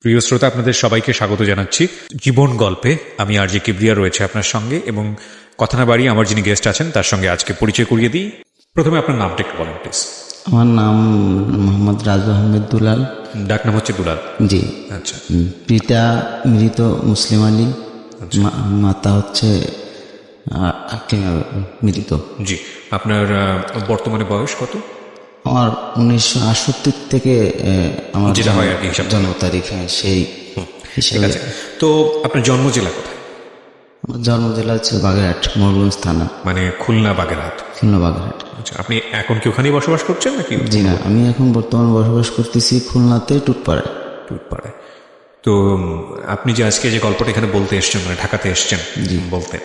প্রিয় শ্রোতা, আপনাদের সবাইকে স্বাগত জানাচ্ছি জীবন গল্পে। আমি আর জে কিবরিয়া রয়েছে আপনার সঙ্গে, এবং কথা না বাড়িয়ে আমার যিনি গেস্ট আছেন তার সঙ্গে আজকে পরিচয় করিয়ে দিই। প্রথমে আপনার নামটা একটু বলেন প্লিজ। আমার নাম মোহাম্মদ রাজু আহমেদ দুলাল। ডাক নাম হচ্ছে দুলাল? জি। আচ্ছা। পিতা মৃত মুসলিম আলী, মাতা হচ্ছে মৃত। জি। আপনার বর্তমানে বয়স কত? আমার 1968 থেকে আমার যেটা হয় আর কি হিসাব জন্ম তারিখ, সেই ঠিক আছে। তো আপনার জন্ম জেলা কোথায়? আমার জন্ম জেলা হচ্ছে বাগেরহাট, মোরগঞ্জ থানা। মানে খুলনা বাগেরহাট? খুলনা বাগেরহাট। আচ্ছা, আপনি এখন কি ওখানেই বসবাস করছেন নাকি? জি না, আমি এখন বর্তমানে বসবাস করতেছি খুলনাতে, টুটপাড়ায়। টুটপাড়ায়। তো আপনি যে আজকে যে গল্পটা এখানে বলতে এসছেন, মানে ঢাকাতে এসছেন বলতে,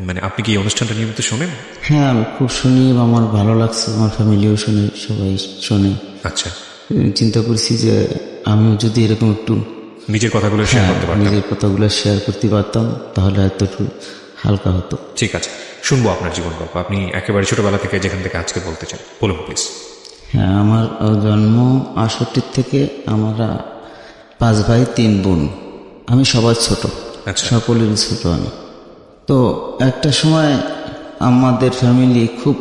মানে আপনি কি এই অনুষ্ঠানটা নিয়মিত শোনেন? হ্যাঁ, আমি খুব শুনি, আমার ভালো লাগছে, আমার ফ্যামিলিও শুনে, সবাই শোনে। আচ্ছা। চিন্তা করছি যে আমিও যদি এরকম একটু নিজের কথাগুলো শেয়ার করতে পারতাম, নিজের কথাগুলো শেয়ার করতে পারতাম, তাহলে হয়তো একটু হালকা হতো। ঠিক আছে, শুনবো আপনার জীবন গল্প। আপনি একেবারে ছোটবেলা থেকে যেখান থেকে আজকে বলতে চান বলুন প্লিজ। হ্যাঁ, আমার জন্ম 68 থেকে। আমরা 5 ভাই 3 বোন, আমি সবার ছোট। আচ্ছা। সকলেরই ছোট আমি। তো একটা সময় আমাদের ফ্যামিলি খুব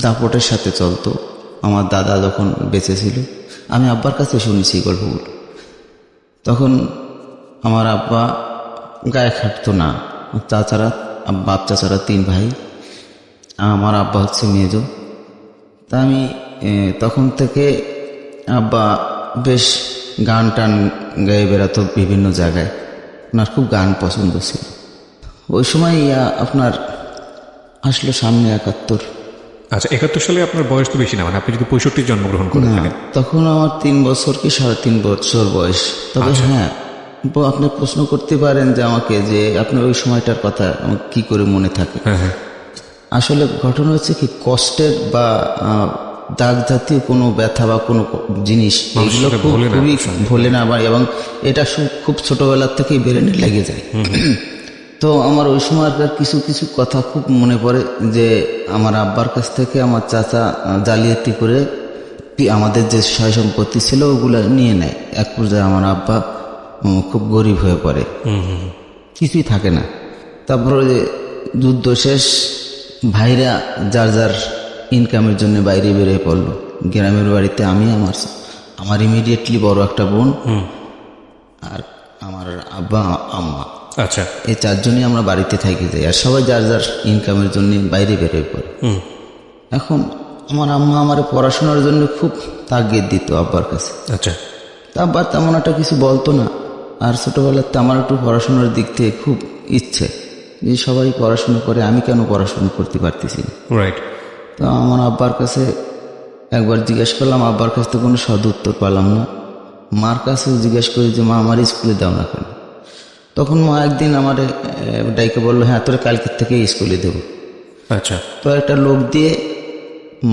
দাপটের সাথে চলতো। আমার দাদা যখন বেঁচে ছিল, আমি আব্বার কাছে শুনেছি গল্পগুলো। তখন আমার আব্বা গায়ে খাটতো না। চাচারা, বাপ চাচারা 3 ভাই, আমার আব্বা হচ্ছে মেজ। তা আমি তখন থেকে আব্বা বেশ গান টান গায়ে বেড়াতো বিভিন্ন জায়গায়। ওনার খুব গান পছন্দ ছিল। ওই সময় আপনার আসলো সামনে 71। আচ্ছা, 71 সালে আপনার বয়স তো বেশি না, মানে আপনি যদি 65 জন্মগ্রহণ করে থাকেন। তখন আমার 3 বছর কি 3.5 বছর বয়স। তবে হ্যাঁ, আপনি প্রশ্ন করতে পারেন যে আমাকে, যে আপনার ওই সময়টার কথা আমার কি করে মনে থাকে। আসলে ঘটনা হচ্ছে কি, কষ্টের বা দাগ জাতীয় কোনো ব্যথা বা কোনো জিনিস, এগুলো খুবই ভোলে না, এবং এটা খুব ছোটবেলার থেকেই ব্রেনে লেগে যায়। তো আমার ওই সময়কার কিছু কিছু কথা খুব মনে পড়ে, যে আমার আব্বার কাছ থেকে আমার চাচা জালিয়াতি করে আমাদের যে সয় সম্পত্তি ছিল ওগুলো নিয়ে নেয়। এক পর্যায়ে আমার আব্বা খুব গরিব হয়ে পড়ে, কিছুই থাকে না। তারপরে যে যুদ্ধ শেষ, ভাইরা যার যার ইনকামের জন্য বাইরে বেরিয়ে পড়লো। গ্রামের বাড়িতে আমি, আমার ইমিডিয়েটলি বড় একটা বোন, আর আমার আব্বা আম্মা। আচ্ছা। এই 4 জনই আমরা বাড়িতে থাকি যাই, আর সবাই যার যার ইনকামের জন্য বাইরে বেরোয় পড়ে। এখন আমার আম্মা আমার পড়াশোনার জন্য খুব তাগিদ দিত আব্বার কাছে। আচ্ছা। তা আব্বা তেমন একটা কিছু বলতো না। আর ছোটবেলাতে আমার একটু পড়াশোনার দিক থেকে খুব ইচ্ছে, যে সবাই পড়াশোনা করে, আমি কেন পড়াশোনা করতে পারতেছি না। রাইট। তো আমার আব্বার কাছে একবার জিজ্ঞেস করলাম, আব্বার কাছ থেকে কোনো সদ উত্তর পেলাম না। মার কাছেও জিজ্ঞেস করি যে মা, আমার স্কুলে দাও না কেন। তখন মা একদিন আমার ডাইকে বললো, হ্যাঁ তোর কালকের থেকে স্কুলে দেবো। আচ্ছা। তো একটা লোক দিয়ে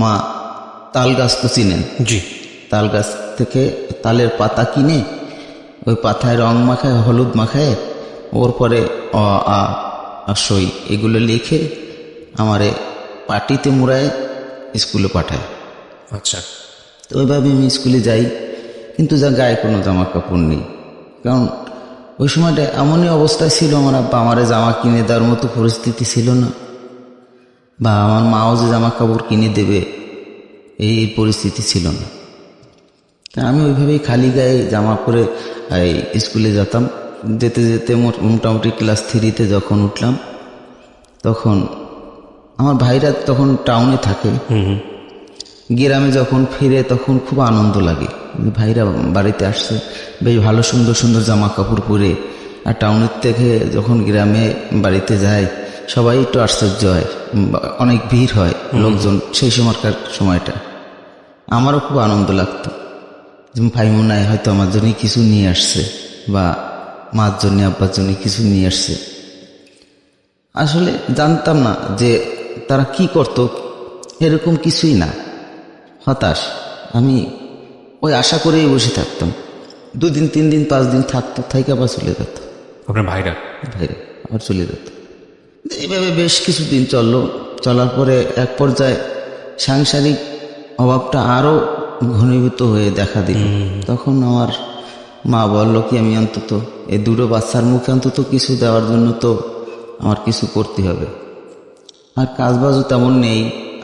মা তাল গাছ তো চিনেন? জি। তাল গাছ থেকে তালের পাতা কিনে, ওই পাতায় রং মাখায়, হলুদ মাখায়, ওর পরে অ আ সই এগুলো লিখে আমারে পাটিতে মুড়ায় স্কুলে পাঠায়। আচ্ছা। তো ওইভাবে আমি স্কুলে যাই, কিন্তু যা গায়ে কোনো জামা কাপড় নেই। কারণ ওই সময়টা এমনই অবস্থায় ছিল, আমার আব্বা আমারে জামা কিনে দেওয়ার মতো পরিস্থিতি ছিল না, বা আমার মাও যে জামা কাপড় কিনে দেবে এই পরিস্থিতি ছিল না। তা আমি ওইভাবেই খালি গায়ে জামা পরে স্কুলে যেতাম। যেতে যেতে মোটামুটি ক্লাস 3-তে যখন উঠলাম, তখন আমার ভাইরা তখন টাউনে থাকে। গ্রামে যখন ফিরে তখন খুব আনন্দ লাগে, ভাইরা বাড়িতে আসছে, বেশ ভালো সুন্দর সুন্দর জামা কাপড় পরে। আর টাউনের থেকে যখন গ্রামে বাড়িতে যায়, সবাই একটু আশ্চর্য হয়, অনেক ভিড় হয় লোকজন সেই সময়টা। আমারও খুব আনন্দ লাগতো, ভাই মনে হয় হয়তো আমার জন্য কিছু নিয়ে আসছে, বা মার জন্য আব্বার জন্য কিছু নিয়ে আসছে। আসলে জানতাম না যে তারা কি করত, এরকম কিছুই না। হতাশ আমি ওই আশা করেই বসে থাকতাম। 2 দিন 3 দিন 5 দিন থাকতো, থাইকে আবার চলে যেত। আপনার ভাইরা আবার চলে যেত। এইভাবে বেশ কিছুদিন চললো। চলার পরে এক পর্যায়ে সাংসারিক অভাবটা আরো ঘনীভূত হয়ে দেখা দিল। তখন আমার মা বলল কি আমি অন্তত এই দুটো বাচ্চার মুখে অন্তত কিছু দেওয়ার জন্য তো আমার কিছু করতে হবে। আর কাজবাজও তেমন নেই,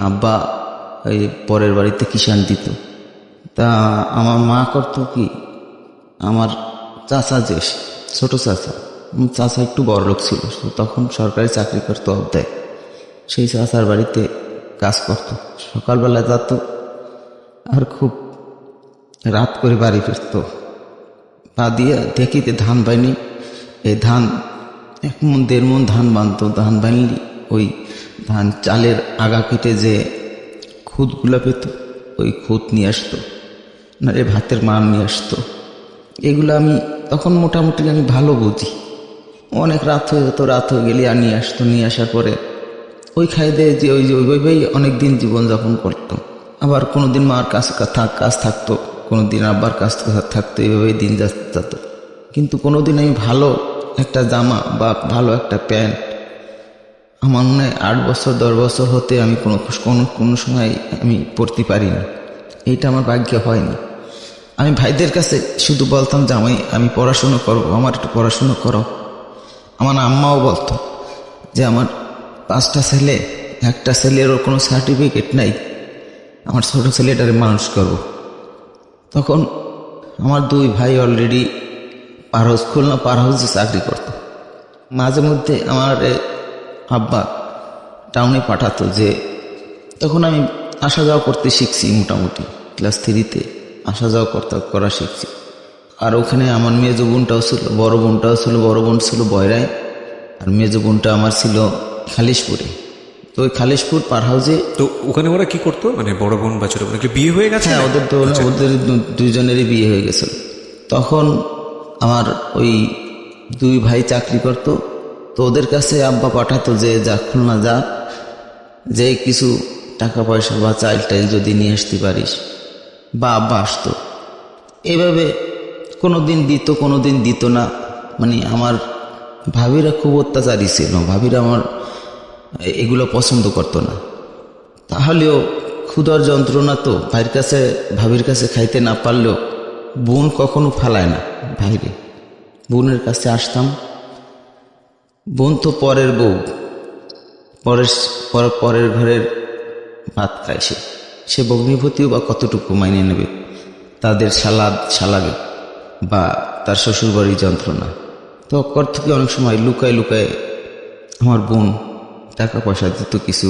আব্বা এই পরের বাড়িতে কিষাণ দিত। তা আমার মা করতো কি, আমার চাচা যে ছোট চাচা, চাচা একটু বড়লোক ছিল, তখন সরকারি চাকরি করতো অবদায়, সেই চাচার বাড়িতে কাজ করতো। সকালবেলা যেত আর খুব রাত করে বাড়ি ফিরতো। পা দিয়ে দেখিতে ধান বাইনি, এই ধান 1 মণ 1.5 মণ ধান বানতো। ধান বানলি ওই ধান চালের আগা কেটে যে খুদগুলা পেত, ওই খুদ নিয়ে আসতো, না রে ভাতের মান নিয়ে আসতো। এগুলো আমি তখন মোটামুটি আমি ভালো বুঝি। অনেক রাত হয়ে যেত, রাত হয়ে গেলে আর নিয়ে আসতো। নিয়ে আসার পরে ওই খাই দিয়ে যে ওইভাবেই অনেকদিন জীবনযাপন করতাম। আবার কোনোদিন মার কাজ থাকতো, কোনোদিন আব্বার কাজ থাকতো, এইভাবেই দিন যেত। কিন্তু কোনোদিন আমি ভালো একটা জামা বা ভালো একটা প্যান্ট, আমার মনে হয় 8 বছর 10 বছর হতে আমি কোনো সময় আমি পড়তে পারিনি। এইটা আমার ভাগ্য হয়নি। আমি ভাইদের কাছে শুধু বলতাম যে আমি পড়াশুনো করবো, আমার একটু পড়াশুনো করো। আমার আম্মাও বলতো যে আমার 5টা ছেলে, একটা ছেলেরও কোনো সার্টিফিকেট নাই, আমার ছোট ছেলেটারে মানুষ করব। তখন আমার 2 ভাই অলরেডি খুলনা পার হাউসে চাকরি করত। মাঝে মধ্যে আমার আব্বা টাউনে পাঠাতো, যে তখন আমি আসা যাওয়া করতে শিখছি, মোটামুটি ক্লাস 3-তে আসা যাওয়া করা শিখছি। আর ওখানে আমার মেজো বোনটাও ছিল, বড় বোনটাও ছিল। বড় বোন ছিল বয়রায়, আর মেজো বোনটা আমার ছিল খালিশপুরে। তো ওই খালিশপুর পার হাউসে। তো ওখানে ওরা কি করতো, মানে বড় বোন বা ছোট বোন কি বিয়ে হয়ে গেছে? হ্যাঁ, ওদের 2জনেরই বিয়ে হয়ে গেছিল। তখন আমার ওই 2 ভাই চাকরি করত। তো ওদের কাছে আব্বা পাঠাতো যে যা খুলনা যা, যে কিছু টাকা পয়সা বা চাইল টাইল যদি নিয়ে আসতে পারিস, বা আব্বা আসতো। এইভাবে কোনো দিন দিত, কোনো দিন দিত না। মানে আমার ভাবিরা খুব অত্যাচারী ছিল। ভাবিরা আমার এগুলো পছন্দ করতো না। তাহলেও ক্ষুধার যন্ত্রণা তো ভাবির কাছে খাইতে না পারলেও বোন কখনো ফালায় না ভাইরে। বোনের কাছে আসতাম। বোন তো পরের বউ, পরের ঘরের ভাত খায় সে ভগ্নিপতিও বা কতটুকু মাইনে নেবে তাদের সালাগে বা তার শ্বশুরবাড়ির যন্ত্রণা। তো অক্কর থেকে অনেক সময় লুকায় লুকায় আমার বোন টাকা পয়সা দিত, কিছু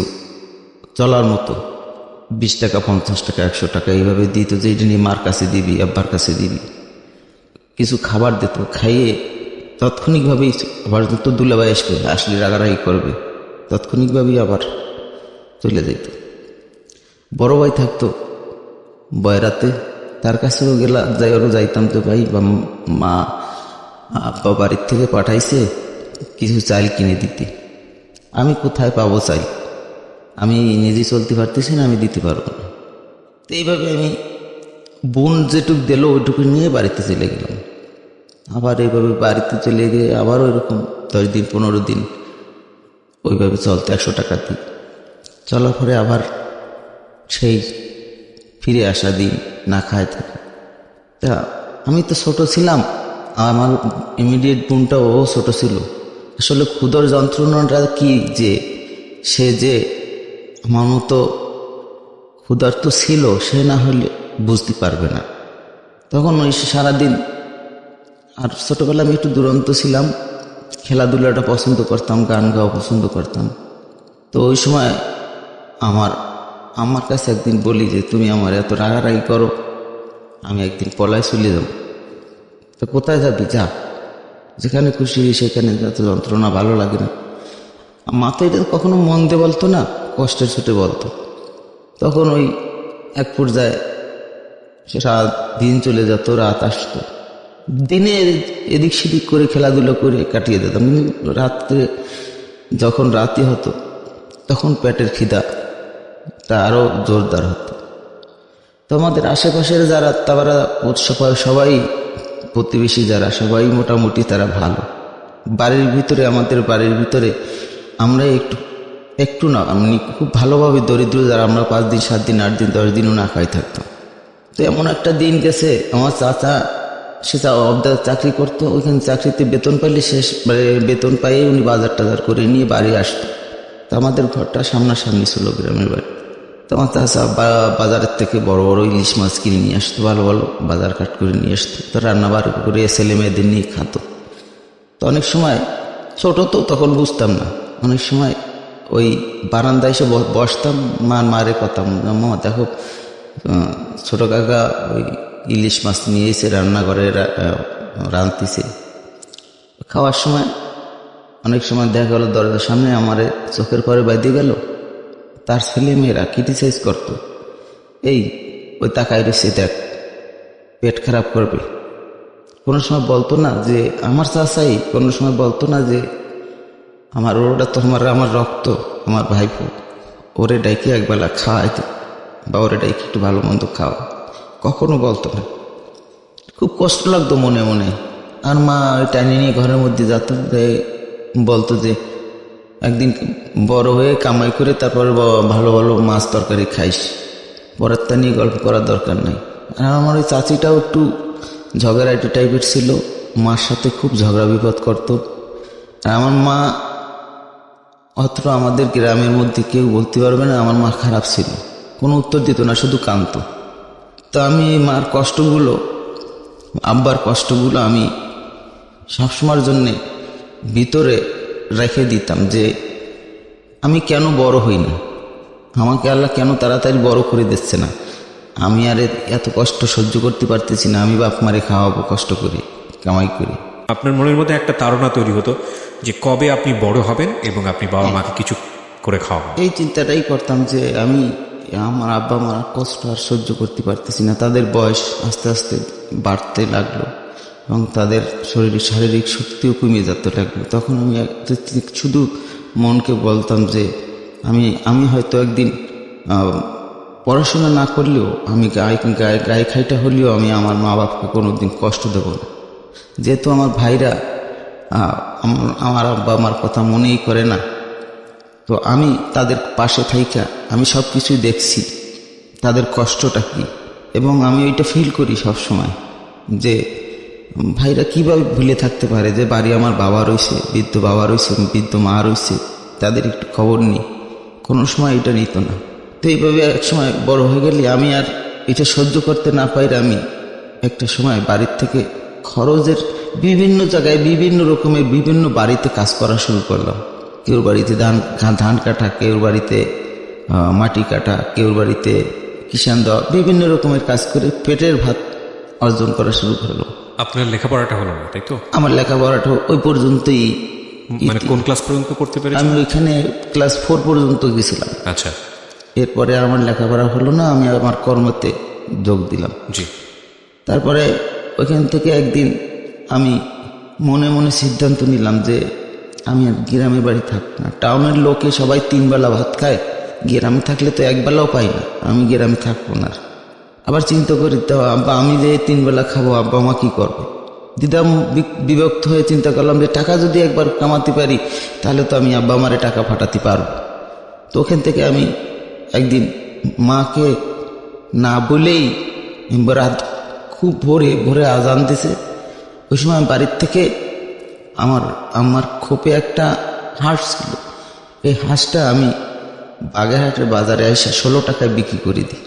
চলার মতো 20 টাকা 50 টাকা 100 টাকা এইভাবে দিত, যে এটা নিয়ে মার কাছে দিবি, আব্বার কাছে দিবি। কিছু খাবার দিত, খাইয়ে তাৎক্ষণিকভাবেই আবার তো দুলাভাই আসলে রাগারাগি করবে, তাৎক্ষণিকভাবেই আবার চলে যেত। বড় ভাই থাকতো বয়রাতে, তার কাছেও যাইতাম তো ভাই বা মা আব্বা বাড়ির থেকে পাঠাইছে কিছু চাল কিনে দিতে। আমি কোথায় পাবো চাই, আমি নিজে চলতে পারতেছি না, আমি দিতে পারবো না। তো এইভাবে আমি বোন যেটুকু দিল ওইটুকু নিয়ে বাড়িতে চলে গেলাম। আবার এইভাবে বাড়িতে চলে গিয়ে আবার ওইরকম 10 দিন 15 দিন ওইভাবে চলতে 100 টাকা দিই। চলার পরে আবার সেই ফিরে আসা দিন না খায় থাকে। তা আমি তো ছোট ছিলাম, আমার ইমিডিয়েট বোনটাও ছোট ছিল। আসলে ক্ষুধার যন্ত্রণাটা কি, যে সে যে আমার মতো ক্ষুধার্ত ছিল, সে না হলে বুঝতে পারবে না। তখন ওই সারাদিন, আর ছোটবেলা আমি একটু দুরন্ত ছিলাম, খেলাধুলাটা পছন্দ করতাম, গান গাওয়া পছন্দ করতাম। তো ওই সময় আমার কাছে একদিন বলি যে তুমি আমার এত রাগারাগি করো, আমি একদিন পলায় চলে যাব। তো কোথায় যাবি, যা, যেখানে খুশি সেখানে, এত যন্ত্রণা ভালো লাগে না। মাথায় এটা কখনো মন দিয়ে বলতো না, কষ্টের ছুটে বলতো। তখন ওই এক পর্যায়ে রাত দিন চলে যেত, রাত আসতো, দিনে এদিক সেদিক করে খেলাধুলো করে কাটিয়ে দিতাম। কিন্তু রাত্রে যখন রাতি হতো তখন পেটের খিদা তা আরও জোরদার হতো। তো আমাদের আশেপাশের যারা, তারা সবাই প্রতিবেশী যারা, সবাই মোটামুটি তারা ভালো। আমাদের বাড়ির ভিতরে আমরা একটু না, আমি খুব ভালোভাবে দরিদ্র যারা, আমরা 5 দিন 7 দিন 8 দিন 10 দিনও না খাই থাকতাম। তো এমন একটা দিন গেছে, আমার চাচা সে অবদা চাকরি করতো, ওইখানে চাকরিতে বেতন পাইলে শেষ বেতন পাইয়ে উনি বাজার টাজার করে নিয়ে বাড়ি আসতো। তো আমাদের ঘরটা সামনাসামনি ছিল গ্রামের বাড়ি। তো আমার চাচা বাজারের থেকে বড় বড় ইলিশ মাছ কিনে নিয়ে আসতো, ভালো ভালো বাজার কাট করে নিয়ে আসতো। তো রান্না বাড়ি করে ছেলে মেয়েদের নিয়ে খাতো। তো অনেক সময় ছোট তো তখন বুঝতাম না, অনেক সময় ওই বারান্দায় এসে বসতাম, মারে কথা, মামা দেখো ছোট কাকা ওই ইলিশ মাছ নিয়ে এসে রান্নাঘরে রাঁধতেছে। খাওয়ার সময় অনেক সময় দেখা গেল দরজার সামনে আমারে চোখের পরে বাইতে গেল, তার ছেলে মেয়েরা ক্রিটিসাইজ করতো, এই ওই তাকাই রয়েছে দেখ, পেট খারাপ করবে। কোনো সময় বলতো না যে আমার চাচাই, কোনো সময় বলতো না যে আমার ওটা তো আমার রক্ত, আমার ভাইপো, ওরে ডাইকে একবেলা খাওয়াইতে বা ওরে ডাইকে একটু ভালো মন্দ খাওয়া, কখনো বলতো না। খুব কষ্ট লাগতো মনে মনে। আর মা ওই টানি নিয়ে ঘরের মধ্যে যেত, বলতো যে একদিন বড় হয়ে কামাই করে তারপর ভালো ভালো মাছ তরকারি খাইস, পরেরটা নিয়ে গল্প করার দরকার নাই। আর আমার ওই চাচিটাও একটু ঝগড়াইটি টাইপের ছিল, মার সাথে খুব ঝগড়া বিপদ করতো। আর আমার মা অথচ আমাদের গ্রামের মধ্যে কেউ বলতে পারবে না আমার মা খারাপ ছিল, কোনো উত্তর দিত না, শুধু কাঁদতো। তো আমি মার কষ্টগুলো, আব্বার কষ্টগুলো আমি সবসময়ের জন্যে ভিতরে রেখে দিতাম যে আমি কেন বড় হই না, আমাকে আল্লাহ কেন তাড়াতাড়ি বড় করে দিচ্ছে না, আমি আর এত কষ্ট সহ্য করতে পারতেছি না, আমি বাপ মারে খাওয়াবো কষ্ট করে কামাই করে। আপনার মনের মধ্যে একটা তাড়না তৈরি হতো যে কবে আপনি বড় হবেন এবং আপনি বাবা মাকে কিছু করে খাওয়াবেন। এই চিন্তাটাই করতাম যে আমি আমার আব্বা মার কষ্ট আর সহ্য করতে পারতেছি না। তাদের বয়স আস্তে আস্তে বাড়তে লাগলো এবং তাদের শরীরে শারীরিক শক্তিও কমে যেতে লাগলো। তখন আমি শুধু মনকে বলতাম যে আমি হয়তো একদিন পড়াশোনা না করলেও আমি গায়ে খাইটা হলেও আমি আমার মা বাপকে কোনোদিন কষ্ট দেব না। যেহেতু আমার ভাইরা আমার আব্বা আমার কথা মনেই করে না, তো আমি তাদের পাশে থাইকা আমি সব কিছুই দেখছি তাদের কষ্টটা কি, এবং আমি ওইটা ফিল করি সব সময় যে ভাইরা কিভাবে ভুলে থাকতে পারে যে বাড়ি আমার বাবা রয়েছে, বৃদ্ধ বাবা রয়েছে, বৃদ্ধ মা রয়েছে, তাদের একটু খবর নেই, কোনো সময় এটা নিত না। তো এইভাবে এক সময় বড় হয়ে গেলে আমি আর এটা সহ্য করতে না পাইলে আমি একটা সময় বাড়ির থেকে খরচের বিভিন্ন জায়গায় বিভিন্ন রকমের বিভিন্ন বাড়িতে কাজ করা শুরু করলাম। কেউর বাড়িতে ধান কাটা, কেউর বাড়িতে মাটি কাটা, কেউর বাড়িতে কিষান দেওয়া, বিভিন্ন রকমের কাজ করে পেটের ভাত অর্জন করা শুরু করলাম। আপনার লেখাপড়াটা হলো না, তাই তো? আমার লেখাপড়াটা ওই পর্যন্তই। মানে কোন ক্লাস পর্যন্ত করতে পেরেছেন? আমি ওইখানে ক্লাস 4 পর্যন্ত গেছিলাম। আচ্ছা, এরপরে আমার লেখাপড়া হলো না, আমি আমার কর্মতে যোগ দিলাম। জি। তারপরে ওইখান থেকে একদিন আমি মনে মনে সিদ্ধান্ত নিলাম যে আমি আর গ্রামের বাড়ি থাকবো না। টাউনের লোকে সবাই 3 বেলা ভাত খায়, গ্রামে থাকলে তো 1 বেলাও পাই না, আমি গ্রামে থাকবো না। আবার চিন্তা করি তো আব্বা আমি যে 3 বেলা খাবো, আব্বা মা কী করবে? দ্বিধা বিভক্ত হয়ে চিন্তা করলাম যে টাকা যদি একবার কামাতে পারি তাহলে তো আমি আব্বা মারে টাকা পাঠাতে পারবো। তো ওখান থেকে আমি একদিন মাকে না বলেই রাত খুব ভোরে আজান দিছে, ওই সময় আমি বাড়ির থেকে আমার খোপে একটা হাঁস ছিল, এই হাঁসটা আমি বাগেরহাটের বাজারে এসে 16 টাকায় বিক্রি করে দিই।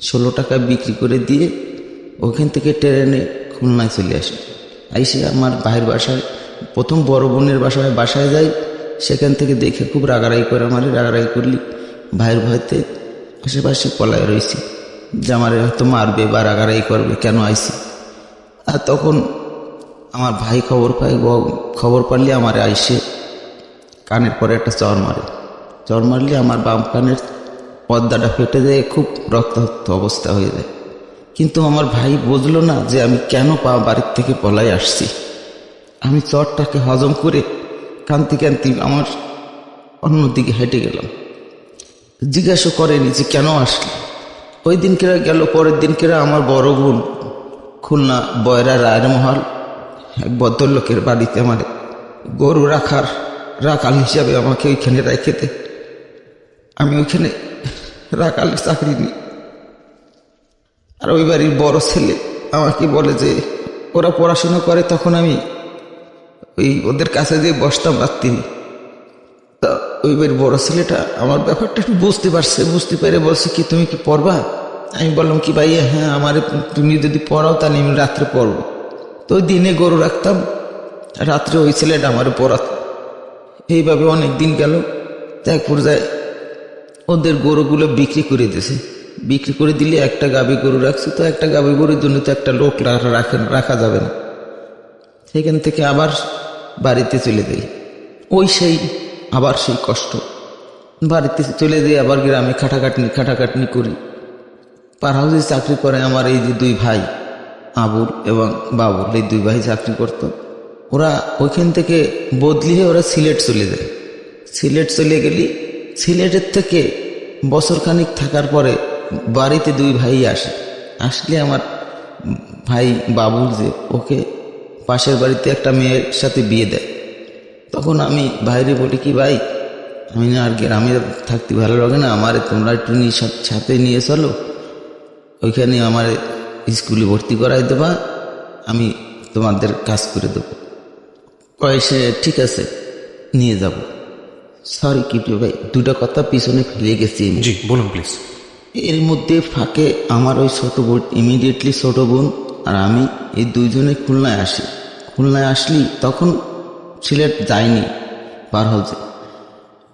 16 টাকায় বিক্রি করে দিয়ে ওখান থেকে ট্রেনে খুলনায় চলে আসি। আইসে আমার ভাইয়ের বাসায়, প্রথম বড় বোনের বাসায় যাই, সেখান থেকে দেখে খুব রাগারাগি করে, আমার রাগারাগি করলি ভাইয়ের ভয়তে আশেপাশে পলায় রয়েছি যে আমার হয়তো মারবে বা রাগারাগি করবে, কেন আইসি। আর তখন আমার ভাই খবর পারলে আমার আইসে কানের পরে একটা চর মারলে আমার বাম কানের পর্দাটা ফেটে যায়, খুব রক্তাক্ত অবস্থা হয়ে যায়। কিন্তু আমার ভাই বুঝলো না যে আমি কেন বাড়ির থেকে পলাই আসছি। আমি চরটাকে হজম করে কান্তি আমার অন্যদিকে হেঁটে গেলাম। জিজ্ঞাসা করেনি যে কেন আসলি। ওই দিনকেরা গেল, পরের দিনকেরা আমার বড় বোন খুলনা বয়রা রায়ের মহল এক ভদ্রলোকের বাড়িতে আমার গরু রাখাল হিসাবে আমাকে ওইখানে রেখে দেয়। আমি ওইখানে রাখালের চাকরি নিই। আর ওই বাড়ির বড় ছেলে আমাকে বলে যে ওরা পড়াশোনা করে তখন আমি ওই ওদের কাছে যে বসতাম রাত্রি। তা ওই বড় ছেলেটা আমার ব্যাপারটা একটু বুঝতে পারে বলছে কি তুমি কি পড়বা? আমি বললাম কি ভাইয়া, হ্যাঁ আমার তুমি যদি পড়াও তাহলে আমি রাত্রে পড়বো। তো ওই দিনে গরু রাখতাম, রাত্রে ওই ছেলেটা আমার পড়াত। এইভাবে অনেক দিন গেল। এক পর্যায়ে ওদের গরুগুলো বিক্রি করে দিয়েছে। বিক্রি করে দিলে একটা গাভী গরু রাখছে, তো একটা গাভী গরুর জন্য তো একটা লোক রাখা যাবে না। সেখান থেকে আবার বাড়িতে চলে যাই। আবার সেই কষ্ট, বাড়িতে চলে যাই, আবার গ্রামে খাটাখাটনি করি। পার হাউসে চাকরি করে আমার এই যে দুই ভাই আবুল এবং বাবুল, এই দুই ভাই চাকরি করত। ওরা ওইখান থেকে বদলি হয়ে ওরা সিলেট চলে যায়। সিলেট চলে গেলি, সিলেটের থেকে বছরখানিক থাকার পরে বাড়িতে দুই ভাই আসলে আমার ভাই বাবুল যে ওকে পাশের বাড়িতে একটা মেয়ের সাথে বিয়ে দেয়। তখন আমি ভাইরে বলি কি ভাই, আমি না আর গ্রামে থাকতে ভালো লাগে না, আমার তোমরা একটু সাথে নিয়ে চলো, ওইখানে আমার স্কুলে ভর্তি করাই দেবা, আমি তোমাদের কাজ করে দেবো। সে ঠিক আছে নিয়ে যাব। সরি কিপ্রিয় ভাই, দুটো কথা পিছনে ফেলে গেছি। জি বলুন প্লিজ। এর মধ্যে ফাঁকে আমার ওই ছোট বোন, ইমিডিয়েটলি ছোট বোন আর আমি এই দুইজনে খুলনায় আসি। খুলনায় আসলি তখন সিলেট যায়নি পার হাউসে।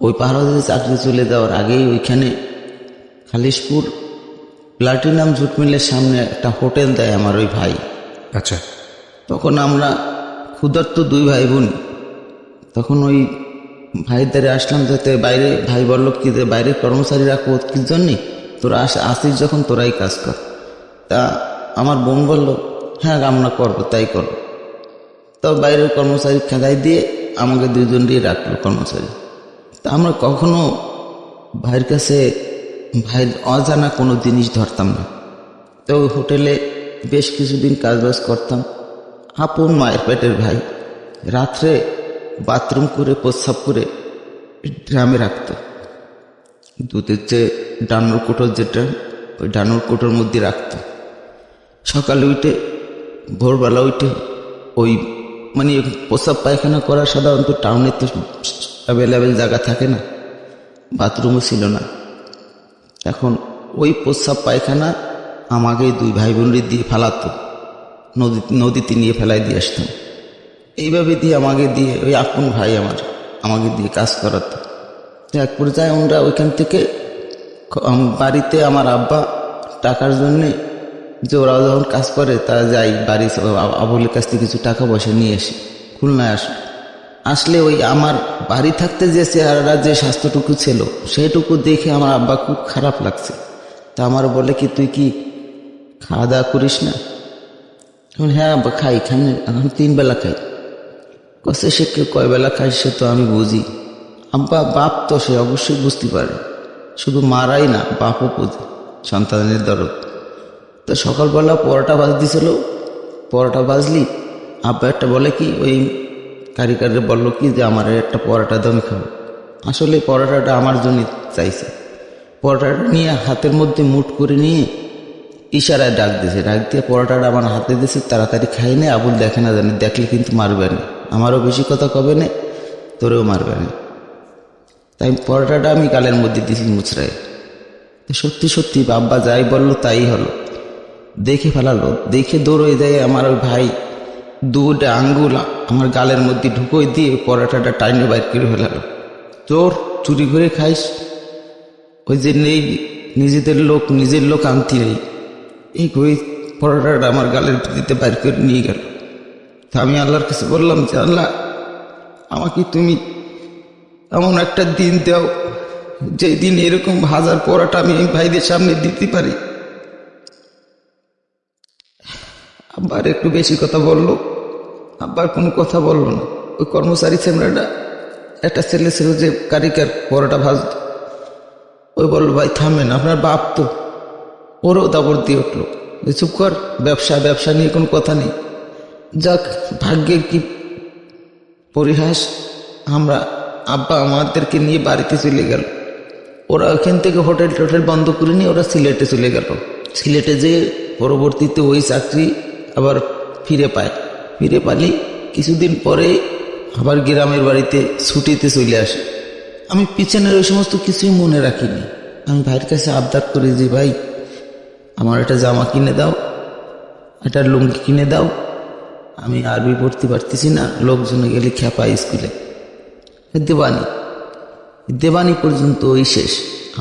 ওই পার হাউসে চাকরি চলে যাওয়ার আগেই ওইখানে খালিশপুর প্লাটিনাম জুট মিলের সামনে একটা হোটেল দেয় আমার ওই ভাই। আচ্ছা। তখন আমরা ক্ষুধার্ত দুই ভাই বোন, তখন ওই ভাইদারে আসলাম যাতে বাইরে, ভাই বলল কি যে বাইরে কর্মচারী রাখবো কি জন্যে, তোরা আসিস যখন তোরাই কাজ কর। তা আমার বোন বলল হ্যাঁ আমরা করবো, তাই করবো। তো বাইরের কর্মচারী খেদাই দিয়ে আমাকে দুইজন দিয়ে রাখলো কর্মচারী। তা আমরা কখনো ভাইয়ের কাছে ভাইয়ের অজানা কোনো জিনিস ধরতাম না। তো ওই হোটেলে বেশ কিছুদিন কাজবাজ করতাম। আপন মায়ের পেটের ভাই রাত্রে বাথরুম করে প্রস্রাব করে ড্রামে রাখতো। দুধের যে ডানুর কোটোর যেটা, ওই ডানুর কোটোর মধ্যে রাখতো। সকালে উঠে ভোরবেলা উঠে ওই মানে প্রস্রাব পায়খানা করা সাধারণত টাউনে তো অ্যাভেলেবেল জায়গা থাকে না, বাথরুমও ছিল না। এখন ওই প্রস্রাব পায়খানা আমাকে দুই ভাই বোনরে দিয়ে ফেলাতো, নদীতে নিয়ে ফেলাই দিয়ে আসতাম। এইভাবে দিয়ে আমাকে দিয়ে ওই আপন ভাই আমাকে দিয়ে কাজ করাতো। এক পর্যায়ে আমরা ওইখান থেকে বাড়িতে আমার আব্বা টাকার জন্যে, যে ওরা যখন কাজ করে তারা যাই বাড়ি আবুলের কাছ থেকে কিছু টাকা পয়সা নিয়ে আসি। খুলনায় আসলে ওই আমার বাড়ি থাকতে যে চেহারাটা, যে স্বাস্থ্যটুকু ছিল সেটুকু দেখে আমার আব্বা খুব খারাপ লাগছে। তা আমার বলে কি তুই কি খাওয়া দাওয়া করিস না? এখন হ্যাঁ আব্বা খাই এখন 3 বেলা খাই। কষে সে কয় বেলা খাই সে তো আমি বুঝি। আব্বা বাপ তো সে অবশ্যই বুঝতে পারে, শুধু মারাই না বাপও বুঝে সন্তানের দরদ। তো সকালবেলা পরোটা ভাজতেছিল, পরোটা ভাজলি আব্বা একটা বলে কি ওই কারিগরে বললো কি যে আমার একটা পরোটা দামি খাবো। আসলে পরোটাটা আমার জন্য চাইছে। পরোটাটা নিয়ে হাতের মধ্যে মুঠ করে নিয়ে ইশারায় ডাক দিয়ে পরোটাটা আমার হাতে দিয়েছে, তাড়াতাড়ি খাই নে, আবুল দেখে না জানে, দেখলে কিন্তু মারবে না, আমারও বেশি কথা কবে না, তোরেও মারবে না। তাই পরোটাটা আমি গালের মধ্যে দিয়েছি মুচড়ায়। সত্যি সত্যি বাব্বা যাই বললো তাই হলো। দেখে ফেলালো, দেখে দৌড়ে যায় আমার ওই ভাই 2টা আঙ্গুল আমার গালের মধ্যে ঢুকোই দিয়ে পরোটাটা টাইনে বাইর করে ফেলালো। তোর চুরি করে খাইস, ওই যে নেই নিজের লোক আনতি নেই, এই ওই পরোটাটা আমার গালের দিতে বাইর করে নিয়ে গেল। তা আমি আল্লাহর কাছে বললাম যে আল্লাহ আমাকে তুমি এমন একটা দিন দাও যে দিন এরকম হাজার পরোটা আমি এই ভাইদের সামনে দিতে পারি। আব্বার একটু বেশি কথা বললো, আব্বার কোনো কথা বললো না। ওই কর্মচারী ছেলেটা একটা ছেলে ছিল যে কারিগর পরোটা ভাজত, ওই বললো ভাই থামেন, আপনার বাপ তো। ওরও দাবর দিয়ে উঠলো চুপ কর, ব্যবসা নিয়ে কোনো কথা নেই। যাক ভাগ্যের কি পরিহাস, আব্বা আমাদেরকে নিয়ে বাড়িতে চলে গেল। ওরা ওখান থেকে হোটেল বন্ধ করে নিয়ে ওরা সিলেটে চলে গেল। সিলেটে যেয়ে পরবর্তীতে ওই চাকরি আবার ফিরে পায়। ফিরে পালি কিছুদিন পরে আবার গ্রামের বাড়িতে ছুটিতে চলে আসে। আমি পিছনের ওই সমস্ত কিছুই মনে রাখিনি। আমি ভাইয়ের কাছে আবদার করি যে ভাই আমার একটা জামা কিনে দাও, একটা লুঙ্গি কিনে দাও, আমি আরবি পড়তে পারতেছি না, লোকজনে গেলে খেপাই স্কুলে। দেবানি দেবানি পর্যন্ত ওই শেষ।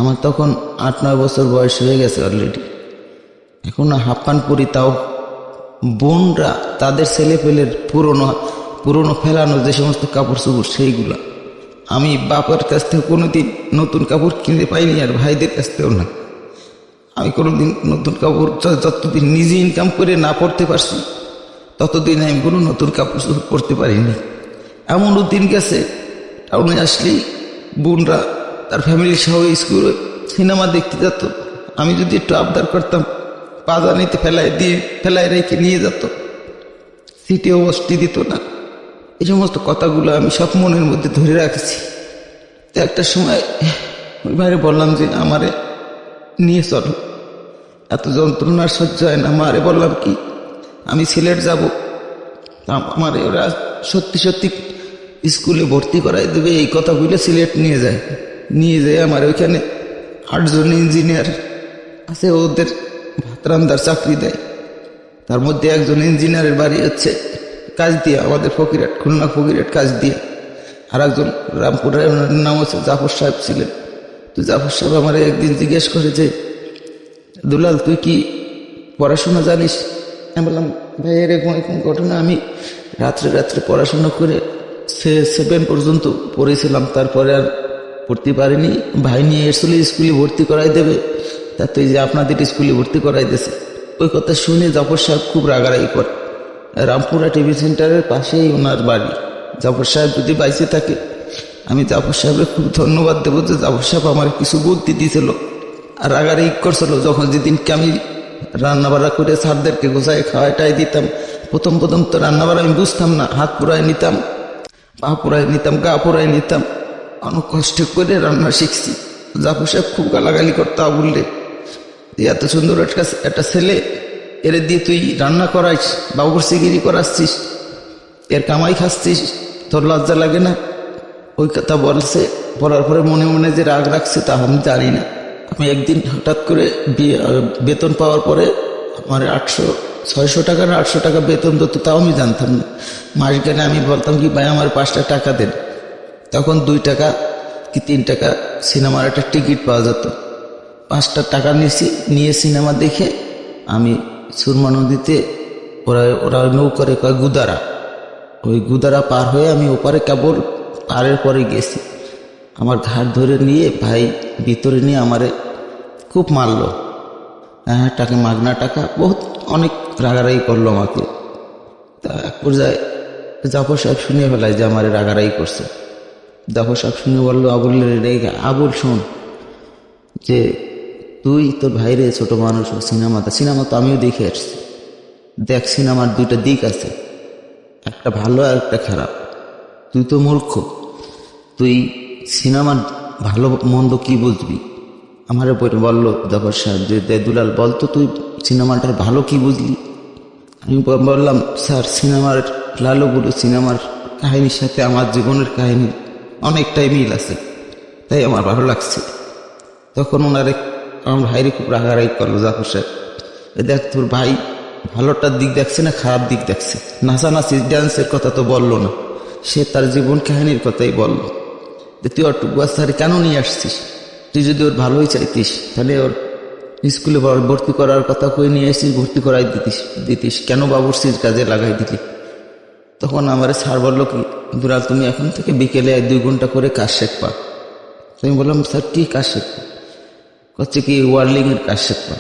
আমার তখন 8-9 বছর বয়স হয়ে গেছে অলরেডি। এখন হাফ প্যান্ট পরি, তাও বোনরা তাদের ছেলে পেলের পুরনো ফেলানো যে সমস্ত কাপড় চোপড় সেইগুলা। আমি বাবার কাছ থেকে কোনোদিন নতুন কাপড় কিনতে পাইনি, আর ভাইদের কাছ থেকেও না। আমি কোনোদিন নতুন কাপড় যতদিন নিজে ইনকাম করে না পড়তে পারছি ততদিন আমি কোনো নতুন কাপড় চোপড় পরতে পারিনি। এমনও দিন গেছে টাউনে আসলেই বোনরা তার ফ্যামিলি সহ স্কুলে সিনেমা দেখতে যেত। আমি যদি একটু আবদার করতাম পাজানিতে ফেলায় রেখে নিয়ে যেত, সিটেও বসতে দিত না। এই সমস্ত কথাগুলো আমি সব মনের মধ্যে ধরে রাখছি। তো একটা সময় ওই ভাইরে বললাম যে আমারে নিয়ে চলো, এত যন্ত্রণার সহ্য হয় না। মারে বললাম কি আমি সিলেট যাব, আমারে ওরা সত্যি সত্যি স্কুলে ভর্তি করাই দেবে এই কথা বলে সিলেট নিয়ে যায়। আমার ওইখানে 8 জন ইঞ্জিনিয়ার আছে, ওদের ভাত রান্দার চাকরি দেয়। তার মধ্যে একজন ইঞ্জিনিয়ারের বাড়ি হচ্ছে কাজ দিয়ে, আমাদের ফকিরহাট, খুলনা ফকিরহাট কাজ দিয়ে। আর একজন রামপুরের নাম হচ্ছে জাফর সাহেব ছিলেন। তো জাফর সাহেব আমার একদিন জিজ্ঞেস করে যে দুলাল তুই কি পড়াশোনা জানিস? আমি বললাম ভাই এরকম ঘটনা, আমি রাত্রে পড়াশোনা করে 7 পর্যন্ত পড়েছিলাম, তারপরে আর পড়তে পারিনি। ভাই নিয়ে এসেছিল স্কুলে ভর্তি করাই দেবে, তা তুই যে আপনাদের স্কুলে ভর্তি করাই দিয়েছে। ওই কথা শুনে জাফর সাহেব খুব রাগারাগি করে। রামপুরা টিভি সেন্টারের পাশেই ওনার বাড়ি। জাফর সাহেব যদি বাইসে থাকে আমি জাফর সাহেবের খুব ধন্যবাদ দেবো যে জাফর সাহেব আমার কিছু বুদ্ধি দিয়েছিল আর রাগারাগি করছিল। যখন যেদিনকে আমি রান্নাবাড়া করে স্যারদেরকে গোছায় খাওয়াটাই দিতাম, প্রথম তো রান্নাবাড়া আমি বুঝতাম না, হাত পুরাই নিতাম, পা পুরাই নিতাম, গা পুরাই নিতাম, অনেক কষ্ট করে রান্না শিখছি। জাফর সাহেব খুব গালাগালি করতো, বললে এত সুন্দর একটা ছেলে, এর দিয়ে তুই রান্না করাইস, বাবুর্চিগিরি করাচ্ছিস, এর কামাই খাচ্ছিস, তোর লজ্জা লাগে না? ওই কথা বলছে। বলার পরে মনে মনে যে রাগ রাখছে তা আমি জানি না। আমি একদিন হঠাৎ করে বেতন পাওয়ার পরে আমার 600 টাকা না 800 টাকা বেতন দিত, তাও আমি জানতাম না। মাস গেলে আমি বলতাম কি ভাই আমার 5টা টাকা দেন। তখন 2 টাকা কি 3 টাকা সিনেমার একটা টিকিট পাওয়া যেত। 5টা টাকা নিয়ে সিনেমা দেখে আমি সুরমা নদীতে, ওরা নৌকারে কয় গুদারা, ওই গুদারা পার হয়ে আমি ওপারে কেবল পারের পরে গেছি। আমার ঘাট ধরে নিয়ে ভাই ভিতরে নিয়ে আমারে খুব মারলো। টাকা মাগনা টাকা, অনেক রাগারাগি করলো আমাকে। তা এক পর্যায়ে জাফর সাহেব শুনে ফেলায় যে আমারে রাগারাগি করছে। জাফর সাহেব শুনে বললো আবুল শোন, যে তুই তোর ভাইরে ছোট মানুষ, সিনেমা তো আমিও দেখে আসছি, দেখ সিনেমার 2টা দিক আছে, একটা ভালো আর একটা খারাপ। তুই তো মূর্খ, তুই সিনেমার ভালো মন্দ কি বুঝবি? আমার বললো জাফর সাহেব যে দুলাল বলতো তুই সিনেমাটার ভালো কি বুঝলি? আমি বললাম স্যার সিনেমার লালুগুলো সিনেমার কাহিনীর সাথে আমার জীবনের কাহিনী অনেকটাই মিল আছে, তাই আমার ভালো লাগছে। তখন ওনারে আমার ভাইরে খুব রাগারাগি করলো জাফর সাহেব, দেখ তোর ভাই ভালোটার দিক দেখছে না খারাপ দিক দেখছে, নাচানাচি ড্যান্সের কথা তো বললো না, সে তার জীবন কাহিনীর কথাই বললো। তুই ওর বাচ্চারে কেন নিয়ে আসছিস? তুই যদি ওর ভালোই চাইতিস তাহলে ওর স্কুলে ভর্তি করার কথা কই নিয়ে এসেছিস, ভর্তি করাই দিতিস কেন বাবুর্চির কাজে লাগাই দিলি? তখন আমার স্যার বললো কি দুলাল তুমি এখন থেকে বিকেলে 2 ঘন্টা করে কাজ শিখবা। আমি বললাম স্যার কি কাজ শিখবা? হচ্ছে কি ওয়ার্লিংয়ের কাজ শিখবা।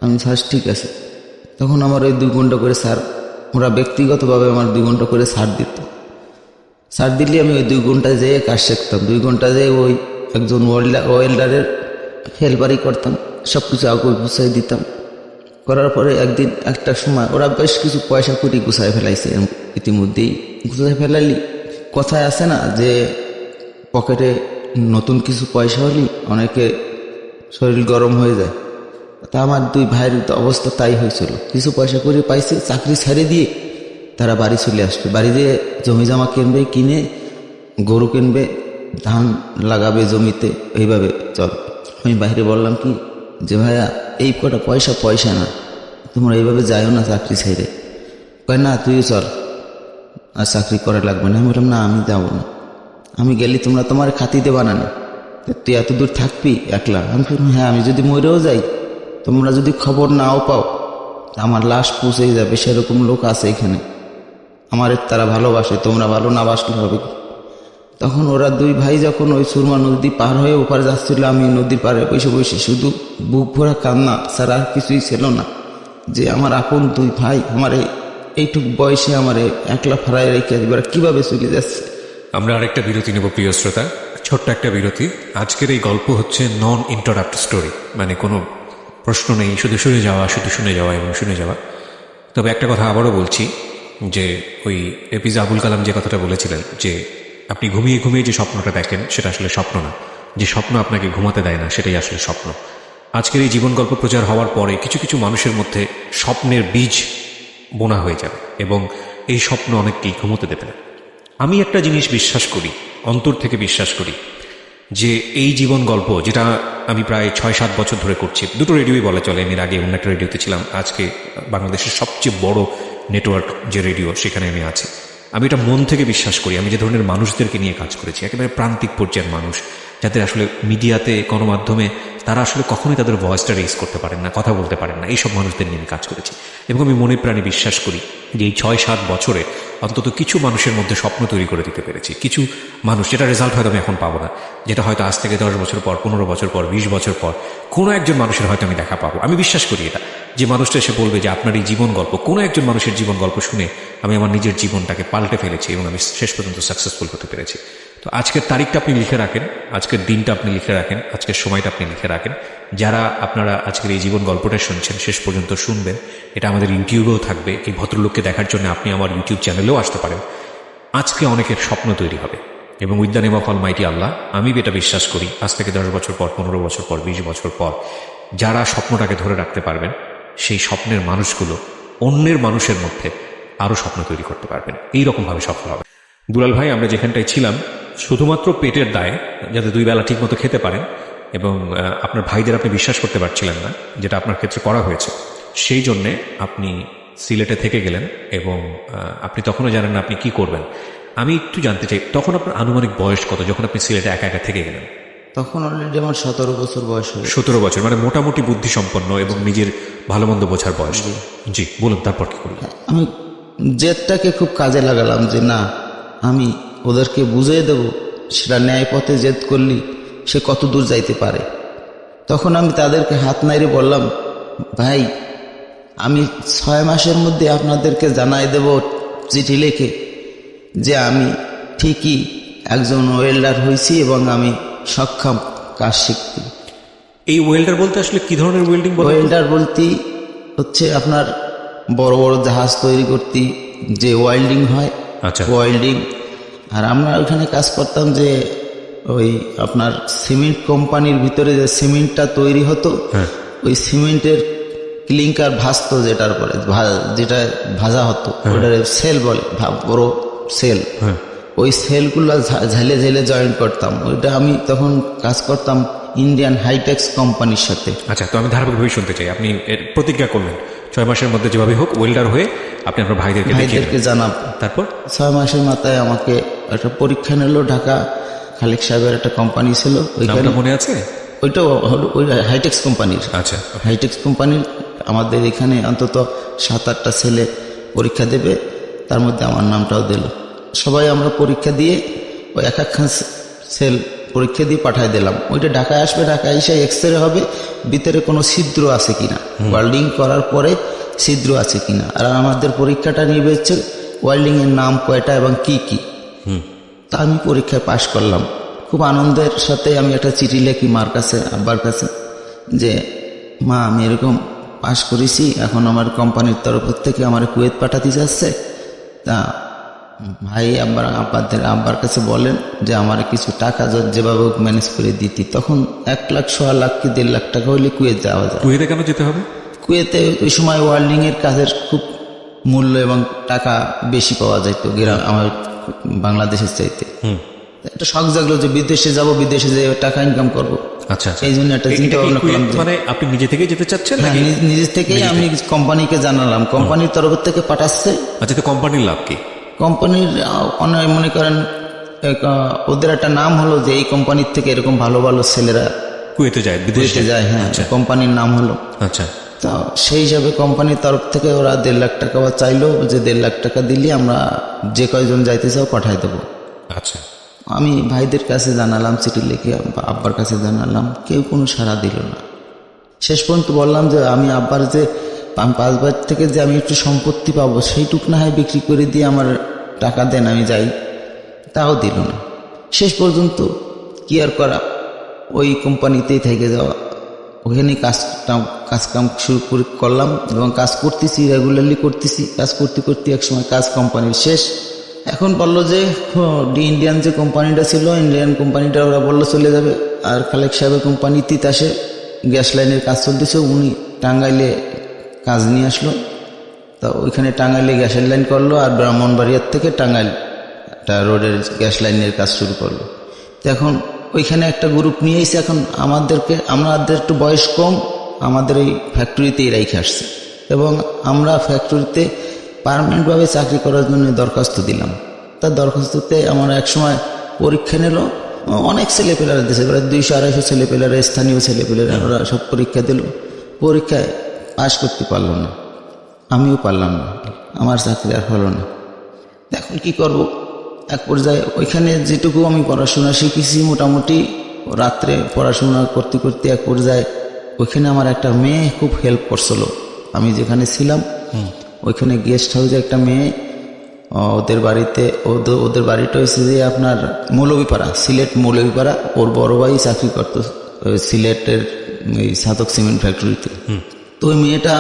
আমি স্যার ঠিক আছে। তখন আমার ওই 2 ঘন্টা করে স্যার, ওরা ব্যক্তিগতভাবে আমার 2 ঘন্টা করে ছাড় দিত। ছাড় দিলে আমি ওই 2 ঘন্টা যেয়ে কাজ শিখতাম। 2 ঘন্টা যেয়ে ওই একজন ওয়েল্ডারের হেল্পারই করতাম, সব কিছু আগে গুছাই দিতাম। করার পরে একদিন একটা সময় ওরা বেশ কিছু পয়সা কুটি গুছাই ফেলাইছে, ইতিমধ্যেই গুছাই ফেলালি। কথায় আছে না যে পকেটে নতুন কিছু পয়সা হলি অনেকে শরীর গরম হয়ে যায়, তা আমার 2 ভাইয়ের অবস্থা তাই হয়েছিল। কিছু পয়সা করে পাইছে, চাকরি ছেড়ে দিয়ে তারা বাড়ি চলে আসবে, বাড়ি দিয়ে জমি জমা কিনবে, কিনে গরু কিনবে, ধান লাগাবে জমিতে, এইভাবে চল। আমি বাইরে বললাম কি যে ভাইয়া এই কটা পয়সা না, তোমরা এইভাবে যাইও না চাকরি ছেড়ে। কয় না তুইও চল, আর চাকরি করা লাগবে না। আমি বললাম না আমি যাবো না, আমি গেলে তোমরা তোমার খাতিতে বানানো, তুই এত দূর থাকবি একলা। আমি বললাম হ্যাঁ, আমি যদি মরেও যাই, তোমরা যদি খবর নাও পাও, আমার লাশ পৌঁছেই যাবে, সেরকম লোক আছে এখানে, আমার তারা ভালোবাসে, তোমরা ভালো না বাসলে হবে কি। তখন ওরা দুই ভাই যখন ওই সুরমা নদী পার হয়ে ওপারে যাচ্ছিল, আমি নদীর পাড়ে বসে বসে শুধু বুক ভরা কান্না ছাড়া আর কিছুই ছিল না, যে আমার আপন দুই ভাই আমার এইটুক বয়সে আমার একলা ফারায় রেখে এবার কিভাবে চলে যাচ্ছে। আমরা আরেকটা বিরতি নেব প্রিয় শ্রোতা, ছোট্ট একটা বিরতি। আজকের এই গল্প হচ্ছে নন ইন্টারাপ্ট স্টোরি, মানে কোনো প্রশ্ন নেই, শুধু শুনে যাওয়া এবং শুনে যাওয়া। তবে একটা কথা আবারও বলছি যে ওই এপিজে আবুল কালাম যে কথাটা বলেছিলেন যে আপনি ঘুমিয়ে ঘুমিয়ে যে স্বপ্নটা দেখেন সেটা আসলে স্বপ্ন না, যে স্বপ্ন আপনাকে ঘুমাতে দেয় না সেটাই আসলে স্বপ্ন। আজকের এই জীবন গল্প প্রচার হওয়ার পরে কিছু কিছু মানুষের মধ্যে স্বপ্নের বীজ বোনা হয়ে যাবে এবং এই স্বপ্ন অনেককেই ঘুমোতে দেবে না। আমি একটা জিনিস বিশ্বাস করি, অন্তর থেকে বিশ্বাস করি, যে এই জীবন গল্প যেটা আমি প্রায় 6-7 বছর ধরে করছি, দুটো রেডিওই বলা চলে, এর আগে অন্য একটা রেডিওতে ছিলাম, আজকে বাংলাদেশের সবচেয়ে বড় নেটওয়ার্ক যে রেডিও সেখানে আমি আছি। আমি এটা মন থেকে বিশ্বাস করি। আমি যে ধরনের মানুষদেরকে নিয়ে কাজ করেছি, একেবারে প্রান্তিক পর্যায়ের মানুষ, যাদের আসলে মিডিয়াতে গণমাধ্যমে তারা আসলে কখনোই তাদের ভয়েসটা রেজ করতে পারেন না, কথা বলতে পারেন না, এইসব মানুষদের নিয়ে আমি কাজ করেছি। এবং আমি মনে প্রাণে বিশ্বাস করি যে এই 6-7 বছরে অন্তত কিছু মানুষের মধ্যে স্বপ্ন তৈরি করে দিতে পেরেছি। কিছু মানুষ, যেটা রেজাল্ট হয়তো আমি এখন পাবো না, যেটা হয়তো আজ থেকে 10 বছর পর, 15 বছর পর, 20 বছর পর কোনো একজন মানুষের হয়তো আমি দেখা পাবো। আমি বিশ্বাস করি এটা, যে মানুষটা এসে বলবে যে আপনার এই জীবন গল্প, কোনো একজন মানুষের জীবন গল্প শুনে আমি আমার নিজের জীবনটাকে পাল্টে ফেলেছি এবং আমি শেষ পর্যন্ত সাকসেসফুল হতে পেরেছি। তো আজকের তারিখটা আপনি লিখে রাখেন, আজকের দিনটা আপনি লিখে রাখেন, আজকের সময়টা আপনি লিখে রাখেন। যারা আপনারা আজকের এই জীবন গল্পটা শুনছেন, শেষ পর্যন্ত শুনবেন, এটা আমাদের ইউটিউবেও থাকবে। এই ভদ্রলোককে দেখার জন্য আপনি আমার ইউটিউব চ্যানেলেও আসতে পারেন। আজকে অনেকের স্বপ্ন তৈরি হবে এবং with the name of almighty Allah, আমি এটা বিশ্বাস করি, আজ থেকে 10 বছর পর, 15 বছর পর, 20 বছর পর যারা স্বপ্নটাকে ধরে রাখতে পারবেন, সেই স্বপ্নের মানুষগুলো অন্যের মানুষের মধ্যে আরও স্বপ্ন তৈরি করতে পারবেন, এইরকমভাবে সফল হবে। দুলাল ভাই, আমরা যেখানটায় ছিলাম শুধুমাত্র পেটের দায়ে, যাতে 2 বেলা ঠিক মতো খেতে পারেন, এবং আপনার ভাইদের আপনি বিশ্বাস করতে পারছিলেন না, যেটা আপনার ক্ষেত্রে করা হয়েছে, সেই জন্যে আপনি সিলেটে থেকে গেলেন এবং আপনি তখনও জানেন না আপনি কি করবেন। আমি একটু জানতে চাই, তখন আপনার আনুমানিক বয়স কত যখন আপনি সিলেটে একা একা থেকে গেলেন? তখন অলরেডি আমার 17 বছর বয়স হয়ে। 17 বছর, মানে মোটামুটি বুদ্ধিসম্পন্ন এবং নিজের ভালো মন্দ বোঝার বয়স। জি বলুন, তারপর কি করলেন? আমি জেদটাকে খুব কাজে লাগালাম যে না, আমি ওদেরকে বুঝিয়ে দেব সেটা ন্যায় পথে জেদ করলি সে কত দূর যাইতে পারে। তখন আমি তাদেরকে হাত নাড়িয়ে বললাম, ভাই আমি 6 মাসের মধ্যে আপনাদেরকে জানাই দেব চিঠি লিখে যে আমি ঠিকই একজন ওয়েল্ডার হয়েছি এবং আমি সক্ষম কাজ শিখতে। এই ওয়েল্ডার বলতে আসলে কি ধরনের ওয়েল্ডিং? ওয়েল্ডার বলতে হচ্ছে আপনার বড় বড় জাহাজ তৈরি করতে যে ওয়েল্ডিং হয়, আচ্ছা, ওয়েল্ডিং। আর আমরা ওইখানে কাজ করতাম যে ওই আপনার সিমেন্ট কোম্পানির ভিতরে যে সিমেন্টটা তৈরি হতো, ওই সিমেন্টের ক্লিংকার ভাজতো, যেটার পরে যেটা ভাজা হতো ওটার সেল বলে, বড় সেল, ওই সেলগুলো ঝেলে ঝেলে জয়েন করতাম। ওইটা আমি তখন কাজ করতাম ইন্ডিয়ান হাইটেক্স কোম্পানির সাথে। আচ্ছা, তো আমি ধারাবাহিকভাবে শুনতে চাই, আপনি প্রতিজ্ঞা করলেন 6 মাসের মধ্যে যেভাবে হোক ওয়েল্ডার হয়ে আপনি আপনার ভাইদেরকে জানাব। তারপর 6 মাসের মাথায় আমাকে একটা পরীক্ষা নিল, ঢাকা খালেক সাহেবের একটা কোম্পানি ছিল, ওইখানে মনে আছে, ওইটা ওই হাইটেক্স কোম্পানির। আচ্ছা, হাইটেক্স কোম্পানির আমাদের এখানে অন্তত 7-8টা ছেলে পরীক্ষা দেবে, তার মধ্যে আমার নামটাও দিল। সবাই আমরা পরীক্ষা দিয়ে ওই এক একখান সেল পরীক্ষা দিয়ে পাঠায় দিলাম। ওইটা ঢাকায় আসবে, ঢাকায় এসে এক্সরে হবে ভিতরে কোনো ছিদ্র আছে কিনা, ওয়েল্ডিং করার পরে ছিদ্র আছে কিনা। আর আমাদের পরীক্ষাটা নিয়ে হচ্ছে ওয়েল্ডিং এর নাম কয়টা এবং কি কি। তা আমি পরীক্ষায় পাশ করলাম। খুব আনন্দের সাথে আমি একটা চিঠি লিখি মার কাছে, আব্বার কাছে, যে মা আমি এরকম পাশ করেছি, এখন আমার কোম্পানির তরফ থেকে আমার কুয়েত পাঠাতে যাচ্ছে। তা ভাই আব্বার কাছে বলেন যে আমার কিছু টাকা যেভাবে ম্যানেজ করে দিতি। তখন 1 লাখ, 1.25 লাখ কি 1.5 লাখ টাকা হলে কুয়েত যাওয়া যায়। কুয়েতে কেন যেতে হবে? কুয়েতে ওই সময় ওয়েল্ডিং এর কাজের খুব মূল্য এবং টাকা বেশি পাওয়া যেত গ্রাম আমার বাংলাদেশের চাইতে। একটা শখ জাগলো যে বিদেশে যাব, বিদেশে যেয়ে টাকা ইনকাম করবো। আচ্ছা, এই জন্য একটা চিন্তা ভাবনা করলাম। মানে আপনি নিজে থেকে যেতে চাচ্ছেন? হ্যাঁ, নিজে থেকেই আমি কোম্পানিকে জানালাম, কোম্পানির তরফ থেকে পাঠাচ্ছে। আচ্ছা, তো কোম্পানির লাভ কি? কোম্পানির অনেক মনে করেন ওদের একটা নাম হলো যে এই কোম্পানির থেকে এরকম ভালো ভালো ছেলেরা কুয়েতে যায়, বিদেশে যায়। হ্যাঁ, কোম্পানির নাম হলো। আচ্ছা, তো সেই হিসাবে কোম্পানির তরফ থেকে ওরা 1.5 লাখ টাকা চাইলো, যে 1.5 লাখ টাকা দিলে আমরা যে কয়জন যাইতে চাও পাঠাই দেবো। আচ্ছা, আমি ভাইদের কাছে জানালাম, চিঠি লিখে আব্বার কাছে জানালাম, কেউ কোনো সাড়া দিল না। শেষ পর্যন্ত বললাম যে আমি আব্বার যে আমি 5 বার থেকে যে আমি একটু সম্পত্তি পাবো সেইটুক না হয় বিক্রি করে দিয়ে আমার টাকা দেন, আমি যাই। তাও দিল না। শেষ পর্যন্ত কি আর করা, ওই কোম্পানিতেই থেকে যাওয়া। ওখানে কাম শুরু করলাম এবং কাজ করতেছি, রেগুলারলি করতেছি। কাজ করতে করতে একসময় কাজ কোম্পানির শেষ। এখন বললো যে ইন্ডিয়ান যে কোম্পানিটা ছিল, ইন্ডিয়ান কোম্পানিটা ওরা বললো চলে যাবে। আর খালেক সাহেবের কোম্পানি তিতাসে গ্যাস লাইনের কাজ চলতেছে, উনি টাঙ্গাইলে কাজ নিয়ে আসলো। তা ওইখানে টাঙ্গাইলে গ্যাসের লাইন করলো, আর ব্রাহ্মণবাড়িয়ার থেকে টাঙ্গাইল একটা রোডের গ্যাস লাইনের কাজ শুরু করলো। তো এখন ওইখানে একটা গ্রুপ নিয়ে এসে এখন আমাদের একটু বয়স কম, আমাদের এই ফ্যাক্টরিতেই রেখে আসছে এবং আমরা ফ্যাক্টরিতে পার্মানেন্টভাবে চাকরি করার জন্য দরখাস্ত দিলাম। তার দরখাস্ততে আমার একসময় পরীক্ষা নিল, অনেক ছেলেপেলারা দিয়েছে, প্রায় 200-250 ছেলেপেলারা, স্থানীয় ছেলেপেলারা, ওরা সব পরীক্ষা দিল। পরীক্ষায় পাশ করতে পারলো না, আমিও পারলাম না, আমার চাকরি আর হলো না। এখন কি করব? এক পর্যায়ে ওইখানে যেটুকু আমি পড়াশোনা শিখেছি মোটামুটি, রাত্রে পড়াশোনা করতে করতে এক পর্যায়ে ওইখানে আমার একটা মেয়ে খুব হেল্প করছিল। আমি যেখানে ছিলাম ওইখানে গেস্ট হাউসে একটা মেয়ে, ওদের বাড়িতে, ওদের বাড়িটা হয়েছে যে আপনার মৌলভীপাড়া, সিলেট মৌলভীপাড়া। ওর বড় ভাই চাকরি করতো সিলেটের এই সাতক সিমেন্ট ফ্যাক্টরিতে। তো ওই মেয়েটা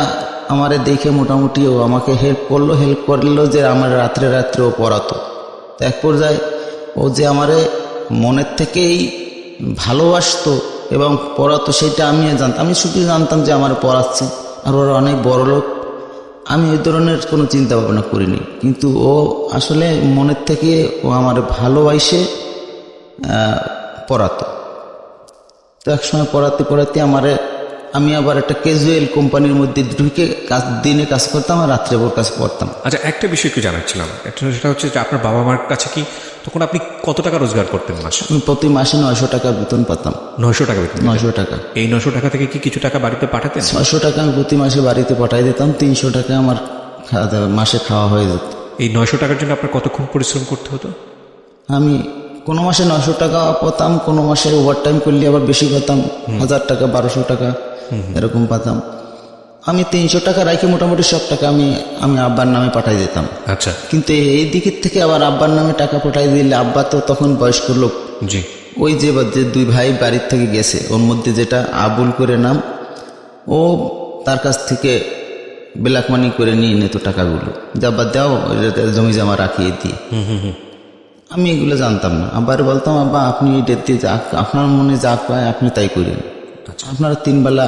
আমারে দেখে মোটামুটি ও আমাকে হেল্প করলো যে আমার রাত্রে ও পড়াতো। তো এক পর্যায়ে ও যে আমারে মনের থেকেই ভালোবাসতো এবং পড়াতো সেটা আমি জানতাম। আমি শুধু জানতাম যে আমার পড়াচ্ছে, আর ওরা অনেক বড় লোক। আমি ওই ধরনের কোনো চিন্তা ভাবনা করিনি, কিন্তু ও আসলে মনের থেকে ও আমার ভালোবাসে পড়াতো। তো একসময় পড়াতে আমি আবার একটা ক্যাজুয়াল কোম্পানির মধ্যে ঢুকে দিনে কাজ করতাম আর রাত্রে ওর কাছে পড়তাম। আচ্ছা, একটা বিষয় একটু জানাচ্ছিলাম, সেটা হচ্ছে যে আপনার বাবা মার কাছে কি তখন আপনি কত টাকা রোজগার করতেন মাসে? আমি প্রতি মাসে 900 টাকা বেতন পেতাম। 900 টাকা বেতন? 900 টাকা। এই 900 টাকা থেকে কি কিছু টাকা বাড়িতে পাঠাতেন? 600 টাকা আমি প্রতি মাসে বাড়িতে পাঠাই দিতাম, 300 টাকা আমার মাসে খাওয়া হয়ে যেত। এই 900 টাকার জন্য আপনার কতক্ষণ পরিশ্রম করতে হতো? আমি কোনো মাসে 900 টাকা পেতাম, কোনো মাসে ওভারটাইম করলে আবার বেশি পেতাম, 1000 টাকা 1200 টাকা এরকম পেতাম। আমি 300 টাকা রাখি মোটামুটি সব টাকা আমি আব্বার নামে পাঠাই দিতাম। আচ্ছা, কিন্তু এই দিকের থেকে আবার আব্বার নামে টাকা পাঠাই দিলে, আব্বা তো তখন বয়স্ক লোক। জি। ওই যে 2 ভাই বাড়ির থেকে গেছে, ওর মধ্যে যেটা আবুল করে নাম, ও তার কাছ থেকে ব্ল্যাক মানি করে নিয়ে নিত টাকাগুলো, যে আব্বা দাও জমি জমা রাখিয়ে দিয়ে। আমি এগুলো জানতাম না। আব্বার বলতাম, আব্বা আপনি আপনার মনে যা পায় আপনি তাই করেন, আপনারা 3 বেলা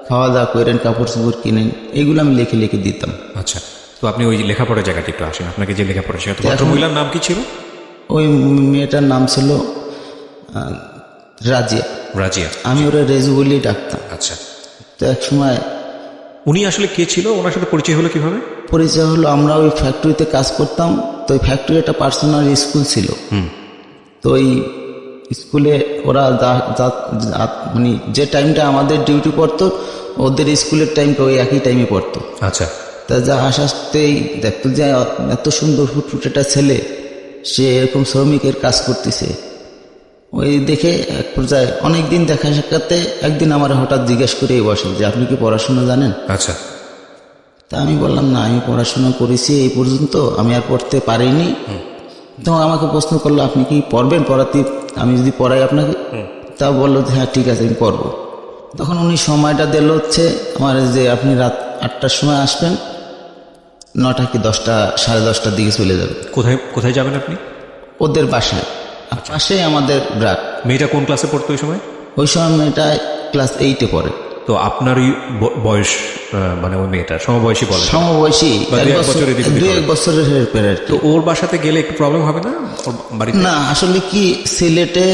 খাওয়া দাওয়া করেন, কাপড় চোপড় কিনেন, এগুলো আমি লিখে লিখে দিতাম। আচ্ছা, তো আপনি ওই লেখাপড়ার জায়গাটি একটু আসেন। আপনাকে যে লেখাপড়া শেখাতো ভদ্রমহিলার নাম কি ছিল? ওই মেয়েটার নাম ছিল রাজিয়া। রাজিয়া। আমি ওরা রেজু বলেই ডাকতাম। আচ্ছা, তো এক সময় উনি আসলে কে ছিল? ওনার সাথে পরিচয় হলো কিভাবে? পরিচয় হলো, আমরা ওই ফ্যাক্টরিতে কাজ করতাম, তো ওই ফ্যাক্টরি একটা পার্সোনাল স্কুল ছিল। তো ওই স্কুলে ওরা মানে যে টাইমটা আমাদের ডিউটি পড়তো, ওদের স্কুলের টাইমটা ওই একই টাইমে পড়তো। আচ্ছা। তা যা আসতেই দেখতো যে এত সুন্দর ফুটফুটেটা ছেলে, সে এরকম শ্রমিকের কাজ করতেছে। ওই দেখে এক পর্যায়ে অনেকদিন দেখা সাক্ষাতে একদিন আমার হঠাৎ জিজ্ঞেস করেই বসে যে আপনি কি পড়াশোনা জানেন? আচ্ছা। তা আমি বললাম, না আমি পড়াশোনা করেছি এই পর্যন্ত, আমি আর পড়তে পারিনি। তখন আমাকে প্রশ্ন করলো, আপনি কি পড়বেন? পড়াতে আমি যদি পড়াই আপনাকে? তা বললো যে হ্যাঁ ঠিক আছে আমি পড়বো। তখন উনি সময়টা দিল হচ্ছে আমার, যে আপনি রাত 8টার সময় আসবেন, 9টা কি 10টা 10:30টার দিকে চলে যাবে। কোথায় যাবেন আপনি? ওদের বাসায়, পাশেই আমাদের ব্রাক। মেয়েটা কোন ক্লাসে পড়তো ওই সময়? ওই সময় মেয়েটা ক্লাস 8-এ পড়ে। তো আপনারই বয়স, মানে ওই মেয়েটার সমবয়সী বলে, সমবয়সী, বা দুই এক বছরের হেরফের আর কি। তো ওর বাসাতে গেলে একটু প্রবলেম হবে না ওর বাড়িতে? না, আসলে কি, সিলেটে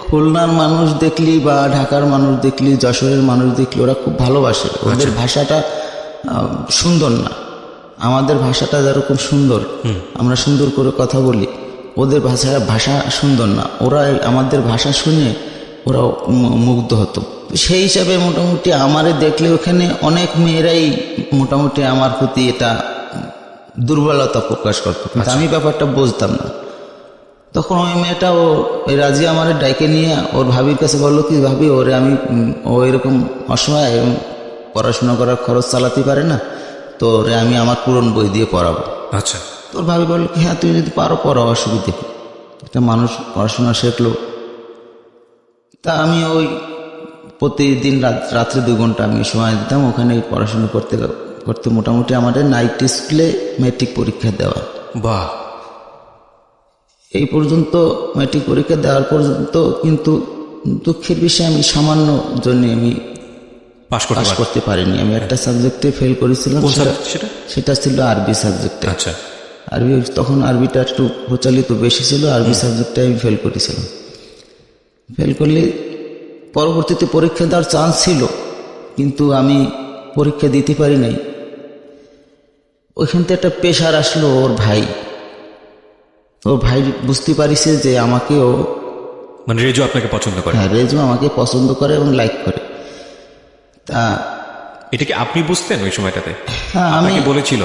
খুলনার মানুষ দেখলি বা ঢাকার মানুষ দেখলি, যশোরের মানুষ দেখলি, ওরা খুব ভালোবাসে। ওদের ভাষাটা সুন্দর না, আমাদের ভাষাটা যেরকম সুন্দর, আমরা সুন্দর করে কথা বলি, ওদের ভাষা সুন্দর না। ওরা আমাদের ভাষা শুনে ওরা মুগ্ধ হতো। সেই হিসাবে মোটামুটি আমারে দেখলে ওখানে অনেক মেয়েরাই মোটামুটি আমার প্রতি এটা দুর্বলতা প্রকাশ করতো, কিন্তু আমি ব্যাপারটা বুঝতাম না। তখন ওই মেয়েটা ওই রাজি আমার ডাইকে নিয়ে ওর ভাবির কাছে বললো কি, ভাবি ওরে আমি, ও এরকম অসহায় এবং পড়াশোনা করার খরচ চালাতে পারে না, তো ওরে আমি আমার পুরনো বই দিয়ে পড়াবো। আচ্ছা। তোর ভাবি বললো কি, হ্যাঁ তুই যদি পারো পড়াও, অসুবিধে কি, একটা মানুষ পড়াশোনা শিখলো। তা আমি ওই প্রতিদিন রাত্রে 2 ঘন্টা আমি সময় দিতাম ওখানে পড়াশোনা করতে করতে। মোটামুটি আমাদের নাইট স্কুলে ম্যাট্রিক পরীক্ষা দেওয়া। বাহ। এই পর্যন্ত ম্যাট্রিক পরীক্ষা দেওয়ার পর্যন্ত কিন্তু দুঃখের বিষয় আমি সামান্য জন্য আমি পাস করতে পারিনি। আমি একটা সাবজেক্টে ফেল করেছিলাম, সেটা ছিল আরবি সাবজেক্টে। আচ্ছা। আরবি, তখন আরবিটা একটু প্রচলিত বেশি ছিল, আরবি সাবজেক্টে আমি ফেল করেছিলাম। ফেল করলে পরবর্তীতে পরীক্ষা দেওয়ার চান্স ছিল, কিন্তু আমি পরীক্ষা দিতে পারি নাই। ওইখান থেকে একটা প্রেশার আসলো ওর ভাই বুঝতে পারিছে যে আমাকেও, মানে রেজু আপনাকে পছন্দ করে। হ্যাঁ, রেজু আমাকে পছন্দ করে এবং লাইক করে। তা এটা কি আপনি বুঝতেন ওই সময়টাতে? হ্যাঁ, আমি বলেছিল,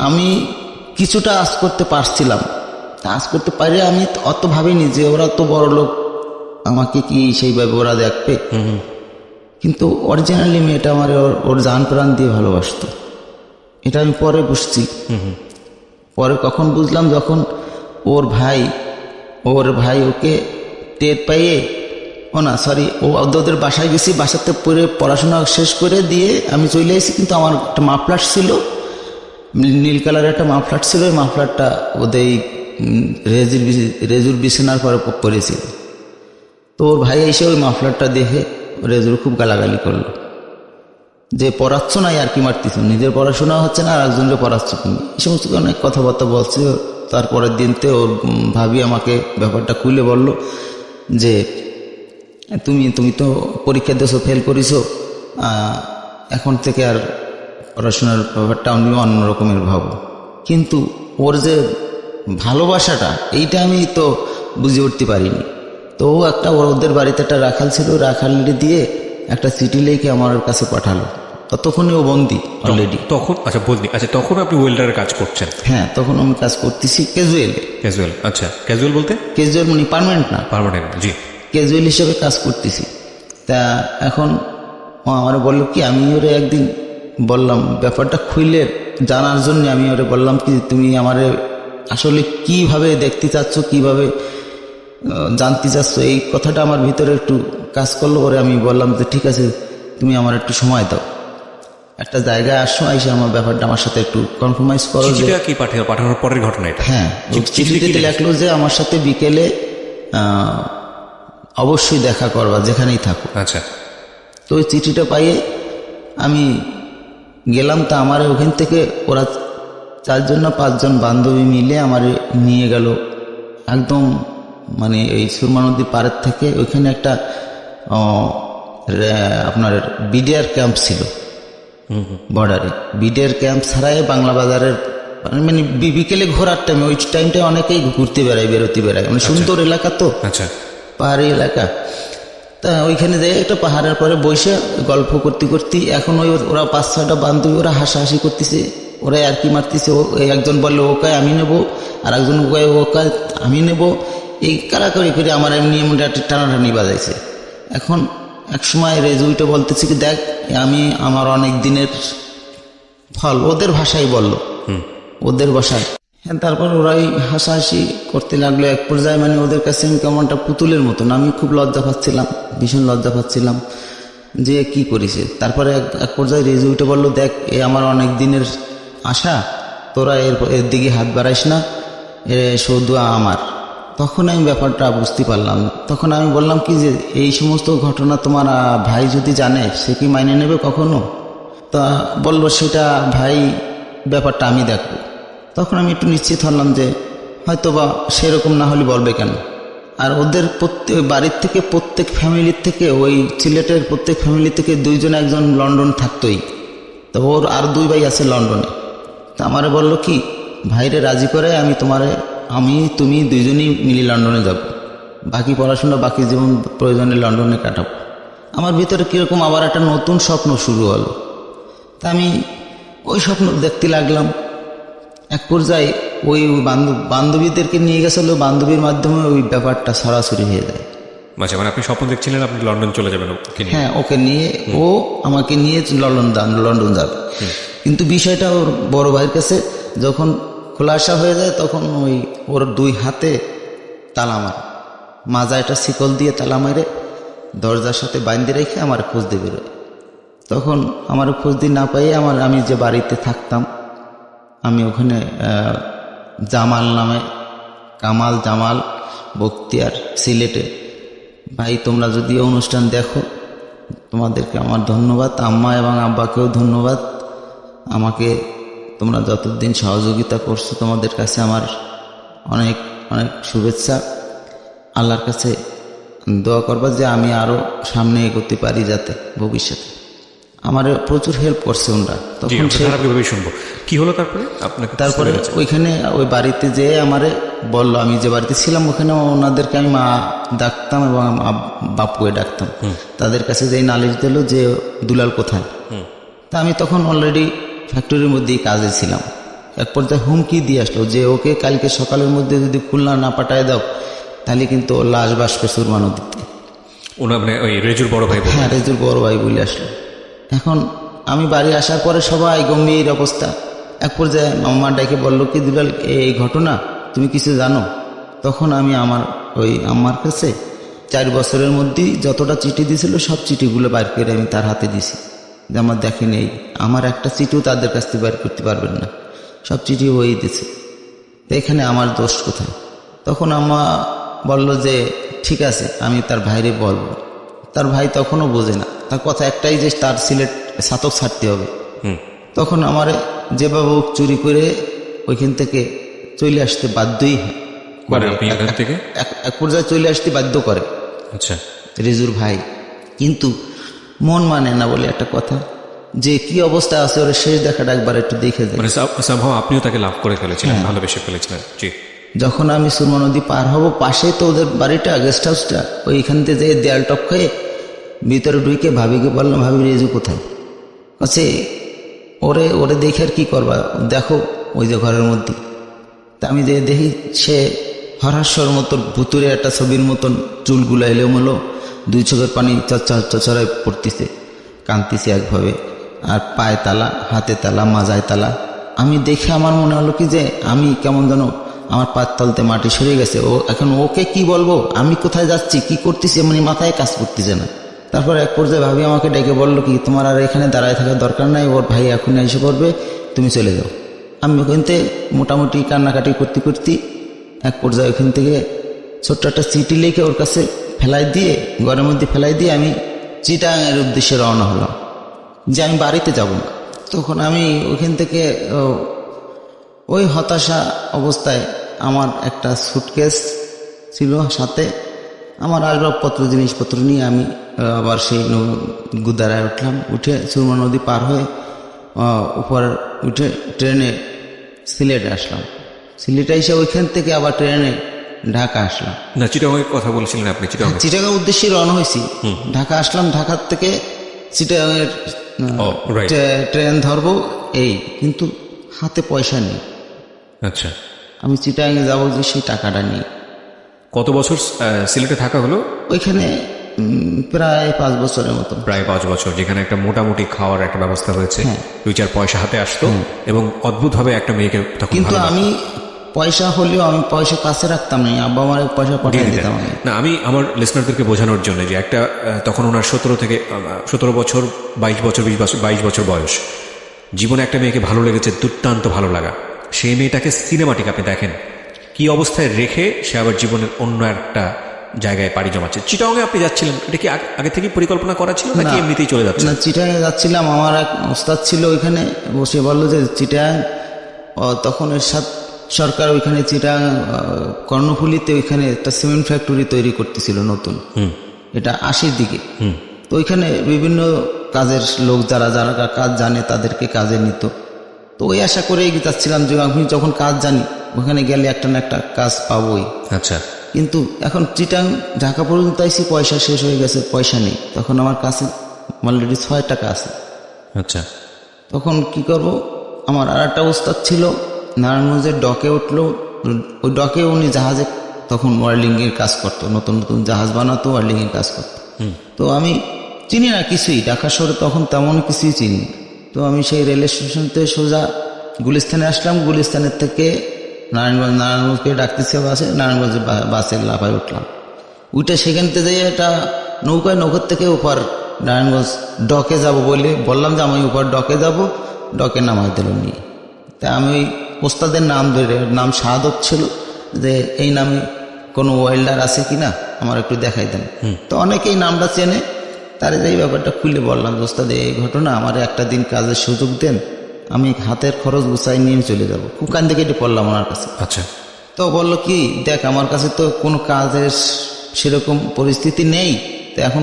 আমি কিছুটা আজ করতে পারছিলাম, আজ করতে পারি। আমি অত ভাবিনি যে ওরা তো বড় লোক, আমাকে কি সেইভাবে ওরা দেখবে। কিন্তু অরিজিনালি মেয়েটা আমার ওর জান প্রাণ দিয়ে ভালোবাসতো, এটা আমি পরে বুঝছি। পরে কখন বুঝলাম, যখন ওর ভাই ওকে টের পাইয়ে, ওদের বাসায় গেছি, বাসাতে পরে পড়াশোনা শেষ করে দিয়ে আমি চলে এসেছি। কিন্তু আমার একটা মাফলার ছিল, নীল কালারের একটা মাফলার ছিল, ওই মাফলারটা ওদের রেজুর বিছানার পরে পরেছিল। তো ওর ভাই এসে ওই মাফলারটা দেখে রেজুর খুব গালাগালি করলো যে পড়াচ্ছ না, আর কি মারতেছ, নিজের পড়াশোনা হচ্ছে না আর একজনকে পড়াচ্ছ তুমি, এই সমস্ত অনেক কথাবার্তা বলছে। তারপরের দিনতে ওর ভাবি আমাকে ব্যাপারটা খুলে বলল যে তুমি তো পরীক্ষা দিয়েছো, ফেল করেছো, এখন থেকে আর পড়াশোনার ব্যাপারটা আমি অন্য রকমের ভাবো। কিন্তু ওর যে ভালোবাসাটা, এইটা আমি তো বুঝে উঠতে পারিনি। তো ওদের বাড়িতে একটা রাখাল ছিল, রাখালটি দিয়ে একটা চিঠি লিখে আমার কাছে পাঠালো। ততক্ষণই ও বন্দি অলরেডি। তখন আচ্ছা বলনি, আচ্ছা তখন আপনি ওয়েল্ডারের কাজ করছেন? হ্যাঁ, তখন আমি কাজ করতেছি ক্যাজুয়াল। আচ্ছা, ক্যাজুয়াল বলতে? ক্যাজুয়াল মানে পার্মানেন্ট না, জি, ক্যাজুয়াল হিসেবে কাজ করতেছি। তা এখন ও আমার বললো কি, আমি ওরে একদিন বললাম ব্যাপারটা খুলে জানার জন্য, আমি ওরে বললাম কি, তুমি আমারে আসলে কিভাবে দেখতে চাচ্ছ, কিভাবে জানতে চাচ্ছ, এই কথাটা আমার ভিতরে একটু কাজ করলো। ওরে আমি বললাম যে ঠিক আছে, তুমি আমার একটু সময় দাও, একটা জায়গায় আসো, এসে আমার ব্যাপারটা আমার সাথে একটু কনফার্মাইজ করো। চিঠিটা কি পাঠানোর পরের ঘটনা এটা? হ্যাঁ, চিঠিতে লেখলো যে আমার সাথে বিকেলে অবশ্যই দেখা করবা, যেখানেই থাকো। আচ্ছা। তো ওই চিঠিটা পাইয়ে আমি গেলাম। তা আমার ওখান থেকে ওরা 4জন না 5জন বান্ধবী মিলে আমার নিয়ে গেল একদম, মানে এই সুরমা নদীর পাড়ের থেকে ওইখানে একটা আপনার বিডিআর ক্যাম্প ছিল বর্ডারে। বিডিআর ক্যাম্প ছাড়াই বাংলা বাজারের, মানে বিকেলে ঘোরার টাইমে, ওই টাইমটায় অনেকেই ঘুরতে বেরোতে বেড়ায়, মানে সুন্দর এলাকা তো, পাহাড়ি এলাকা। তা ওইখানে যাই একটা পাহাড়ের পরে বসে গল্প করতে করতে, এখন ওরা 5-6টা বান্ধবী, ওরা হাসাহাসি করতেছে, ওরা আর কি মারতেছে। একজন বললো ও কায় আমি নেবো, আর একজন কয় ও কায় আমি নেবো, এই কারাকারি করে আমার এমনি একটা টানাটানি বাজাইছে। এখন এক সময় রেজুইটা বলতেছে কি, দেখ আমি আমার অনেক দিনের ফল, ওদের ভাষায় বললো, ওদের ভাষায়। হ্যাঁ, তারপর ওরাই হাসাহাসি করতে লাগলো। এক পর্যায়ে মানে ওদের কাছে আমি কেমনটা পুতুলের মতন, আমি খুব লজ্জা পাচ্ছিলাম, ভীষণ লজ্জা পাচ্ছিলাম যে কি করেছে। তারপরে এক পর্যায়ে রেজুইটা বললো, দেখ এ আমার অনেক দিনের আশা, তোরা এর দিকে হাত বাড়াইস না, এ সৌদুয়া আমার, তখন আমি ব্যাপারটা বুঝতে পারলাম। তখন আমি বললাম কি যে এই সমস্ত ঘটনা তোমার ভাই যদি জানে সে কি মাইনে নেবে কখনো? তা বলল সেটা ভাই ব্যাপারটা আমি দেখব। তখন আমি একটু নিশ্চিত হলাম যে হয়তো বা সেরকম না হলে বলবে কেন। আর ওদের প্রত্যেক বাড়ির থেকে প্রত্যেক ফ্যামিলির থেকে ওই সিলেটের প্রত্যেক ফ্যামিলি থেকে দুইজন একজন লন্ডন থাকতোই। তো ওর আর 2 ভাই আছে লন্ডনে। তা আমারে বললো কি ভাইরে রাজি করে আমি তুমি দুইজনই মিলে লন্ডনে যাব, বাকি পড়াশোনা বাকি জীবন প্রয়োজনে লন্ডনে কাটাবো। আমার ভিতরে কীরকম আবার একটা নতুন স্বপ্ন শুরু হলো। তা আমি ওই স্বপ্ন দেখতে লাগলাম। এক পর্যায়ে ওই বান্ধবীদেরকে নিয়ে গেছিল, বান্ধবীর মাধ্যমে ওই ব্যাপারটা সরাসরি হয়ে যায়। আচ্ছা, মানে আপনি স্বপ্ন দেখছিলেন আপনি লন্ডন চলে যাবেন ওকে নিয়ে? হ্যাঁ, ওকে নিয়ে, ও আমাকে নিয়ে লন্ডন যাবে। কিন্তু বিষয়টা ওর বড় ভাইয়ের কাছে যখন খোলাসা হয়ে যায় তখন ওর 2 হাতে তালা মারে, মাজা একটা শিকল দিয়ে তালা মারে দরজার সাথে বাইন্ধে রেখে আমার খোঁজ দিয়ে বেরোয়। তখন আমার খোঁজ দিয়ে না পাইয়ে আমি যে বাড়িতে থাকতাম, আমি ওখানে জামাল নামে, কামাল জামাল বখতিয়ার, সিলেটে। ভাই তোমরা যদি অনুষ্ঠান দেখো তোমাদেরকে আমার ধন্যবাদ, আম্মা এবং আব্বাকেও ধন্যবাদ। আমাকে তোমরা যতদিন সহযোগিতা করছো তোমাদের কাছে আমার অনেক অনেক শুভেচ্ছা। আল্লাহর কাছে দোয়া করবা যে আমি আরও সামনে এগোতে পারি যাতে ভবিষ্যতে। আমার প্রচুর হেল্প করছে ওনারা। তখন শুনবো কি হলো তারপরে ওইখানে ওই বাড়িতে যেয়ে আমারে বললো, আমি যে বাড়িতে ছিলাম ওখানে ওনাদেরকে আমি মা ডাকতাম এবং বাপুকে ডাকতাম। তাদের কাছে যেই নালিশ দিল যে দুলাল কোথায়। তা আমি তখন অলরেডি ফ্যাক্টরির মধ্যেই কাজে ছিলাম। এক পর্যায়ে হুমকি দিয়ে আসলো যে ওকে কালকে সকালের মধ্যে যদি খুলনা না পাঠায় দাও তাহলে কিন্তু ও লাশ বাসবে সুরমা নদীতে। রেজুর বড় ভাই? হ্যাঁ, রেজুর বড় ভাই বলে আসলো। এখন আমি বাড়ি আসার পরে সবাই গম্ভীর অবস্থা। এক পর্যায়ে মাম্মা ডাকে বললো কি দুলাল এই ঘটনা তুমি কিছু জানো? তখন আমি ওই আম্মার কাছে 4 বছরের মধ্যেই যতটা চিঠি দিয়েছিল সব চিঠিগুলো বাইর করে আমি তার হাতে দিছি যে আমার দেখে নেই, আমার একটা চিঠিও তাদের কাছ থেকে বাইর করতে পারবেন না, সব চিঠি ওই দিছে, তো এখানে আমার দোষ কোথায়? তখন আম্মা বলল যে ঠিক আছে আমি তার ভাইরে বলবো। তার ভাই তখনও বোঝে না, তার কথা একটাই যে তার সিলেট ছাতক ছাড়তে হবে। তখন আমার যে বাবু চুরি করে ওইখান থেকে চলে আসতে বাধ্যই হয়, এক পর্যায়ে চলে আসতে বাধ্য করে। আচ্ছা, রেজুর ভাই কিন্তু মন মানে না বলে একটা কথা, যে কি অবস্থা আছে ওর শেষ দেখাটা একবার একটু দেখে যায়। আপনিও তাকে লাভ করে ফেলেছিলেন, ভালোবেসে ফেলেছিলেন। জি। যখন আমি সুরমা নদী পার হব, পাশে তো ওদের বাড়িটা, গেস্ট হাউসটা, ওইখান থেকে যে দেয়াল টপ খেয়ে ভিতরে ঢুকে ভাবিকে বললাম ভাবি রেজু কোথায়? আচ্ছা ওরে দেখে আর কি করবা, দেখো ওই যে ঘরের মধ্যে। তা আমি যে দেখি সে হরহাস্যর মতন ভুতুরে একটা ছবির মতন চুলগুলো এলোমেলো, 2 চোখের পানি চচড়ায় পড়তেছে, কাঁদতেছে একভাবে, আর পায়ে তালা, হাতে তালা, মাজায় তালা। আমি দেখে আমার মনে হলো কি যে আমি কেমন যেন আমার পায়ের তলতে মাটি সরে গেছে। এখন ওকে কি বলবো, আমি কোথায় যাচ্ছি, কি করতেছি, মানে মাথায় কাজ করতেছে না। তারপর এক পর্যায়ে ভাবি আমাকে ডেকে বললো কি তোমার আর এখানে দাঁড়ায় থাকার দরকার নাই, ওর ভাই এখন এসে পড়বে, তুমি চলে যাও। আমি ওখান থেকে মোটামুটি কান্নাকাটি করতে করতে এক পর্যায়ে ওখান থেকে ছোট্ট একটা চিঠি লিখে ওর কাছে ফেলাই দিয়ে, ঘরের মধ্যে ফেলাই দিয়ে আমি চিটাগাংয়ের উদ্দেশ্যে রওনা হলাম যে আমি বাড়িতে যাব না। তখন আমি ওখান থেকে ওই হতাশা অবস্থায় আমার একটা সুটকেস ছিল সাথে, আমার আসবাবপত্র জিনিসপত্র নিয়ে আমি আবার সেই গুদারায় উঠলাম। উঠে সুরমা নদী পার হয়ে উপর উঠে ট্রেনে সিলেটে আসলাম। সিলেটে এসে ওইখান থেকে আবার ট্রেনে ঢাকা আসলাম। না, চিটাগাংয়ের কথা বলছিলেন আপনি? চিটাগাং উদ্দেশ্যে রওনা হয়েছি, ঢাকা আসলাম। ঢাকার থেকে চিটাগাংয়ের ট্রেন ধরবো এই, কিন্তু হাতে পয়সা নেই। আচ্ছা, আমি চিটাগাংয়ে যাবো যে সেই টাকাটা নেই। কত বছর সিলেটে থাকা হলো? ওইখানে প্রায় 5 বছরের মতো। প্রায় 5 বছর, যেখানে একটা মোটামুটি খাওয়ার একটা ব্যবস্থা হয়েছে, 2-4 পয়সা হাতে আসতো এবং অদ্ভুতভাবে একটা মেয়েকে তখন। কিন্তু আমি পয়সা হলেও আমি পয়সা কাছে রাখতাম না, আব্বা আমার পয়সা পাঠিয়ে দিতাম না। আমি আমার লিসনারদেরকে বোঝানোর জন্য যে একটা তখন ওনার 17 বছর 22 বছর 22 বছর বয়স, জীবনে একটা মেয়েকে ভালো লেগেছে, দুর্দান্ত ভালো লাগা। সেই মেয়েটাকে সিনেমাটিক আপনি দেখেন, কি অবস্থায় রেখে সে আবার জীবনের অন্য একটা জায়গায় পাড়ি জমাচ্ছে। চিটাগংয়ে আপনি যাচ্ছিলেন, এটা কি আগে থেকে পরিকল্পনা করা ছিল নাকি এমনিতেই চলে যাচ্ছে? না, চিটাগাংয়ে যাচ্ছিলাম, আমার এক ওস্তাদ ছিল ওইখানে, বসে বললো যে চিটাগাং, তখন এরশাদ সরকার ওইখানে চিটাগাং কর্ণফুলীতে ওইখানে একটা সিমেন্ট ফ্যাক্টরি তৈরি করতেছিল নতুন, এটা 80-র দিকে। তো ওইখানে বিভিন্ন কাজের লোক যারা যারা কাজ জানে তাদেরকে কাজে নিত। তো ওই আশা করেই যাচ্ছিলাম যে আমি যখন কাজ জানি ওখানে গেলে একটা না একটা কাজ পাবোই। আচ্ছা। কিন্তু এখন চিটাং ঢাকা পর্যন্ত আইসি, পয়সা শেষ হয়ে গেছে, পয়সা নেই। তখন আমার কাছে অলরেডি 6 টাকা আছে। আচ্ছা। তখন কি করব, আমার আর একটা ওস্তাদ ছিল নারায়ণগঞ্জের ডকে উঠলো, ওই ডকে উনি জাহাজে তখন ওয়ার্লিংয়ের কাজ করতো, নতুন নতুন জাহাজ বানাতো, ওয়ার্লিংয়ের কাজ করতো। তো আমি চিনি না কিছুই, ঢাকা শহরে তখন তেমন কিছুই চিনি। তো আমি সেই রেল স্টেশন থেকে সোজা গুলিস্তানে আসলাম, গুলিস্তানের থেকে নারায়ণগঞ্জকে ডাকতেছে বাসে, নারায়ণগঞ্জের বাসের লাফায় উঠলাম। উঠে সেখান থেকে যাই একটা নৌকার থেকে ওপার নারায়ণগঞ্জ ডকে যাব বলে বললাম যে আমি ওপার ডকে যাব, ডকে নামাই দিল নিয়ে। তা আমি ওস্তাদের নাম ধরে, নাম শাহাদত ছিল, যে এই নামে কোনো ওয়েল্ডার আছে কিনা আমার একটু দেখাই দেন। তো অনেকেই নামটা চেনে, তারে এই ব্যাপারটা খুলে বললাম, ওস্তাদ এই ঘটনা, আমার একটা দিন কাজের সুযোগ দেন, আমি হাতের খরচ গুছাই নিয়ে চলে যাব। খুব কান্দে কেটে পড়লাম ওনার কাছে। আচ্ছা। তো বললো কি, দেখ আমার কাছে তো কোনো কাজের সেরকম পরিস্থিতি নেই, তো এখন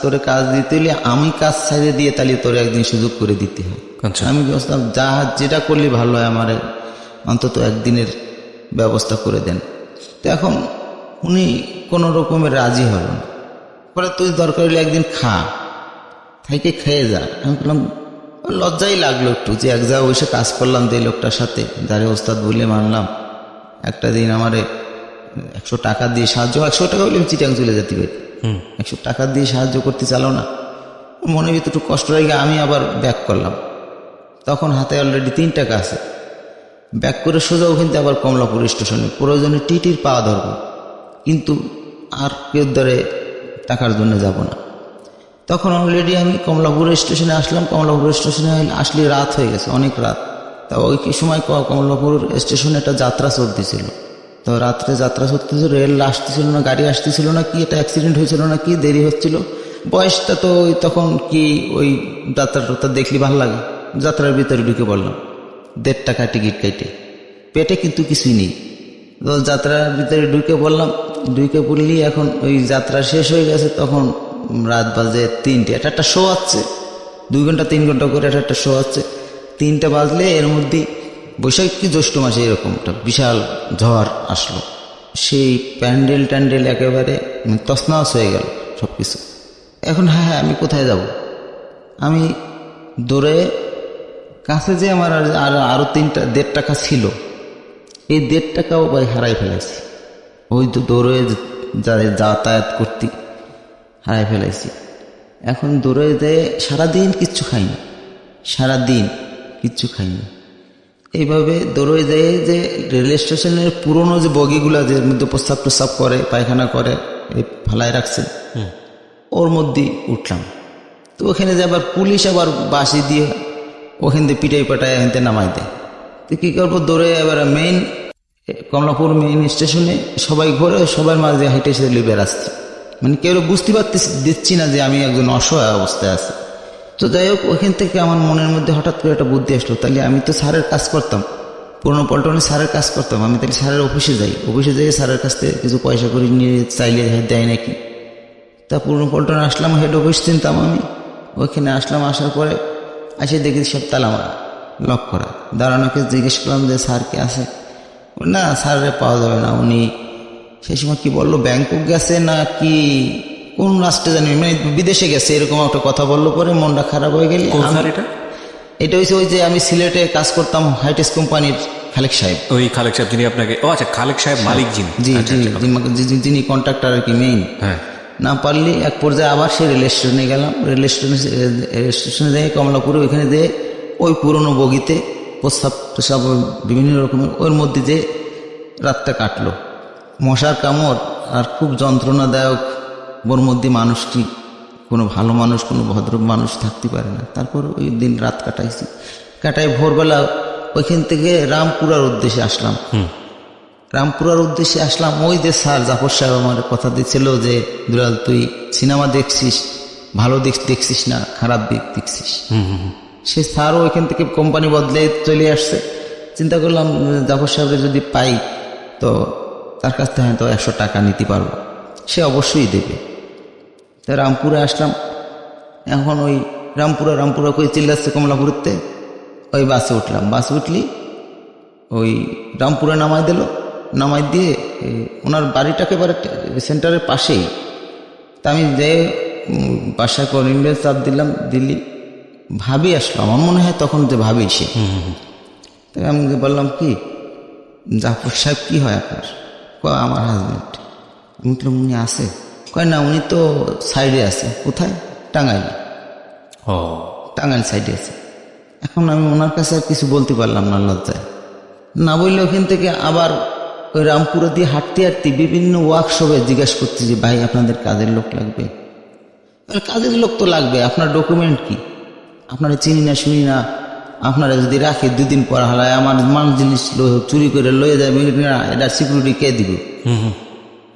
তোরে কাজ দিতে হলে আমি কাজ ছাড়িয়ে দিয়ে তাহলে তোরে একদিন সুযোগ করে দিতে হয়। আচ্ছা। আমি বললাম যেটা করলে ভালো হয়, আমার অন্তত একদিনের ব্যবস্থা করে দেন। তো এখন উনি কোনো রকমের রাজি হল না, বলে তুই দরকার হলে একদিন খাইকে খেয়ে যা। আমি বললাম, লজ্জাই লাগলো একটু যে এক জায়গায় বসে কাজ করলাম যে লোকটার সাথে, যারে ওস্তাদ বলে মানলাম, একটা দিন আমারে 100 টাকা দিয়ে সাহায্য, 100 টাকা হলে আমি চিটাং চলে যেতে পারি, 100 টাকা দিয়ে সাহায্য করতে চালো না। মনের ভিতরে একটু কষ্ট লেগে আমি আবার ব্যাক করলাম। তখন হাতে অলরেডি 3 টাকা আছে। ব্যাক করে সোজা ওখান থেকে আবার কমলাপুর স্টেশনে, প্রয়োজনে টিটির পাওয়া ধরবো, কিন্তু আর কেউ ধরে টাকার জন্য যাব না। তখন অলরেডি আমি কমলাপুর স্টেশনে আসলাম। কমলাপুর স্টেশনে আসলে রাত হয়ে গেছে, অনেক রাত। তা ওই সময় কমলাপুর স্টেশনে একটা যাত্রা চলতেছিল। তো রাত্রে যাত্রা চলতেছিল, রেল আসতেছিল না, গাড়ি আসতেছিল না, কি এটা অ্যাক্সিডেন্ট হয়েছিল না কি, দেরি হচ্ছিল। বয়সটা তো তখন কি ওই যাত্রাটা দেখলি ভালো লাগে, যাত্রার ভিতরে ঢুকে পড়লাম 1.5 টাকা টিকিট কেটে, পেটে কিন্তু কিছুই নেই। তো যাত্রার ভিতরে ঢুকে পড়লাম, ঢুকে পড়লি এখন ওই যাত্রা শেষ হয়ে গেছে, তখন রাত বাজে 3টে। একটা শো আছে 2 ঘন্টা 3 ঘন্টা করে, একটা শো আছে। 3টে বাজলে এর মধ্যে বৈশাখ কি জ্যৈষ্ঠ মাসে এরকম একটা বিশাল ঝড় আসলো। সেই প্যান্ডেল একেবারে তছনছ হয়ে গেল সব কিছু। এখন হ্যাঁ আমি কোথায় যাব? আমি দৌড়ে কাছে যে আমার আরো 1.5 টাকা ছিল, এই 1.5 টাকাও ভাই হারাই ফেলেছি। ওই তো দৌড়ে যাতায়াত করতে হারাই ফেলেছি। এখন দৌড়ে যেয়ে সারাদিন কিচ্ছু খাই না, সারাদিন কিচ্ছু খাই না। এইভাবে দৌড়ে যেয়ে যে রেল স্টেশনের পুরনো যে বগিগুলা, যে মধ্যে প্রস্রাব করে, পায়খানা করে, এই ফালায় রাখছে, ওর মধ্যে উঠলাম। তো ওখানে যে আবার পুলিশ আবার বাঁশি দিয়ে ওখান থেকে পিটাই পাটায় এখান নামাই দেয়। তো কী করবো, দৌড়ে এবার কমলাপুর মেইন স্টেশনে সবাই ঘরে, সবার মাঝে হেঁটে এসে বেড়াচ্ছি, মানে কেউ বুঝতে দিচ্ছি না যে আমি একজন অসহায় অবস্থায় আছি। তো যাই হোক, ওইখান থেকে আমার মনের মধ্যে হঠাৎ করে একটা বুদ্ধি আসলো, তাহলে আমি তো স্যারের কাজ করতাম, পুরনো পল্টনে স্যারের কাজ করতাম, আমি তাহলে স্যারের অফিসে যাই, অফিসে যাই স্যারের কাছ থেকে কিছু পয়সা করে নিয়ে চাইলে দেয় নাকি। তা পুরনো পল্টনে আসলাম, হেড অফিস চিনতাম আমি। ওইখানে আসলাম, আসার পরে এসে দেখি সব তালা মারা, লক করা। দাঁড়ানোকে জিজ্ঞেস করলাম যে স্যার কে আছে? না স্যারের পাওয়া যাবে না, উনি সেই সময় কি বললো ব্যাংকক গেছে না কি কোন রাষ্ট্রে জানি, মানে বিদেশে গেছে, এরকম একটা কথা বললো। পরে মনটা খারাপ হয়ে গেল। এটা হচ্ছে ওই যে আমি সিলেটে কাজ করতাম হাইটেক্স কোম্পানির খালেক সাহেব, ওই খালেক সাহেব যিনি আপনাকে, ও আচ্ছা খালেক সাহেব মালিক যিনি, যিনি কন্ট্রাক্টর আর কি মেইন। হ্যাঁ, না পারলে এক পর্যায়ে আবার সে রেল স্টেশনে গেলাম। রেল স্টেশনে যেয়ে কমলাপুরে ওইখানে যেয়ে ওই পুরনো বগিতে প্রস্রাব বিভিন্ন রকমের, ওর মধ্যে যে রাতটা কাটলো। মশার কামড় আর খুব যন্ত্রণাদায়ক, ওর মধ্যে মানুষটি কোনো ভালো মানুষ, কোনো ভদ্র মানুষ থাকতে পারে না। তারপর ওই দিন রাত কাটাই ভোরবেলা ওইখান থেকে রামপুরার উদ্দেশ্যে আসলাম। রামপুরার উদ্দেশ্যে আসলাম। ওই যে স্যার জাফর সাহেব আমার কথা দিচ্ছিল যে দুলাল তুই সিনেমা দেখছিস, ভালো দিক দেখছিস না খারাপ দিক দেখছিস। সে স্যারও ওইখান থেকে কোম্পানি বদলে চলে আসছে। চিন্তা করলাম জাফর সাহেবের যদি পাই তো তার কাছ থেকে হয়তো 100 টাকা নিতে পারবো, সে অবশ্যই দেবে। তাই রামপুরে আসলাম। এখন ওই রামপুরা করে চিল্লাচ্ছে কমলাপুরতে, ওই বাসে উঠলাম। বাসে উঠলি ওই রামপুরে নামাই দিল, নামাই দিয়ে ওনার বাড়িটাকে এবারে সেন্টারের পাশেই। তা আমি যে বাসায় কলিংবেল চাপ দিলাম, দিল্লি ভাবি আসলো, আমার মনে হয় তখন যে ভাবি সে। তাই আমি বললাম কি জাফর সাহেব কি হয় আপনার? আমার হাজব্যান্ড। আমি তো উনি আছে? কয় না উনি তো সাইডে আছে। কোথায়? টাঙ্গাইল। টাঙ্গাইল সাইডে আছে। এখন আমি ওনার কাছে আর কিছু বলতে পারলাম না, লজ্জায় না বললে। ওখান থেকে আবার ওই রামপুরা দিয়ে হাঁটতে হাঁটতে বিভিন্ন ওয়ার্কশপে জিজ্ঞাসা করতে যে ভাই আপনাদের কাজের লোক লাগবে? কাজের লোক তো লাগবে, আপনার ডকুমেন্ট কি? আপনারা চিনি না শুনি না, আপনারা যদি রাখে 2 দিন পর হালায় আমার মাল জিনিস চুরি করে লয়ে যাবে, এটা সিকিউরিটি কে দিবে?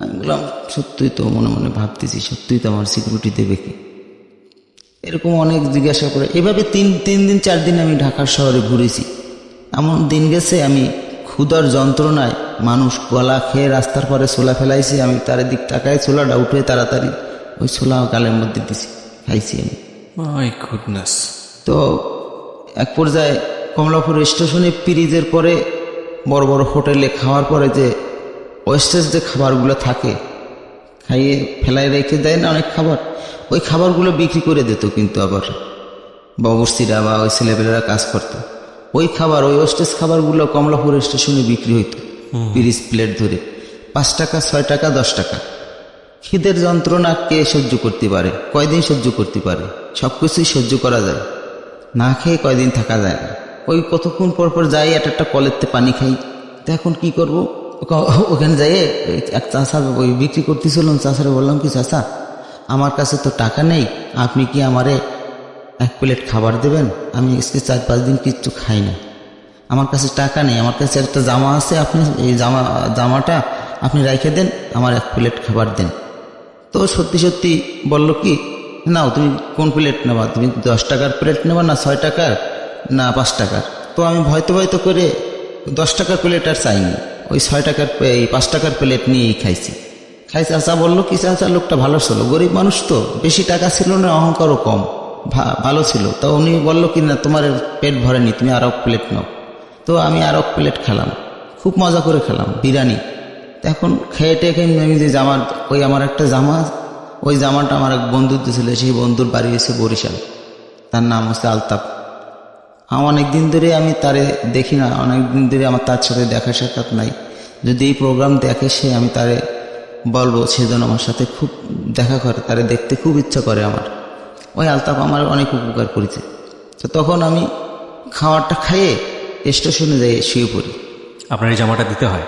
আমি বললাম সত্যিই তো, মনে মনে ভাবতেছি সত্যিই তো আমার সিকিউরিটি দেবে কি? এরকম অনেক জিজ্ঞাসা করে এভাবে 3 দিন 4 দিন আমি ঢাকা শহরে ঘুরেছি। এমন দিন গেছে আমি ক্ষুধার যন্ত্রণায় মানুষ কলা খেয়ে রাস্তার পরে ছোলা ফেলাইছি, আমি তার দিক তাকায় ছোলাটা উঠে তাড়াতাড়ি ওই ছোলা গালের মধ্যে দিছি, খাইছি আমি। My goodness. তো এক পর্যায়ে কমলাপুর স্টেশনে পিরিজের পরে বড় বড় হোটেলে খাওয়ার পরে যে ওয়েস্টেজ যে খাবারগুলো থাকে, খাইয়ে ফেলাই রেখে দেয় না অনেক খাবার, ওই খাবারগুলো বিক্রি করে দিত। কিন্তু আবার বাবুর্চিরা বা ওই ছেলেপেলেরা কাজ করতো, ওই খাবার ওই ওয়েস্টেজ খাবারগুলো কমলাপুর স্টেশনে বিক্রি হইতো পিরিজ প্লেট ধরে 5 টাকা 6 টাকা 10 টাকা। খিদের যন্ত্রণা কে সহ্য করতে পারে? কয়দিন সহ্য করতে পারে? সব কিছুই সহ্য করা যায়, না খেয়ে কয়দিন থাকা যায় না। ওই কতক্ষণ পর পর যাই একটা কলেরতে পানি খাই। তো এখন কি করব? ওখানে যাই এক চাষা ওই বিক্রি করতেছিলাম, চাষারে বললাম কি চাষা আমার কাছে তো টাকা নেই, আপনি কি আমারে 1 প্লেট খাবার দেবেন? আমি আজকে 4-5 দিন কিচ্ছু খাই না, আমার কাছে টাকা নেই, আমার কাছে একটা জামা আছে, আপনি এই জামাটা আপনি রেখে দেন, আমার 1 প্লেট খাবার দেন। তো সত্যি সত্যি বলল কি নাও তুমি কোন প্লেট নেবা, তুমি 10 টাকার প্লেট নেবা না 6 টাকার না 5 টাকার? তো আমি ভয়তো করে 10 টাকার প্লেট আর চাইনি, ওই 6 টাকার 5 টাকার প্লেট নিয়েই খাইছি। চাচা বললো কি, চাচা লোকটা ভালো ছিল, গরিব মানুষ তো, বেশি টাকা ছিল না, অহংকারও কম, ভালো ছিল। তো উনি বললো কি না তোমার পেট ভরেনি, তুমি আরো প্লেট নাও। তো আমি আরো প্লেট খেলাম, খুব মজা করে খেলাম বিরিয়ানি। এখন খেয়ে টেখে আমি যে আমার একটা জামা, ওই জামাটা আমার এক বন্ধুর দিয়েছিল, সেই বন্ধুর বাড়ি এসে বরিশাল, তার নাম হচ্ছে আলতাফ। অনেকদিন ধরে আমি তারে দেখি না, অনেকদিন ধরে আমার তার সাথে দেখা সাক্ষাৎ নাই। যদি এই প্রোগ্রাম দেখে সে, আমি তারে বলবো সেজন্য আমার সাথে খুব দেখা করে, তারে দেখতে খুব ইচ্ছা করে আমার। ওই আলতাফ আমার অনেক উপকার করেছে। তো তখন আমি খাবারটা খাইয়ে স্টেশনে যাই শুয়ে পড়ি। আপনার এই জামাটা দিতে হয়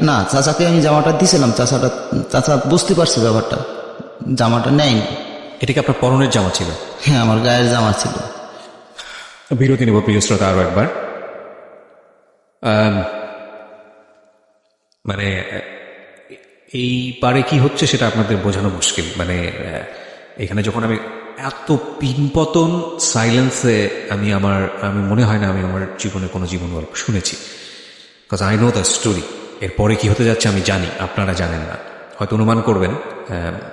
না? চাচাকে আমি জামাটা দিয়েছিলাম, চাচা বুঝতে পারছে ব্যাপারটা, জামাটা নেয়নি। এটা কি আপনার পরনের জামা ছিল? হ্যাঁ, আমার গায়ের জামা ছিল। বিরতি নেব প্রিয় শ্রোতা আরো একবার। মানে এই পারে কি হচ্ছে সেটা আপনাদের বোঝানো মুশকিল। মানে এখানে যখন আমি এত পিনপতন সাইলেন্সে আমি মনে হয় না আমি আমার জীবনে কোনো জীবন গল্প শুনেছি। Because I know the story. এরপরে কি হতে যাচ্ছে আমি জানি, আপনারা জানেন না, হয়তো অনুমান করবেন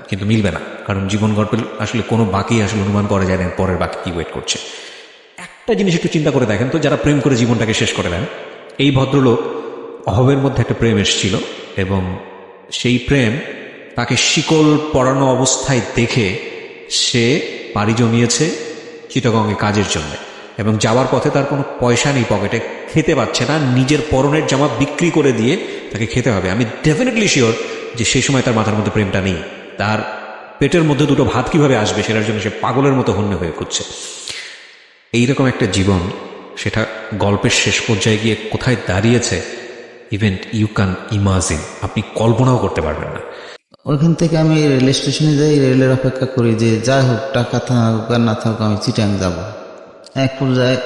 কিন্তু মিলবে না, কারণ জীবন গল্পের আসলে কোনো বাকি আসলে অনুমান করা যায় না পরের বাকি কি ওয়েট করছে। একটা জিনিস একটু চিন্তা করে দেখেন তো, যারা প্রেম করে জীবনটাকে শেষ করে দেন। এই ভদ্রলোক অহবের মধ্যে একটা প্রেম এসেছিল এবং সেই প্রেম তাকে শিকল পরানো অবস্থায় দেখে সে পাড়ি জমিয়েছে চিটাগংয়ে কাজের জন্য, এবং যাওয়ার পথে তার কোনো পয়সা নেই পকেটে, খেতে পাচ্ছে না, নিজের পরনের জামা বিক্রি করে দিয়ে তাকে খেতে হবে। আমি ডেফিনেটলি শিওর যে সেই সময় তার মাথার মধ্যে প্রেমটা নেই, তার পেটের মধ্যে 2টো ভাত কিভাবে আসবে সেটার জন্য সে পাগলের মতো হন্যে হয়ে খুঁজছে। এইরকম একটা জীবন, সেটা গল্পের শেষ পর্যায়ে গিয়ে কোথায় দাঁড়িয়েছে ইভেন ইউ ক্যান ইমাজিন, আপনি কল্পনাও করতে পারবেন না। ওইখান থেকে আমি রেল স্টেশনে যাই, রেলের অপেক্ষা করি যে যাই হোক টাকা থাকুক আর না থাকুক আমি চিটাং যাব। এক পর্যায়ে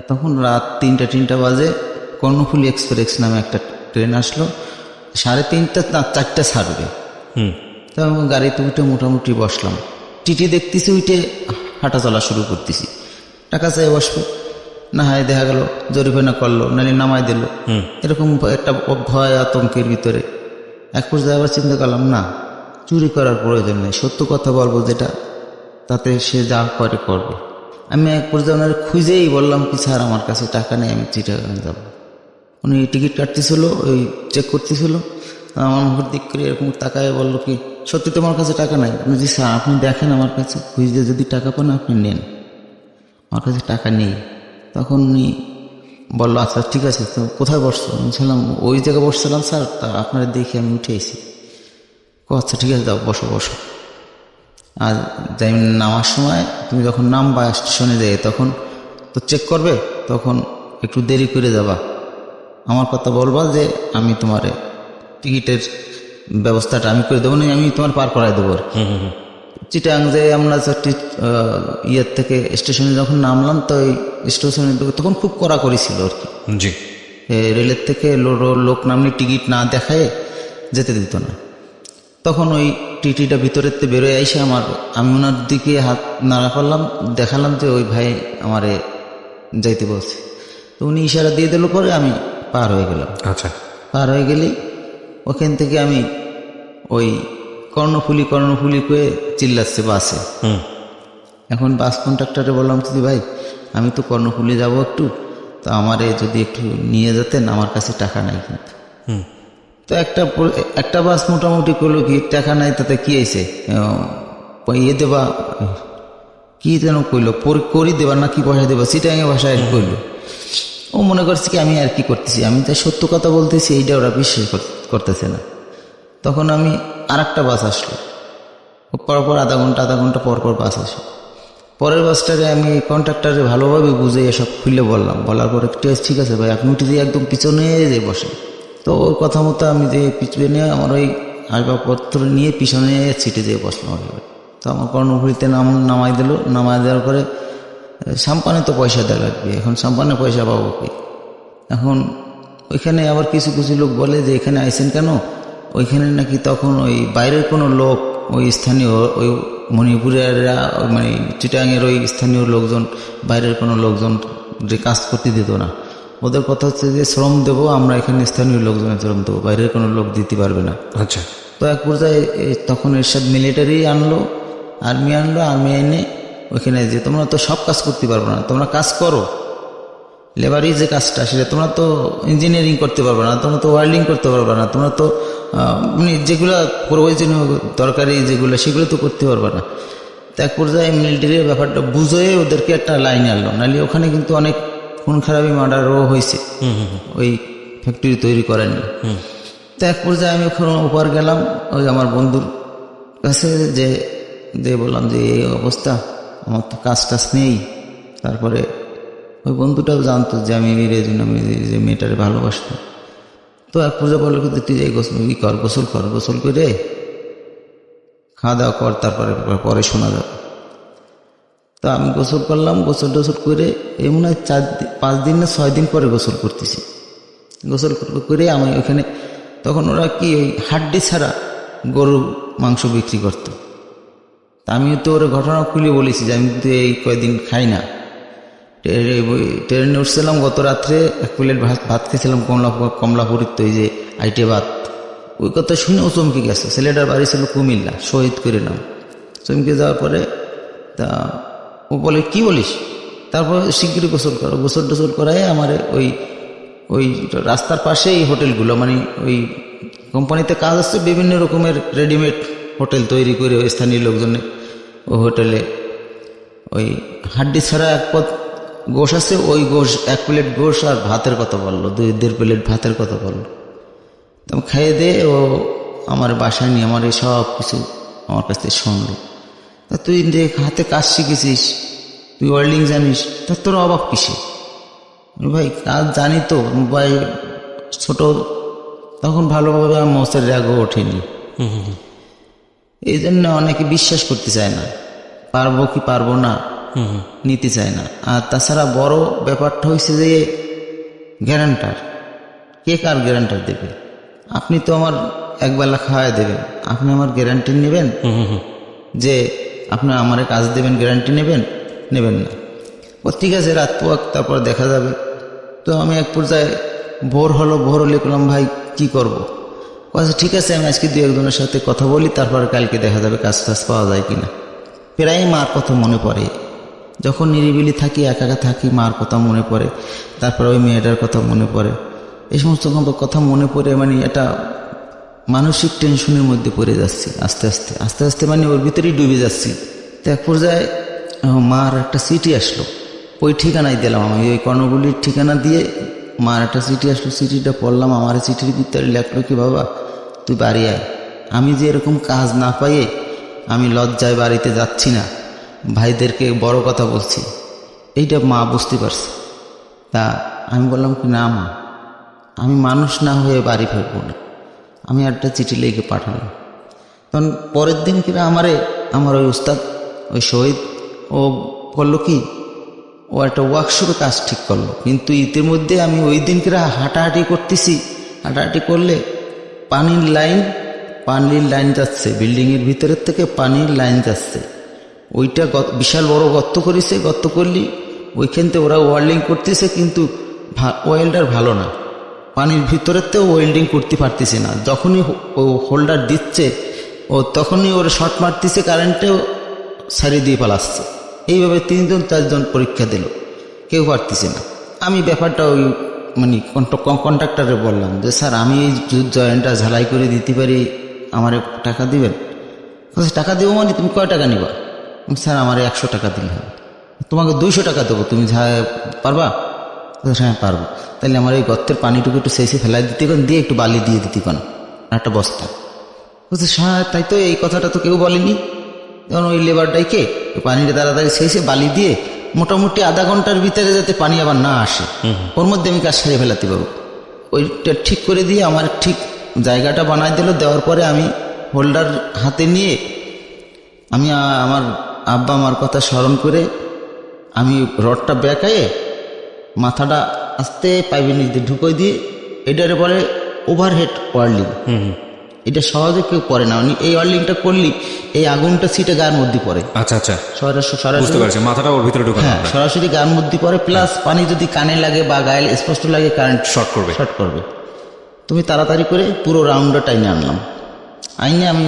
তখন রাত 3টা বাজে কর্ণফুলী এক্সপ্রেস নামে একটা ট্রেন আসলো। 3:30 না 4টা ছাড়বে। তো আমি গাড়িতে উঠে মোটামুটি বসলাম, টিটি দেখতেছি, উঠে হাঁটা চলা শুরু করতেছি, টাকা চাই বসবো না, হয় দেখা গেল জরিমানা করলো, নাহলে নামাই দিল, এরকম একটা ভয় আতঙ্কের ভিতরে এক পর্যায়ে আবার চিন্তা করলাম না, চুরি করার প্রয়োজন নেই, সত্য কথা বলবো যেটা, তাতে সে যা করে করবে। আমি এক পর্যায়ে ওনার খুঁজেই বললাম কি স্যার আমার কাছে টাকা নেই, আমি চিটাগাং যাব। উনি টিকিট কাটতেছিল, ওই চেক করতেছিল, আমার মুখের দিক করে এরকম তাকায় বললো কি সত্যি তোমার কাছে টাকা নাই? আমি জি স্যার আপনি দেখেন আমার কাছে, খুঁজতে যদি টাকা পান আপনি নেন, আমার কাছে টাকা নেই। তখন উনি বললো আচ্ছা ঠিক আছে, তো কোথায় বসছো? আমি ছিলাম ওই জায়গায় বসছিলাম স্যার, তা আপনারা দেখে আমি উঠে এসেছি। আচ্ছা ঠিক আছে, যাও বসো বসো। আর যাই নামার সময় তুমি যখন নামবা স্টেশনে যাই, তখন তো চেক করবে, তখন একটু দেরি করে যাবা, আমার কথা বলবা যে আমি তোমার টিকিটের ব্যবস্থাটা আমি করে দেবো, না আমি তোমার পার করাই দেবো। চিটাং যে আমরা ইয়ের থেকে স্টেশনে যখন নামলাম, তো ওই স্টেশনে তখন খুব কড়াকড়ি ছিল আর কি, জি, রেলের থেকে লোক নামনি টিকিট না দেখায় যেতে দিত না। তখন ওই টিটিটা ভিতরের থেকে বেরোয় এসে আমি ওনার দিকে হাত নাড়া করলাম, দেখালাম যে ওই ভাই আমারে যাইতে বলছে। তো উনি ইশারা দিয়ে দিল, পরে আমি পার হয়ে গেলাম। আচ্ছা, পার হয়ে গেলে ওখান থেকে আমি ওই কর্ণফুলি করে চিল্লাচ্ছে বাসে। এখন বাস কন্ট্রাক্টরে বললাম কি ভাই আমি তো কর্ণফুলি যাব একটু, তো আমারে যদি একটু নিয়ে যেতেন, আমার কাছে টাকা নাই কিন্তু। তো একটা বাস মোটামুটি করলো কি টাকা নাই তাতে কি হয়েছে, ইয়ে দেবা কি যেন কইলো, করি দেবা না কি পয়সা দেবা, চিটাঙে ভাষায় কইলো। ও মনে করছে কি আমি আর কি করতেছি, আমি তাই সত্য কথা বলতেছি, এইটা ওরা বিশ্বাস করতেছে না। তখন আমি আরেকটা বাস আসলো, পরপর আধা ঘন্টা পরপর বাস আসলো। পরের বাসটারে আমি কন্ট্রাক্টরে ভালোভাবে বুঝে এসব খুলে বলার পরে ঠিক আছে ভাই আপনি উঠে দিয়ে একদম পিছনে যে বসেন। তো ওর কথা মতো আমি যে পিছনে আমার ওই আসবাবপত্র নিয়ে পিছনে সিটে যেয়ে বসলাম। তো আমার কর্ণফুলিতে নামাই দিল, নামাই দেওয়ার পরে সাম্পানে তো পয়সা দেওয়া লাগবে, এখন সাম্পানে পয়সা পাবো কি? এখন ওইখানে আবার কিছু লোক বলে যে এখানে আইসেন কেন, ওইখানে নাকি তখন ওই বাইরের কোনো লোক, ওই স্থানীয় ওই মণিপুরেরা মানে চিটাঙের ওই স্থানীয় লোকজন, বাইরের কোনো লোকজন যে কাজ করতে দিত না। ওদের কথা হচ্ছে যে শ্রম দেবো আমরা, এখানে স্থানীয় লোকজনের শ্রম দেবো, বাইরের কোনো লোক দিতে পারবে না। আচ্ছা। তো এক পর্যায়ে তখন এরশাদ মিলিটারি আর্মি এনে ওইখানে যে তোমরা তো সব কাজ করতে পারবে না, তোমরা কাজ করো, লেবারি যে কাজটা সেটা তোমরা তো ইঞ্জিনিয়ারিং করতে পারবে না, তোমরা তো ওয়েল্ডিং করতে পারবে না, তোমরা তো মানে যেগুলো প্রয়োজনীয় দরকারি যেগুলো সেগুলো তো করতে পারবে না। তো এক পর্যায়ে মিলিটারির ব্যাপারটা বুঝে ওদেরকে একটা লাইনে আনলো, নাহলে ওখানে কিন্তু অনেক খুন খারাপি মার্ডারও হয়েছে ওই ফ্যাক্টরি তৈরি করেনি। তো এক পর্যায়ে আমি ওখানে উপর গেলাম ওই আমার বন্ধুর কাছে, যে বললাম যে এই অবস্থা, আমার তো কাজ টাজ নেই। তারপরে ওই বন্ধুটাও জানতো যে আমি আমি যে মেয়েটারে ভালোবাসতাম। তো এক পর্যায়ে বললো কিন্তু তুই যাই গোসল করে খাওয়া দাওয়া কর, তারপরে পরে শোনা যাবে। তো আমি গোসল করলাম, গোসল করে এই মনে হয় 5 দিন না 6 দিন পরে গোসল করতেছি। গোসল করে আমি ওখানে তখন ওরা কি ওই হাড্ডি ছাড়া গরু মাংস বিক্রি করতো। তা আমি তো ওরা ঘটনা খুলে বলেছি যে আমি কিন্তু এই কয়েকদিন খাই না। ট্রেনে উঠছিলাম গত রাত্রে, 1 প্লেট ভাত খেয়েছিলাম কমলাপুরীর, তো এই যে আইটে ভাত। ওই কথা শুনে ও চমকে গেছে। ছেলেটার বাড়ি ছিল কুমিল্লা, শহীদ করে নাম। চমকে যাওয়ার পরে তা ও বলে কি বলিস, তারপর শিগগিরই গোসল করায় আমার ওই রাস্তার পাশে এই হোটেলগুলো, মানে ওই কোম্পানিতে কাজ হচ্ছে, বিভিন্ন রকমের রেডিমেড হোটেল তৈরি করে ওই স্থানীয় লোকজনে ওই হোটেলে ওই হাড্ডি ছাড়া 1 পদ গোশ আছে, ওই গোশ 1 প্লেট গোশ আর ভাতের কথা বললো, 2.5 প্লেট ভাতের কথা বললো। তো খাইয়ে দে ও আমার বাসায় নিয়ে আমার এই সব কিছু আমার কাছ থেকে শুনলো। তা তুই যে হাতে কাজ শিখেছিস, তুই ওয়েল্ডিং জানিস, তা তোর অবাক কিসে? ভাই কাজ জানি তো ভাই, ছোট তখন ভালোভাবে আমার মোষের রাগও ওঠেনি, এই জন্য অনেকে বিশ্বাস করতে চায় না, পারবো কি পারবো না নিতে চায় না। আর তাছাড়া বড় ব্যাপারটা হয়েছে যে গ্যারান্টার, কে কার গ্যারান্টার দেবে? আপনি তো আমার একবেলা খাওয়াই দেবেন, আপনি আমার গ্যারান্টি নেবেন যে আপনি আমারে কাজ দেবেন, গ্যারান্টি নেবেন? নেবেন না। ও ঠিক আছে, রাত পোয়াক, তারপর দেখা যাবে। তো আমি এক পর্যায়ে ভোর হলে বললাম, ভাই কি করব? আচ্ছা ঠিক আছে, আমি আজকে 2-1 জনের সাথে কথা বলি, তারপর কালকে দেখা যাবে কাজ টাজ পাওয়া যায় কিনা। প্রায় মার কথা মনে পড়ে, যখন নিরিবিলি থাকি, একা একা থাকি, মার কথা মনে পড়ে, তারপরে ওই মেয়েটার কথা মনে পড়ে। এই সমস্ত কথা মনে পড়ে মানে এটা মানসিক টেনশনের মধ্যে পড়ে যাচ্ছি আস্তে আস্তে আস্তে আস্তে, মানে ওর ভিতরেই ডুবে যাচ্ছি। তো এক পর্যায়ে মার একটা চিঠি আসলো, ওই ঠিকানায় দিলাম, আমি ওই কর্ণগুলির ঠিকানা দিয়ে মার একটা চিঠি আসলো, চিঠিটা পড়লাম। আমার চিঠির ভিতরে লেখলো কি, বাবা তুই বাড়ি আয়, আমি যে এরকম কাজ না পাইয়ে আমি লজ্জায় বাড়িতে যাচ্ছি না, ভাইদেরকে বড় কথা বলছি, এইটা মা বুঝতে পারছে। তা আমি বললাম কি, না মা, আমি মানুষ না হয়ে বাড়ি ফিরবো না। আমি একটা চিঠি লিখে পাঠালাম। তখন পরের দিন কিনা আমার ওই উস্তাদ, ওই শহীদ, ও করলো কি, ও একটা ওয়ার্কশপে কাজ ঠিক করলো। কিন্তু ইতির মধ্যে আমি ওই দিন কিনা হাঁটাহাঁটি করতেছি, হাঁটাহাঁটি করলে পানির লাইন যাচ্ছে, বিল্ডিংয়ের ভিতরের থেকে পানির লাইন যাচ্ছে। ওইটা বিশাল বড় গর্ত করেছে, গর্ত করলি ওইখান থেকে ওরা ওয়েল্ডিং করতেছে, কিন্তু ওয়েল্ডার ভালো না, পানির ভিতরের তো ওয়েল্ডিং করতে পারতেছে না। যখনই ও হোল্ডার দিচ্ছে, ও তখনই ওরা শর্ট মারতেছে, কারেন্টেও ছাড়িয়ে দিয়ে পালাচ্ছে। এইভাবে 3-4 জন পরীক্ষা দিল, কেউ পারতেছে না। আমি ব্যাপারটা ওই মানে কন্ট্রাক্টরে বললাম যে, স্যার আমি এই জয়েন্টটা ঝালাই করে দিতে পারি, আমার টাকা দিবেন? টাকা দেবো মানে তুমি কয় টাকা নিবা? স্যার আমার 100 টাকা দিলে হবে। তোমাকে 200 টাকা দেবো, তুমি পারবা? হ্যাঁ পারবো। তাহলে আমার এই গর্তের পানিটুকু একটু শেষে ফেলাই দিতে পারেন, দিয়ে একটু বালি দিয়ে দিতে পারেন, একটা বস্তা। বলছে হ্যাঁ তাই তো, এই কথাটা তো কেউ বলেনি। তখন ওই লেবারটাইকে পানিটা তাড়াতাড়ি শেষে বালি দিয়ে মোটামুটি আধা ঘন্টার ভিতরে যাতে পানি আবার না আসে, ওর মধ্যে আমি কাজ সেরে ফেলাতে পারবো। ওইটা ঠিক করে দিয়ে আমার ঠিক জায়গাটা বানাই দিল। দেওয়ার পরে আমি হোল্ডার হাতে নিয়ে আমি আমার আব্বা আমার কথা স্মরণ করে আমি রডটা বেঁকায়ে মাথাটা আস্তে পাইপের নিচ দিয়ে ঢুকোই দিয়ে, এটারে বলে ওভারহেড ওয়ার্লিং। এটা সহজে কেউ করে না, এই ওয়ার্লিংটা করলি এই আগুনটা সিটে গায়ের মধ্যে পড়ে। আচ্ছা আচ্ছা, সরাসরি মাথাটা ওর ভিতরে ঢুকে, হ্যাঁ সরাসরি গায়ের মধ্যে পড়ে। প্লাস পানি যদি কানে লাগে বা গায়ে স্পষ্ট লাগে, কারেন্ট শর্ট করবে। তুমি তাড়াতাড়ি করে পুরো রাউন্ডটা টাইনে আনলাম। আইনে আমি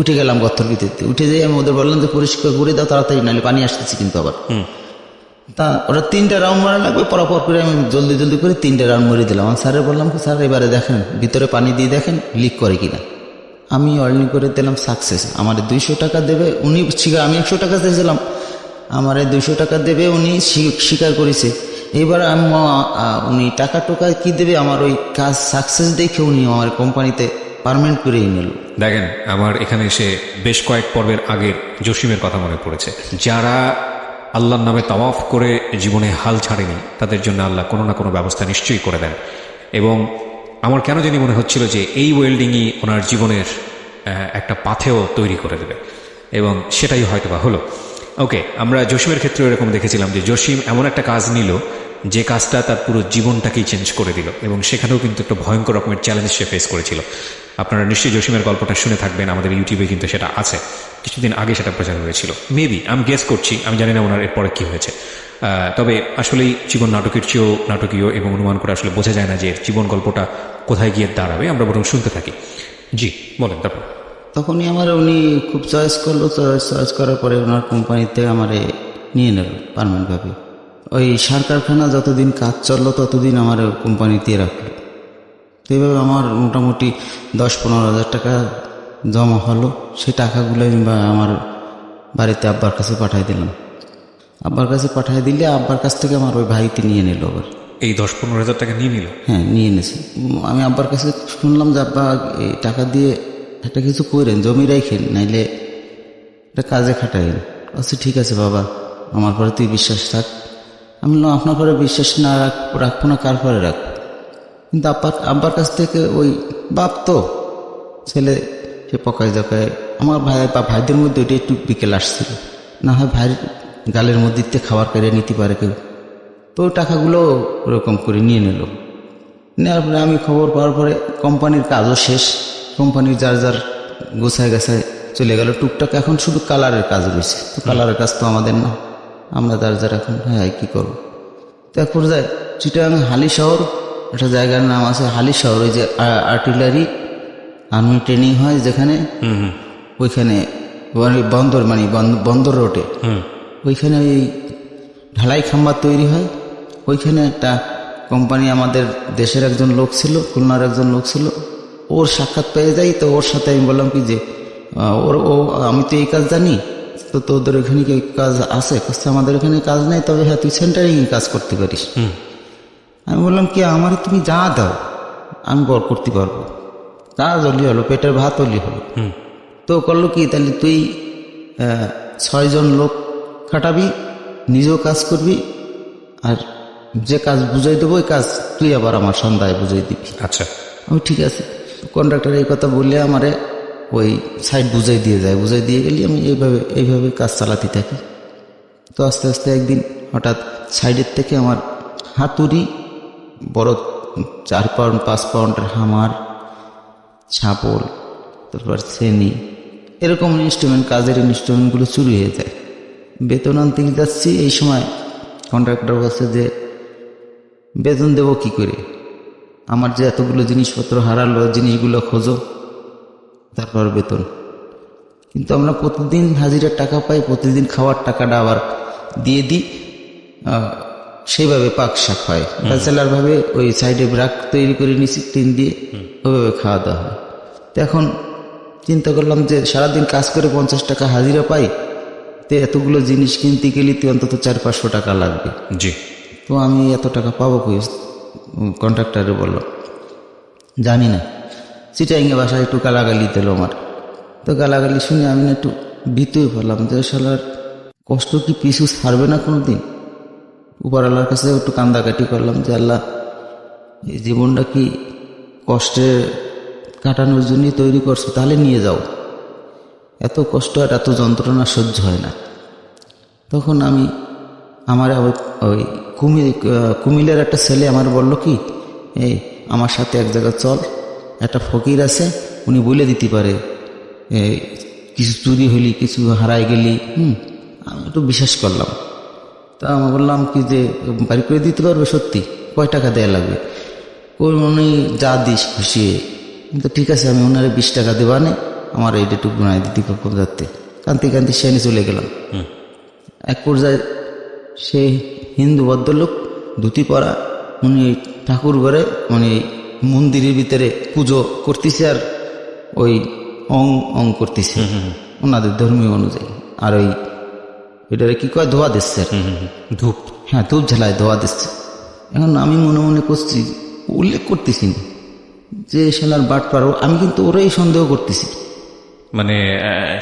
উঠে গেলাম গর্তের ভিতরে। উঠে যেয়ে আমি ওদের বললাম যে পরিষ্কার করে দাও তাড়াতাড়ি, নাহলে পানি আসতেছি কিন্তু আবার। তা ওরা 3টা রাউন্ড মারা লাগবে, পরাপর করে আমি জলদি করে 3টা রাউন্ড মেরে দিলাম। আমি স্যারের বললাম কি, স্যার এবারে দেখেন ভিতরে পানি দিয়ে দেখেন লিক করে কিনা। আমি ওয়েল্ডিং করে দিলাম, সাকসেস। আমার 200 টাকা দেবে উনি, আমি 100 টাকা দিয়েছিলাম, আমার 200 টাকা দেবে উনি স্বীকার করেছে। এবার উনি টাকা টোকা কি দেবে, আমার ওই কাজ সাকসেস দেখে উনি আমার কোম্পানিতে পার্মানেন্ট করে নিল। দেখেন, আমার এখানে এসে বেশ কয়েক পর্বের আগের জসিমের কথা মনে পড়েছে। যারা আল্লাহর নামে তাওয়াফ করে জীবনে হাল ছাড়েনি, তাদের জন্য আল্লাহ কোনো না কোনো ব্যবস্থা নিশ্চয়ই করে দেন। এবং আমার কেন জানি মনে হচ্ছিল যে এই ওয়েল্ডিংই ওনার জীবনের একটা পাথেও তৈরি করে দেবে, এবং সেটাই হয়তো বা হলো। ওকে, আমরা জসিমের ক্ষেত্রে এরকম দেখেছিলাম যে জসিম এমন একটা কাজ নিল যে কাজটা তার পুরো জীবনটাকেই চেঞ্জ করে দিল, এবং সেখানেও কিন্তু একটা ভয়ঙ্কর রকমের চ্যালেঞ্জ সে ফেস করেছিল। আপনারা নিশ্চয়ই জসিমের গল্পটা শুনে থাকবেন, আমাদের ইউটিউবে কিন্তু সেটা আছে, কিছুদিন আগে সেটা প্রচার হয়েছিল। মেবি আমি গেস করছি, আমি জানি না ওনার এরপরে কি হয়েছে। তবে আসলেই জীবন নাটকের চেয়েও নাটকীয়, এবং অনুমান করে আসলে বোঝা যায় না যে জীবন গল্পটা কোথায় গিয়ে দাঁড়াবে। আমরা বরং শুনতে থাকি। জি বলেন। তারপর তখনই উনি খুব চয়েস করলো, চয়েস করার পরে ওনার কোম্পানিতে আমারে নিয়ে নিল পার্মানেন্টভাবে। ওই সার কারখানা যতদিন কাজ চললো ততদিন আমার কোম্পানিতে রাখলো। তো এইভাবে আমার মোটামুটি 10-15 হাজার টাকা জমা হলো। সেই টাকাগুলো আমি আমার বাড়িতে আব্বার কাছে পাঠিয়ে দিলাম। আব্বার কাছে পাঠিয়ে দিলে আব্বার কাছ থেকে আমার ওই ভাইতে নিয়ে নিল। আবার এই 10-15 হাজার টাকা নিয়ে নিল? হ্যাঁ, নিয়ে এনেছি। আমি আব্বার কাছে শুনলাম যে আব্বা এই টাকা দিয়ে একটা কিছু করেন, জমি রাখেন, নাইলে একটা কাজে খাটাইন। আচ্ছা ঠিক আছে বাবা, আমার পরে তুই বিশ্বাস থাক। আমি বললাম আপনার পরে বিশ্বাস না রাখবো না, কার পরে রাখবো? কিন্তু আব্বার কাছ থেকে ওই বাপ তো ছেলে, সে পকায় জকায়। আমার ভাইদের মধ্যে ওইটা একটু বিকেল আসছিল, না হয় ভাইয়ের গালের মধ্যে খাবার কেড়ে নিতে পারে কেউ। তো ওই টাকাগুলো ওরকম করে নিয়ে নিল। নেওয়ার পরে আমি খবর পাওয়ার পরে কোম্পানির কাজও শেষ, কোম্পানির যার যার গোছায় গাছায় চলে গেল। টুকটাক এখন শুধু কালারের কাজ রয়েছে, তো কালারের কাজ তো আমাদের না, আমরা যার যার এখন হ্যাঁ কী করবো। তো এক পর্যায়ে চিটাগাং হালি শহর একটা জায়গার নাম আছে, হালি শহর, ওই যে আর্টিলারি আর্মি ট্রেনিং হয় যেখানে, ওইখানে বন্দর মানে বন্দর রোডে, ওইখানে ওই ঢালাই খাম্বা তৈরি হয়। ওইখানে একটা কোম্পানি, আমাদের দেশের একজন লোক ছিল, খুলনার একজন লোক ছিল, ওর সাক্ষাৎ পেয়ে যাই। তো ওর সাথে আমি বললাম কি যে আমি তো এই কাজ জানি, তো তোদের এখানে কি কাজ আছে? আমাদের এখানে কাজ নেই, তবে হ্যাঁ তুই সেন্টারিং কাজ করতে পারিস। আমি বললাম কি আমার তুমি যা দাও আমি করতে পারবো, কাজ হলি হলো, পেটের ভাত হলি হলো। তো করলো কি, তাহলে তুই 6 জন লোক খাটাবি, নিজেও কাজ করবি, আর যে কাজ বুঝাই দেবো ওই কাজ তুই আবার আমার সন্ধ্যায় বুঝাই দিবি। আচ্ছা, আমি ঠিক আছে। কন্ট্রাক্টর এই কথা বললে আমারে ওই সাইড বুঝাই দিয়ে যায়, বুঝাই দিয়ে গেলে আমি এইভাবে কাজ চালাতে থাকি। তো আস্তে আস্তে একদিন হঠাৎ সাইডের থেকে আমার হাতুড়ি, বড় 4 পাউন্ড 5 পাউন্ডের হামার, ছাপল, তারপর শ্রেণী, এরকম ইনস্ট্রুমেন্ট, কাজের ইনস্ট্রুমেন্টগুলো চুরি হয়ে যায়। বেতন আনতে যাচ্ছি, এই সময় কন্ট্রাক্টর বলছে যে বেতন দেবো কি করে, আমার যে এতগুলো জিনিসপত্র হারালো, জিনিসগুলো খোঁজো তারপর বেতন। কিন্তু আমরা প্রতিদিন হাজিরার টাকা পাই, প্রতিদিন খাওয়ার টাকাটা আবার দিয়ে দিই, সেইভাবে পাক শাক হয়, ব্যাচেলার ভাবে ওই সাইডে ব্রাক তৈরি করে নিচ্ছি টিন দিয়ে, ওইভাবে খাওয়া দাওয়া হয়। তো এখন চিন্তা করলাম যে সারাদিন কাজ করে 50 টাকা হাজিরা পাই, তো এতগুলো জিনিস কিনতে গেলে তো অন্তত 400-500 টাকা লাগবে। জি। তো আমি এত টাকা পাবো কই? কন্ট্রাক্টরে বলল জানি না। চিটাইঙ্গে বাসায় একটু গালাগালি দিল আমার। তো গালাগালি শুনে আমি না একটু ভীতই পড়লাম যে শালার কষ্ট কি পিছু ছাড়বে না কোনো দিন। উপর আল্লাহর কাছে একটু কান্দাকাটি করলাম যে আল্লাহ, এই জীবনটা কি কষ্টে কাটানোর জন্যই তৈরি করছো, তাহলে নিয়ে যাও, এত কষ্ট আর এত যন্ত্রণা সহ্য হয় না। তখন আমি আমার ওই কুমিল্লার একটা ছেলে আমার বলল কি, এই আমার সাথে এক জায়গায় চল, একটা ফকির আছে, উনি বলে দিতে পারে কিছু চুরি হলি, কিছু হারাই গেলি। আমি একটু বিশ্বাস করলাম। তা আমি বললাম কি যে বাড়ি করে দিতে পারবে? সত্যি? কয় টাকা দেয়া লাগবে? উনি যা দিস খুশি। কিন্তু ঠিক আছে, আমি ওনারে 20 টাকা দেবানে, আমার এইটুকু গুনায় দিতে যাতে। কান্তি কান্তি সেনে চলে গেলাম। এক পর্যায়ে সে হিন্দু ভদ্রলোক, ধুতি পরা, উনি ঠাকুর ঘরে মানে মন্দিরের ভিতরে পুজো করতেছে, আর ওই অং করতেছে ওনাদের ধর্মীয় অনুযায়ী। আর ওই এটারে কি কয়, ধোয়া দিচ্ছে, ধূপ, হ্যাঁ ধূপ ঝালায় ধোয়া দিচ্ছে। এখন আমি মনে মনে করছি, উল্লেখ করতেছি না যে শালার বাট পারো, আমি কিন্তু ওরাই সন্দেহ করতেছি। মানে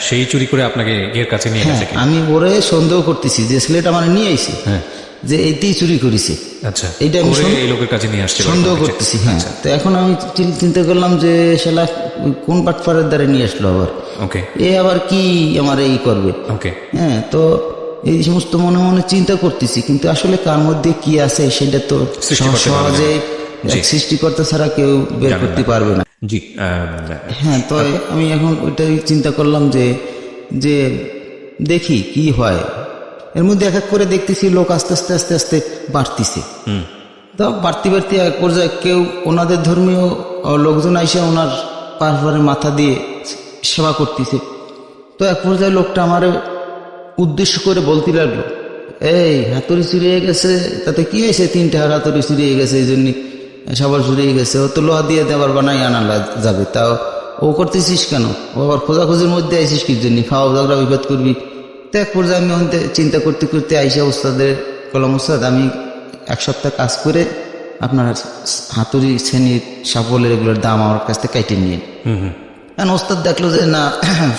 সেই চুরি করে আপনাকে এর কাছে নিয়ে গেছে? আমি ওরে সন্দেহ করতেছি যে ছেলেটা মানে নিয়ে আইছে, যে এইটাই চুরি করেছে। আচ্ছা, এইটা আমি এই লোকের কাছে নিয়ে আসছে সন্দেহ করতেছি। হ্যাঁ, তো এখন আমি চিন্তা করলাম যে শালা কোন বাটপাড়ের দ্বারা নিয়ে আসলো আবার, ওকে, এ আবার কি আমার এই করবে। ওকে, হ্যাঁ, তো এই সমস্ত মনে মনে চিন্তা করতেছি, কিন্তু আসলে কার মধ্যে কি আছে সেটা তো সহজে সৃষ্টিকর্তা ছাড়া কেউ বের করতে পারবে না। জি। হ্যাঁ, তো আমি এখন ওইটাই চিন্তা করলাম যে দেখি কি হয়। এর মধ্যে এক এক করে দেখতেছি লোক আস্তে আস্তে আস্তে আস্তে বাড়তিছে। তো বাড়তি এক পর্যায়ে কেউ ওনাদের ধর্মীয় লোকজন আইসে ওনার পাশে মাথা দিয়ে সেবা করতেছে। তো এক পর্যায়ে লোকটা আমার উদ্দেশ্য করে বলতে লাগলো, এই হাতুড়ি চুরিয়ে গেছে, তাতে কি হয়েছে? 3টা হাতুড়ি চুরিয়ে গেছে, এই জন্য সবার চুরিয়ে গেছে, ও তো লোহা দিয়ে দেওয়ার বানাই আনা যাবে, তাও ও করতেছিস কেন? ও আবার খোঁজাখুঁজির মধ্যে আইসিস কি জন্য? খাওয়া ঝগড়া বিপদ করবি। তো এক পর্যায়ে আমি চিন্তা করতে করতে আইসা ওস্তাদের কলম, ওস্তাদ আমি 1 সপ্তাহ কাজ করে আপনার হাতুড়ি শ্রেণীর সাফলের এগুলোর দাম আমার কাছ থেকে কাইটে নিয়ে। এখন ওস্তাদ দেখলো যে না,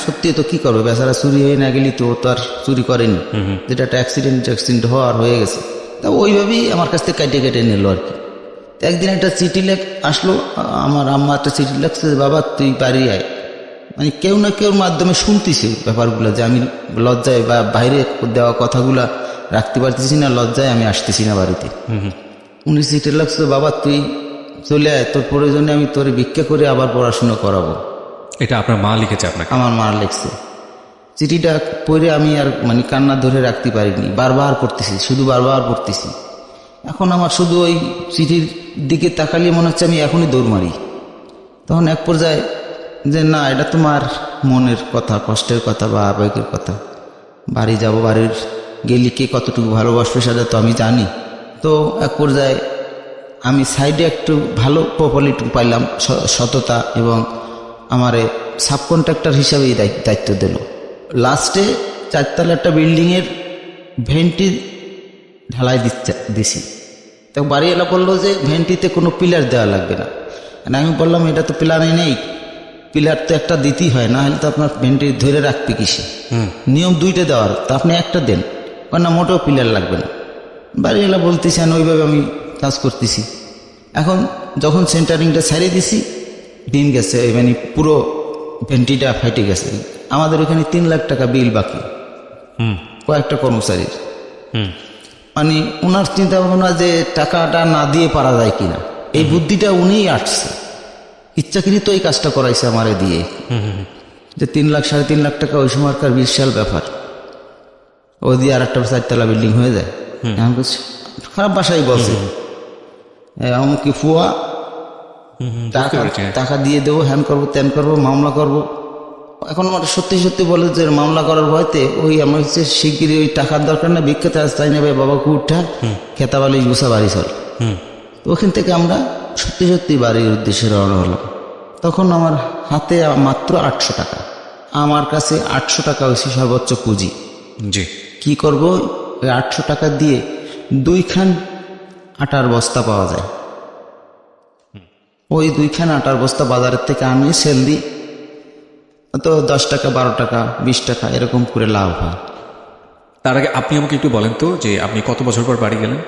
সত্যি তো কি করবে, বেচারা চুরি হয়ে না গেলি তো আর চুরি করেনি, যেটা একটা অ্যাক্সিডেন্ট হওয়ার হয়ে গেছে। তা ওইভাবেই আমার কাছ থেকে কেটে নিল আর কি। একদিন একটা চিঠি আসলো, আমার আম্মা একটা চিঠি লাগছে, বাবা তুই বাড়ি আয়। মানে কেউ না কেউর মাধ্যমে শুনতেছি ব্যাপারগুলো, যে আমি লজ্জায় বা বাইরে দেওয়া কথাগুলা রাখতে পারতেছি না, লজ্জায় আমি আসতেছি না বাড়িতে। উনি চিঠি লাগছে, বাবা তুই চলে আয়, তোর প্রয়োজনে আমি তোরে ভিক্ষা করে আবার পড়াশোনা করাবো। এটা আপনার মা লিখেছে আপনাকে? আমার মা লিখছে। চিঠিটা পড়ে আমি আর মানে কান্না ধরে রাখতে পারিনি, বারবার পড়তেছি, শুধু বারবার পড়তেছি। এখন আমার শুধু ওই চিঠির দিকে তাকালিয়ে মনে হচ্ছে আমি এখনই দৌড় মারি। তখন এক পর্যায়ে যে না, এটা তোমার মনের কথা, কষ্টের কথা বা আবেগের কথা। বাড়ি যাব, বাড়ির গেলে কে কতটুকু ভালোবাসবে সেটা তো আমি জানি। তো এক পর্যায়ে আমি সাইডে একটু ভালো প্রপার্টি পাইলাম, সততা, এবং আমারে সাব কন্ট্রাক্টর হিসাবে এই দায়িত্ব দিল। লাস্টে 4 তলা একটা বিল্ডিংয়ের ভেন্টি ঢালাই দিছি। তো বাড়িওয়ালা বললো যে ভেন্টিতে কোনো পিলার দেওয়া লাগবে না। আমি বললাম এটা তো পিলারে নেই, পিলার তো একটা দিতেই হয়, না হলে তো আপনার ভেন্টি ধরে রাখবে কিসে, নিয়ম 2টা দেওয়ার, তো আপনি একটা দেন। না, মোটেও পিলার লাগবে না। বাড়িওয়ালা বলতেছেন, ওইভাবে আমি কাজ করতেছি। এখন যখন সেন্টারিংটা ছাড়িয়ে দিছি, দিন গেছে, মানে পুরো ভেন্টিটা ফাইটে গেছে। আমাদের ওখানে 3 লাখ টাকা বিল বাকি কয়েকটা কর্মচারীর। মানে ওনার চিন্তা ভাবনা যে টাকাটা না দিয়ে পারা যায় কিনা, এই বুদ্ধিটা উনিই আসছে, ইচ্ছাকৃত এই কাজটা করাইছে আমারে দিয়ে। যে 3 লাখ 3.5 লাখ টাকা ওই সময়কার বিশাল ব্যাপার। ও দিয়ে আর একটা 4 তলা বিল্ডিং হয়ে যায়। খারাপ ভাষাই বলছে, এমনকি ফুয়া টাকা দিয়ে দেবো, হ্যান করবো, ত্যান করবো, মামলা করবো। এখন আমার সত্যি সত্যি বলে যে মামলা করার ভয়তে ওই আমার হচ্ছে শিগগিরই ওই টাকার দরকার না, ভিক্ষাতে চাই না ভাই, বাবাকে উঠা খেতা বালি গুছা বাড়ি চল। তো ওখান থেকে আমরা সত্যি সত্যি বাড়ির উদ্দেশ্যে রওনা হলাম। তখন আমার হাতে মাত্র 800 টাকা। আমার কাছে 800 টাকা হয়েছে সর্বোচ্চ পুঁজি। জি। কি করব, ওই 800 টাকা দিয়ে 2 খান আটার বস্তা পাওয়া যায়। ওই 2 খান আটার বস্তা বাজারের থেকে আনিয়ে সেল দিই, তো 10 টাকা 12 টাকা 20 টাকা এরকম করে লাভ হয়। তার আগে আপনি আমাকে একটু বলেন তো যে আপনি কত বছর পর বাড়ি গেলেন?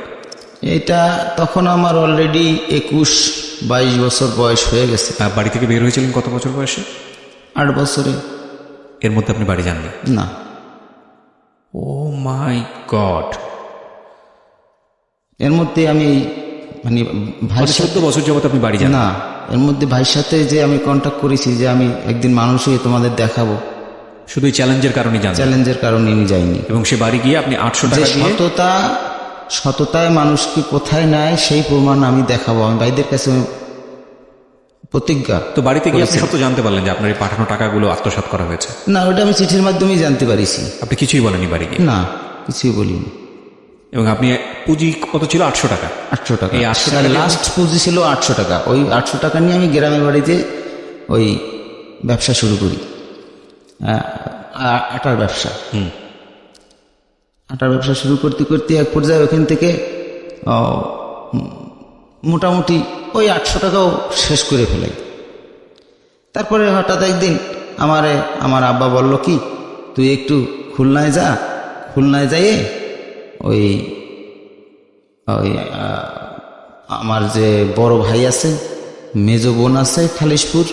এটা তখন আমার অলরেডি 21-22 বছর বয়স হয়ে গেছে। বাড়ি থেকে বের হয়েছিলেন কত বছর বয়সে? 8 বছরে। এর মধ্যে আপনি বাড়ি যাননি? না। ও মাই গড। এর মধ্যে আমি মানে ভাইয়ের 14 বছর যাবত আপনি বাড়ি যান না, এর মধ্যে ভাইয়ের সাথে যে আমি কন্ট্যাক্ট করেছি যে আমি একদিন মানুষ হয়ে তোমাদের দেখাবো, শুধু চ্যালেঞ্জের কারণে যান? চ্যালেঞ্জের কারণে আমি যাইনি। এবং সে বাড়ি গিয়ে আপনি 800 টাকা দিয়ে সততায় মানুষকে কোথায় নেয় সেই প্রমাণ আমি দেখাবো, আমি ভাইদের কাছে প্রতিজ্ঞা। তো বাড়িতে গিয়ে আপনি সত্য জানতে পারলেন যে আপনার এই পাঠানো টাকাগুলো আত্মসাৎ করা হয়েছে? না, ওটা আমি চিঠির মাধ্যমেই জানতে পারিছি। আপনি কিছুই বলেননি বাড়ি গিয়ে? না, কিছুই বলিনি। এবং আপনি পুঁজি কত ছিল? 800 টাকা। 800 টাকা। এই 800 টাকা লাস্ট পুঁজি ছিল 800 টাকা। ওই 800 টাকা নিয়ে আমি গ্রামের বাড়িতে ওই ব্যবসা শুরু করি, আটার ব্যবসা। আটার ব্যবসা শুরু করতে করতে এক পর্যায়ে ওখান থেকে মোটামুটি ওই 800 টাকাও শেষ করে ফেলাই। তারপরে হঠাৎ একদিন আমার আব্বা বলল কি, তুই একটু খুলনায় যা, খুলনায় যাইয়ে ওই আমার যে বড় ভাই আছে, মেজো বোন আছে খালিশপুর,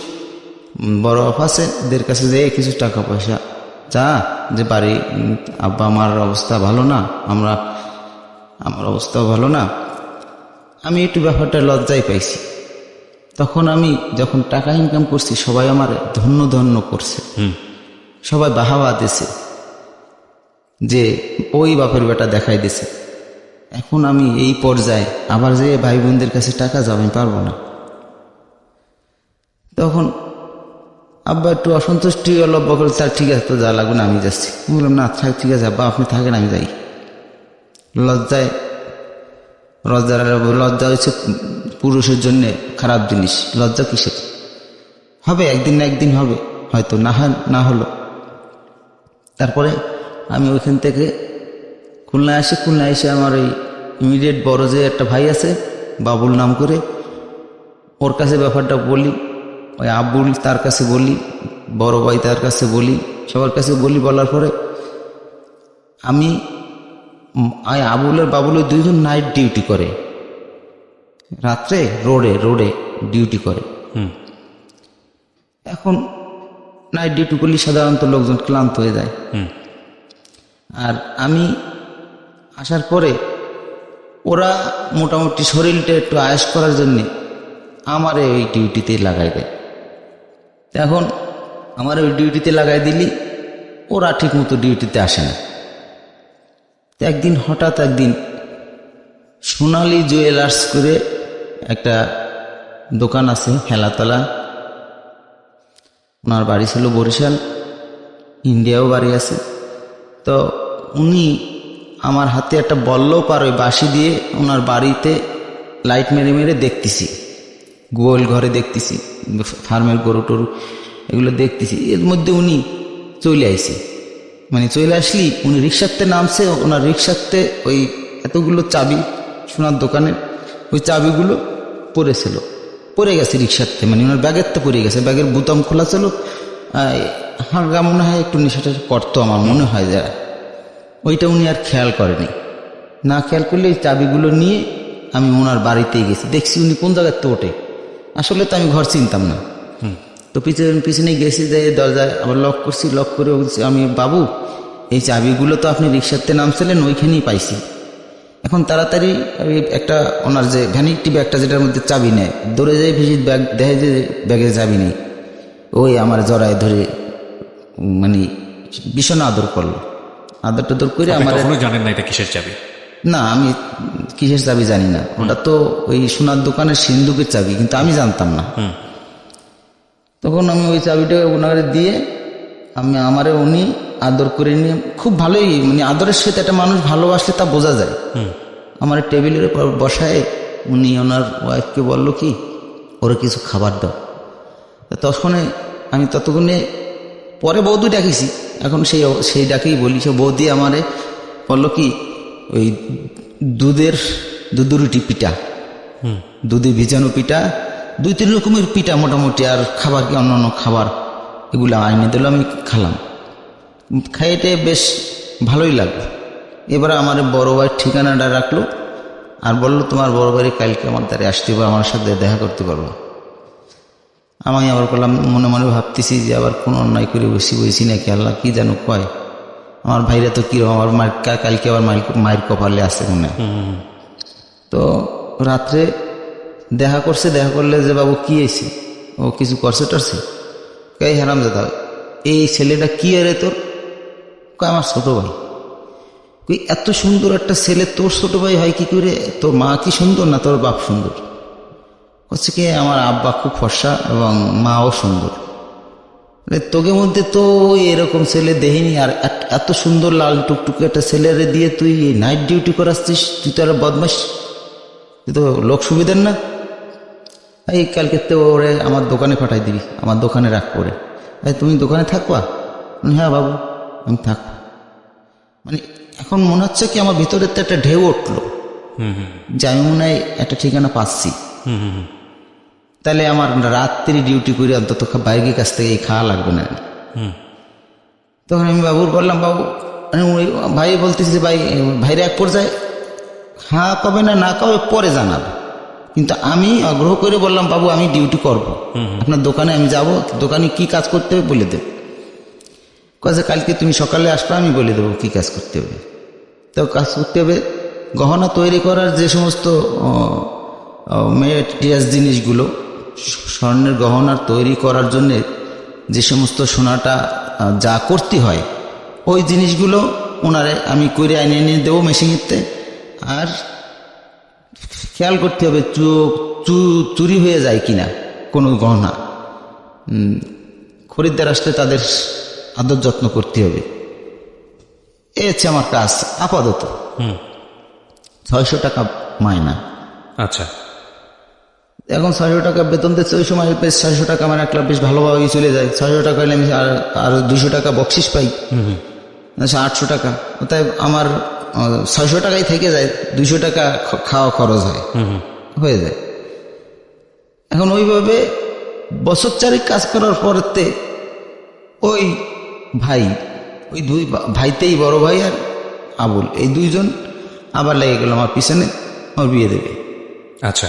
বড় আপ আছে, এদের কাছে যেয়ে কিছু টাকা পয়সা যা, যে বাড়ি আব্বা আমার অবস্থা ভালো না, আমার অবস্থাও ভালো না। আমি একটু ব্যাপারটা লজ্জায় পাইছি। তখন আমি যখন টাকা ইনকাম করছি সবাই আমার ধন্য ধন্য করছে, সবাই বাহাবা দিছে যে ওই বাপের বেটা দেখাই দিছে। এখন আমি এই পর্যায়ে আবার যে ভাই বোনদের কাছে টাকা যাবো, আমি পারবো না। তখন আব্বা একটু অসন্তুষ্টি হলো, বকল তার ঠিক আছে, তো যা লাগবে না, আমি যাচ্ছি। আমি বললাম না থাক, ঠিক আছে আব্বা আপনি থাকেন, আমি যাই। লজ্জা হচ্ছে পুরুষের জন্য খারাপ জিনিস। লজ্জা কিসের? হবে একদিন না একদিন হবে, হয়তো না হলো। তারপরে আমি ওইখান থেকে খুলনায় আসি। খুলনায় এসে আমার ওই ইমিডিয়েট বড় যে একটা ভাই আছে বাবুল নাম করে, ওর কাছে ব্যাপারটা বলি, ওই আবুল তার কাছে বলি, বড় ভাই তার কাছে বলি, সবার কাছে বলি। বলার পরে আমি আবুল আর বাবুল ওই 2 জন নাইট ডিউটি করে, রাত্রে রোডে ডিউটি করে। এখন নাইট ডিউটি করলে সাধারণত লোকজন ক্লান্ত হয়ে যায়। আর আমি আসার পরে ওরা মোটামুটি শরীরটা একটু আয়েশ করার জন্যে আমারে ওই ডিউটিতে লাগাই দেয়। এখন আমার ওই ডিউটিতে লাগাই দিলি ওরা ঠিক মতো ডিউটিতে আসে না। একদিন হঠাৎ একদিন সোনালী জুয়েলার্স করে একটা দোকান আছে হেলাতলা, ওনার বাড়ি ছিল বরিশাল, ইন্ডিয়াও বাড়ি আছে। তো উনি আমার হাতে একটা বললেও পার ওই বাঁশি দিয়ে ওনার বাড়িতে লাইট মেরে মেরে দেখতেছি, গোয়াল ঘরে দেখতেছি, ফার্মের গরু টরু এগুলো দেখতেছি। এর মধ্যে উনি চলে আইছে, মানে চলে আসলি উনি রিক্সাতে নামছে, ওনার রিক্সাতে ওই এতগুলো চাবি সোনার দোকানের ওই চাবিগুলো পড়ে গেছে রিক্সাতে, মানে ওনার ব্যাগেরতে পড়ে গেছে, ব্যাগের বোতাম খোলা ছিল। হালকা মনে হয় একটু নেশাটা করতো আমার মনে হয় যারা, ওইটা উনি আর খেয়াল করেনি। না খেয়াল করলে এই চাবিগুলো নিয়ে আমি ওনার বাড়িতেই গেছি, দেখছি উনি কোন জায়গার তো ওঠে। আসলে তো আমি ঘর চিনতাম না, তো পিছনে গেছি, যে দরজায় আবার লক করছি, লক করে বলছি আমি বাবু এই চাবিগুলো তো আপনি রিক্সাতে নামছিলেন ওইখানেই পাইছি। এখন তাড়াতাড়ি একটা ওনার যে ভ্যানিটি ব্যাগটা যেটার মধ্যে চাবি নেয়, দৌড়ে যায় ভিজিট ব্যাগ দেখে যে ব্যাগে চাবি নেই। ওই আমার জড়ায় ধরে মানে ভীষণ আদর করলো, আদর টাদর করে আমার। জানেন না এটা কিসের চাবি? না, আমি কিসের চাবি জানি না, ওটা তো ওই সোনার দোকানের সিন্ধুকের চাবি, কিন্তু আমি জানতাম না। তখন আমি ওই চাবিটা ওনারে দিয়ে আমারে উনি আদর করে নিয়ে খুব ভালোই, মানে আদরের সাথে একটা মানুষ ভালোবাসলে তা বোঝা যায়। আমার টেবিলের উপর বসায় উনি ওনার ওয়াইফকে বলল কি ওরা কিছু খাবার দাও। তখনে আমি ততক্ষণে পরে বৌদি ডাকিছি, এখন সেই ডাকেই বলি। সে বৌদি আমারে বললো কি ওই দুধের রুটি পিঠা, দুধে ভিজানো পিঠা, 2-3 রকমের পিঠা মোটামুটি, আর খাবার কি অন্যান্য খাবার এগুলো আইনে দিল, আমি খালাম। খাইতে বেশ ভালোই লাগলো। এবারে আমার বড় ভাইয়ের ঠিকানাটা রাখলো আর বললো তোমার বড় ভাই কালকে আমার দ্বারে আসতে পারবো, আমার সাথে দেখা করতে পারবো। আমি আবার বললাম, মনে মনে ভাবতেছি যে আবার কোনো অন্যায় করে বসি নাকি, আল্লাহ কি যেন কয়। আমার ভাইরা তো কিরকম, আমার কালকে আবার মায়ের কপালে আসছে মনে। তো রাত্রে দেখা করলে যে বাবু কি এসে ও কিছু করছে টরছে, কে হারাম দাদা এই ছেলেটা কি আরে তোর? আমার ছোট ভাই। কই এত সুন্দর একটা ছেলে তোর ছোট ভাই হয় কি করে? তোর মা কি সুন্দর না তোর বাপ সুন্দর? হচ্ছে কি আমার আব্বা খুব ফর্সা এবং মাও সুন্দর। তোকে মধ্যে তো এরকম ছেলে দেখিনি, আর এত সুন্দর লাল টুকটুকে একটা ছেলেরে দিয়ে তুই নাইট ডিউটি করাচ্ছিস, তুই তো আর বদমাস, তুই তো লোক সুবিধার না। এই কালকে তো ওরে আমার দোকানে পাঠাই দিবি, আমার দোকানে রাখ করে। তুমি দোকানে থাকবা? হ্যাঁ বাবু আমি থাকবো। মানে এখন মনে হচ্ছে কি আমার ভিতরে তো একটা ঢেউ উঠলো যে আমি মনে হয় একটা ঠিকানা পাচ্ছি। তাহলে আমার রাত্রি ডিউটি করে অন্তত বাইরের কাছ থেকে খাওয়া লাগবে না। তখন আমি বাবুর বললাম, বাবু ভাই বলতেছি যে ভাইরা এক পর্যায়ে হ্যাঁ কবে না কবে পরে জানাবে, কিন্তু আমি আগ্রহ করে বললাম বাবু আমি ডিউটি করব, আপনার দোকানে আমি যাব, দোকানে কি কাজ করতে হবে বলে দেব। কাজে কালকে তুমি সকালে আসবে, আমি বলে দেবো কি কাজ করতে হবে। তো কাজ করতে হবে গহনা তৈরি করার যে সমস্ত মেটেরিয়ালস জিনিসগুলো, স্বর্ণের গহনার তৈরি করার জন্য যে সমস্ত সোনাটা যা করতে হয় ওই জিনিসগুলো ওনারে আমি করে এনে দেবো মেশিনেতে। আর খেয়াল করতে হবে চুরি হয়ে যায় কিনা কোনো গহনা, খরিদ্দার আসলে তাদের আদর যত্ন করতে হবে। এ হচ্ছে আমার কাজ আপাতত। 600 টাকা মাইনা। আচ্ছা, এখন 600 টাকা বেতন দিচ্ছে, ওই সময় বেশ 600 টাকা আমার একটা বেশ ভালোভাবেই চলে যায়। 600 টাকা হলে আমি আর 200 টাকা বকশিস পাই, 800 টাকা। তাই আমার 600 টাকাই থেকে যায়, 200 টাকা খাওয়া খরচ হয়ে যায়। এখন ওইভাবে বছর 4 কাজ করার পরতে ওই দুই ভাইতেই বড় ভাই আর আবুল, এই 2 জন আবার লেগে গেল আমার পিছনে, আমার বিয়ে দেবে। আচ্ছা,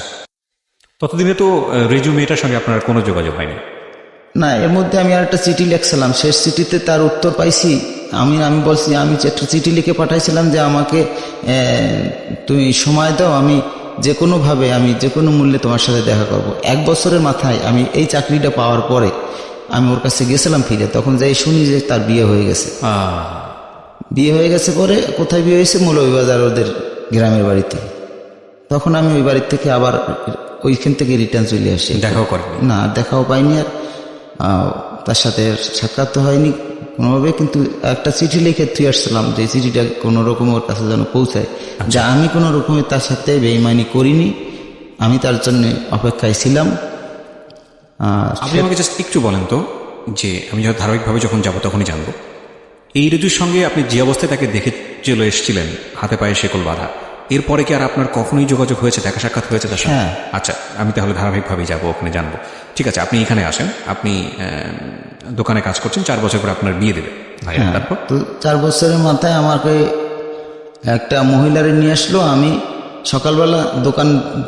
ততদিনে তো রেজু মেয়েটার সঙ্গে আপনার কোনো যোগাযোগ হয়নি? না, এর মধ্যে আমি আর একটা চিঠি লিখছিলাম, শেষ চিঠিতে তার উত্তর পাইছি। আমি বলছি, আমি একটা চিঠি লিখে পাঠাইছিলাম যে আমাকে তুমি সময় দাও, আমি যে কোনোভাবে আমি যে কোনো মূল্যে তোমার সাথে দেখা করব। 1 বছরের মাথায় আমি এই চাকরিটা পাওয়ার পরে আমি ওর কাছে গেছিলাম ফিরে, তখন যাই শুনি যে তার বিয়ে হয়ে গেছে। বিয়ে হয়ে গেছে পরে কোথায় বিয়ে হয়েছে? মৌলভীবাজার, ওদের গ্রামের বাড়িতে। তখন আমি ওই বাড়ির থেকে আবার ওইখান থেকে রিটার্ন চলে আসি। দেখাও করেন না, দেখাও পাইনি, আর তার সাথে সাক্ষাৎ তো হয়নি কোনোভাবে। কিন্তু একটা চিঠি লিখে তুই আসছিলাম, যে চিঠিটা কোনো রকম ওর কাছে যেন পৌঁছায়, যা আমি কোনো রকমে তার সাথে বেইমানি করিনি, আমি তার জন্য অপেক্ষায় ছিলাম। আপনি আমাকে জাস্ট একটু বলেন তো, যে আমি যখন ধারাবাহিকভাবে যখন যাব তখনই জানবো, এই ঋতুর সঙ্গে আপনি যে অবস্থায় তাকে দেখে চলে এসেছিলেন, হাতে পায়ে শেকল বাঁধা, এরপরে কি আর আপনার কখনোই যোগাযোগ হয়েছে, দেখা সাক্ষাৎ হয়েছে তার সাথে? হ্যাঁ। আচ্ছা, আমি তাহলে ধারাবাহিকভাবেই যাবো, ওখানে জানবো। ঠিক আছে, আপনি এখানে আসেন, আপনি দোকানে কাজ করছেন, 4 বছর পর আপনার বিয়ে দেবে ভাই। তারপর তো 4 বছরের মাথায় আমাকে একটা মহিলারে নিয়ে আসলো। আমি সকালবেলা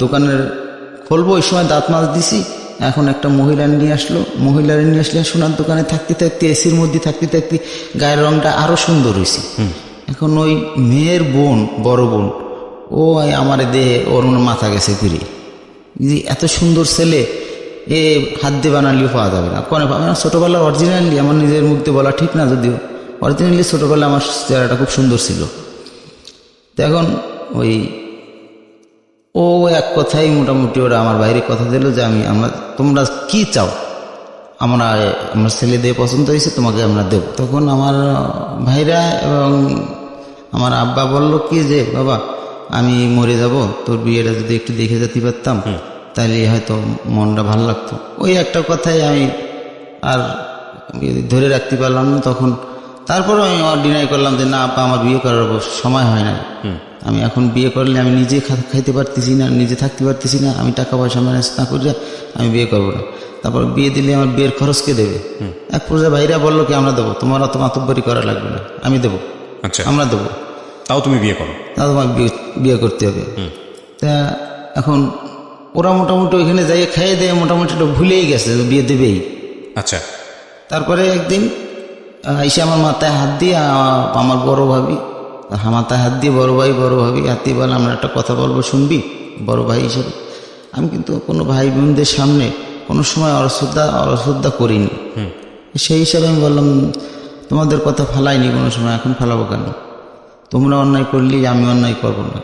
দোকানের খুলবো, ওই সময় দাঁত মাছ দিছি। এখন একটা মহিলা নিয়ে আসলো, মহিলারে নিয়ে আসলে সোনার দোকানে থাকতে থাকতে, এসির মধ্যে থাকতে থাকতে গায়ের রংটা আরো সুন্দর হয়েছে। এখন ওই মেয়ের বোন, বড় বোন, ও আমার দেহে ওর মাথা গেছে ঘুরে, এত সুন্দর ছেলে এ হাত দিয়ে বানালিও পাওয়া যাবে না। কোনে পাবে না? ছোটোবেলা অরিজিনালি, আমার নিজের মুখে বলা ঠিক না, যদিও অরিজিনালি ছোটোবেলা আমার চেহারাটা খুব সুন্দর ছিল। তো এখন ওই ও এক কথাই মোটামুটি ওরা আমার বাইরে কথা দিল যে তোমরা কি চাও, আমার ছেলে দিয়ে পছন্দ হয়েছে, তোমাকে আমরা দেব। তখন আমার ভাইরা এবং আমার আব্বা বলল কি যে, বাবা আমি মরে যাব, তোর বিয়েটা যদি একটু দেখে যেতে পারতাম তাহলে হয়তো মনটা ভালো লাগতো। ওই একটা কথাই আমি আর ধরে রাখতে পারলাম না তখন। তারপরে আমি ডিনাই করলাম যে না আব্বা, আমার বিয়ে করার সময় হয় না, আমি এখন বিয়ে করলে আমি নিজে খাইতে পারতেছি না, নিজে থাকতে পারতেছি না, আমি টাকা পয়সা ম্যানেজ না করে আমি বিয়ে করবো না। তারপর বিয়ে দিলে আমার বিয়ের খরচ কে দেবে? এক পর্যায়ে ভাইরা বললো কি, আমরা দেবো, তোমার অত মাতব্বরি করা লাগবে না, আমি দেবো। আচ্ছা, আমরা দেবো, তাও তুমি বিয়ে করো? তাও তোমার বিয়ে করতে হবে। তা এখন ওরা মোটামুটি ওইখানে যাই খাইয়ে দেয়, মোটামুটি ভুলেই গেছে বিয়ে দেবেই। আচ্ছা। তারপরে একদিন এসে আমার মাথায় হাত দিয়ে আমার বড় ভাবি, মাথায় হাত দিয়ে বড় ভাবি হাত দিয়ে বলে, আমরা একটা কথা বলবো, শুনবি? বড় ভাই হিসেবে আমি কিন্তু কোনো ভাই বোনদের সামনে কোনো সময় অশ্রদ্ধা করিনি। সেই হিসাবে আমি বললাম, তোমাদের কথা ফালাইনি কোনো সময়, এখন ফালাবো কেন? তোমরা অন্যায় করলেই আমি অন্যায় করবো না।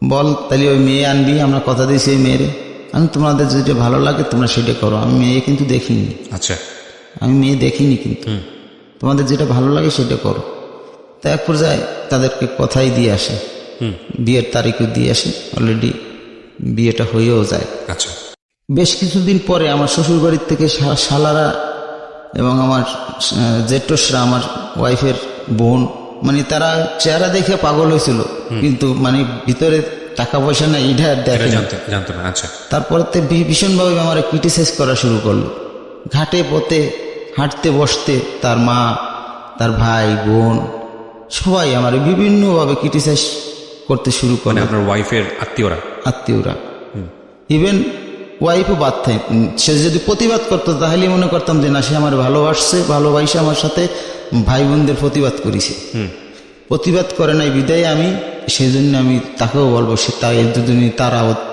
বল তাহলে ওই মেয়ে আনবি, আমরা কথা দিয়েছি ওই মেয়েরে। আমি তোমাদের যেটা ভালো লাগে তোমরা সেটা করো, আমি মেয়ে কিন্তু দেখিনি। আচ্ছা, আমি মেয়ে দেখিনি, কিন্তু তোমাদের যেটা ভালো লাগে সেটা করো। তা এক পর্যায়ে তাদেরকে কথাই দিয়ে আসে, বিয়ের তারিখও দিয়ে আসে, অলরেডি বিয়েটা হয়েও যায়। আচ্ছা। বেশ কিছুদিন পরে আমার শ্বশুর বাড়ির থেকে শালারা এবং আমার জেঠসরা, আমার ওয়াইফের বোন, মানে তারা চেহারা দেখে পাগল হয়েছিল, কিন্তু মানে ভিতরে টাকা পয়সা না, এটা দেখে জানতো না। আচ্ছা। তারপরে ভীষণভাবে আমার ক্রিটিসাইজ করা শুরু করলো। ঘাটে পথে হাঁটতে বসতে তার মা, তার ভাই বোন সবাই আমার বিভিন্নভাবে ক্রিটিসাইজ করতে শুরু করে। আপনার ওয়াইফের আত্মীয়রা ইভেন ওয়াইফও বাদ থাকে, সে যদি প্রতিবাদ করতো তাহলে মনে করতাম যে না, সে আমার ভালোবাসে আমার সাথে ভাই বোনদের প্রতিবাদ করেছে। প্রতিবাদ করে নাই বিদায় আমি সেই জন্য আমি তাকেও বলবো, সে তাই দুজনই